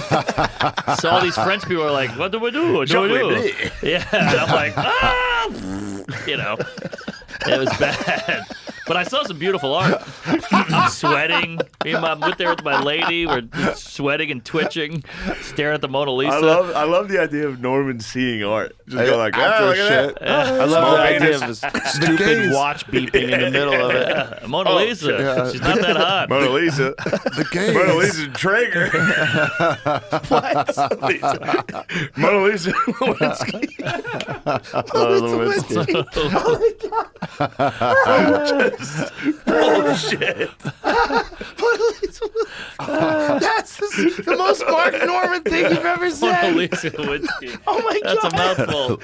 So all these French people are like, what do we do? What do we do? Yeah, and I'm like, ah! You know, it was bad. But I saw some beautiful art. I'm sweating. I'm with there with my lady. We're sweating and twitching, staring at the Mona Lisa. I love the idea of Norman seeing art. Just go like, After look at shit. that. I love Small the idea penis. of this stupid watch beeping in the middle of it. Yeah, Mona Lisa. yeah. She's not that hot. Mona Lisa. The gays. Mona Lisa Traeger. Mona Lisa Lewinsky. Bullshit. That's the most Mark Norman thing you've ever Mona said. Lisa Lewinsky. Oh my That's a god. mouthful.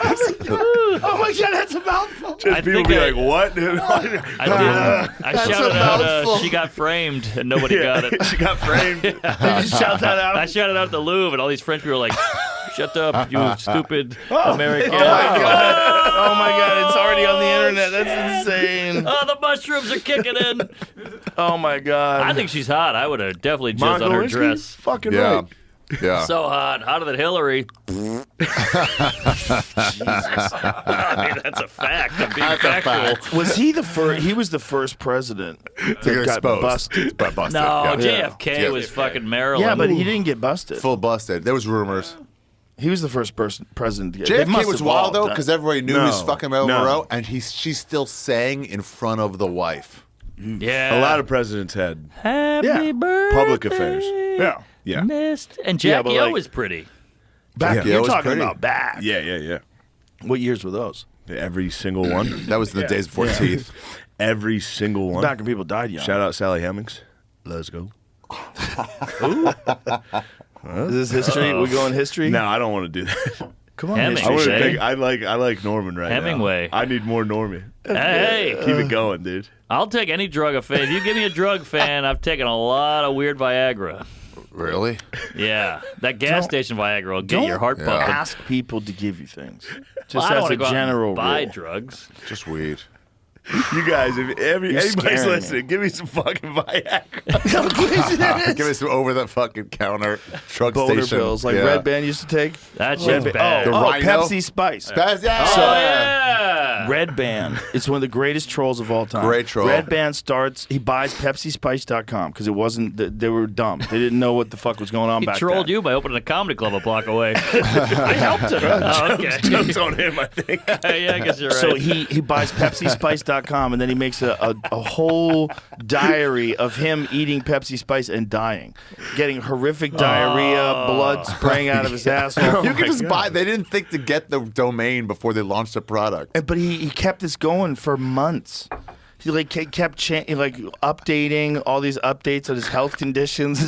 Oh my god, that's a mouthful. Just I people think be I- like, what? I shouted a out, mouthful. she got framed, and nobody got it. She got framed. Did you shout that out? I shouted out at the Louvre, and all these French people were like, shut up, you stupid American. Oh my god. Oh my god, it's already on the internet. That's insane. Oh, the mushrooms are kicking in. Oh my god. I think she's hot. I would have definitely jizzed Monica on her Lewinsky? dress. Fucking Yeah. right. Yeah. So hot. Hotter than Hillary. Jesus. I mean, that's a fact. I'm being That's a factual. fact. Was he the first? He was the first president that get got exposed. busted. But busted. No, yeah. JFK was fucking Maryland. Yeah, but he didn't get busted. Full busted. There was rumors. He was the first president to get. They JFK must was have wild all though done- because everybody knew he was No, fucking Marilyn no. Monroe, and she's still sang in front of the wife. Yeah. A lot of presidents had Happy Yeah. birthday. public affairs. Yeah. Yeah. Missed. And Yeah, Jackie but O like- was pretty. Back. Yeah, it You're was talking pretty. about back. Yeah. What years were those? Every single one. That was in the days before teeth. Every single one. Back when people died young. Shout out Sally Hemings. Let's go. Is this history? We going history? No, I don't want to do that. Come on, Hemingway. I, history. wanna Shay. think, I like Norman right Hemingway. now. I need more Norman. Hey, Keep it going, dude. I'll take any drug a fan. If you give me a drug fan, I've taken a lot of weird Viagra. Really? Yeah, that gas station Viagra will get Don't your heart pumping. ask people to give you things. Just Well, I don't as want a to go out general and buy rule. drugs. Just weed. You guys, if anybody's scaring me. listening, give me some fucking Viagra. Give us over the fucking counter drug Boner station. pills like Yeah. Red Band used to take. That shit's bad. The Rhino? Pepsi Spice. Yeah. Oh, yeah. Red Band is one of the greatest trolls of all time. Great troll. Red Band starts. He buys PepsiSpice.com because it wasn't. They were dumb. They didn't know what the fuck was going on He back trolled then. you by opening a comedy club a block away. I helped him. Oh, okay. Jokes on him, I think. Yeah, I guess you're right. So he buys PepsiSpice.com and then he makes a whole diary of him eating Pepsi Spice and dying, getting horrific diarrhea, blood spraying out of his asshole. You can just buy. They didn't think to get the domain before they launched the product. But he kept this going for months. He kept updating all these updates on his health conditions.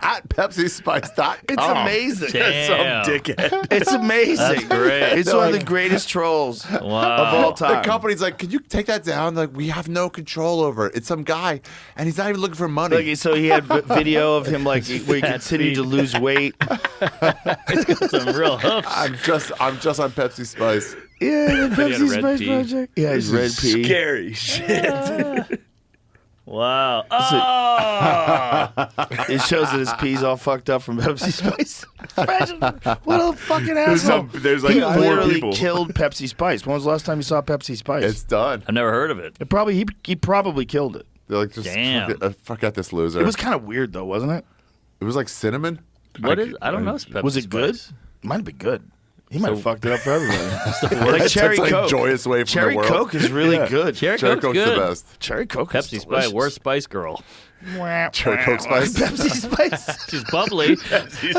At PepsiSpice.com. It's amazing. Damn. Some dickhead. It's amazing. That's great. It's one of the greatest trolls of all The time. company's like, can you take that down? Like, we have no control over it. It's some guy, and he's not even looking for money. Like, so he had video of him where he continued to lose weight. Some real hoofs. I'm just on Pepsi Spice. Yeah, the He had a Pepsi red Spice pea. Project. Yeah, he's red pea. Scary shit. Wow. Oh! It shows that his pee's all fucked up from Pepsi Spice. Imagine what a fucking asshole. There's like He 4 literally people. killed Pepsi Spice. When was the last time you saw Pepsi Spice? It's done. I've never heard of it. It probably he probably killed it. They're like, just Damn. forget this loser. It was kind of weird though, wasn't it? It was like cinnamon. What is? I don't know. Pepsi Was it good? Spice. Might have been good. He might have fucked it up for everybody. Like like Cherry like Coke. joyous way from Cherry the world. Coke is really good. Cherry Cherry Coke's Coke's good. the best. Cherry Coke. Pepsi is Spice, delicious. worst Spice Girl. Cherry Coke Spice. Pepsi Spice. She's bubbly. She's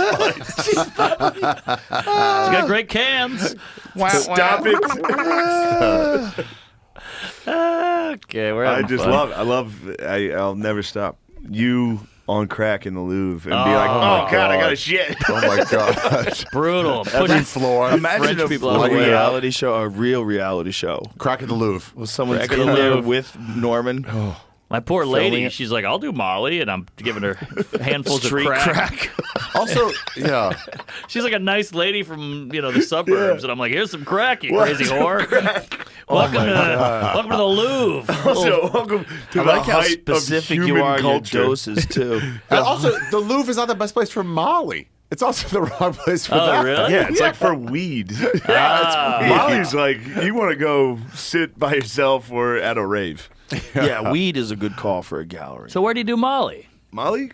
got great cans. Stop it. Okay, we're I having just fun. I'll never stop. You on crack in the Louvre and be like, oh God, I got to shit. Oh my god. Brutal. Pushing floor. Imagine French people a out of the way. reality show, a real reality show. Crack in the Louvre. Well, someone's Crack in in the there Louvre. with Norman. My poor Filming lady, it. she's like, I'll do Molly, and I'm giving her handfuls Street of crack. Also, yeah. She's like a nice lady from the suburbs, and I'm like, here's some crack, you crazy whore. Welcome to the Louvre. Also, welcome to I the like how height of specific you human are in your culture. doses too. And also, the Louvre is not the best place for Molly. It's also the wrong place for Oh, that. really? Yeah, it's like for weed. Molly's like, you want to go sit by yourself or at a rave. Yeah, weed is a good call for a gallery. So where do you do Molly? Molly,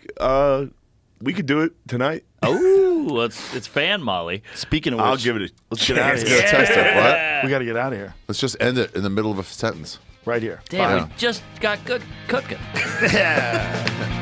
we could do it tonight. Oh, it's fan Molly. Speaking of which, I'll give it a let's get out of chance. here. Yeah. Test it. What? We got to get out of here. Let's just end it in the middle of a sentence. Right here. Damn, Fine. we just got good cooking. Yeah.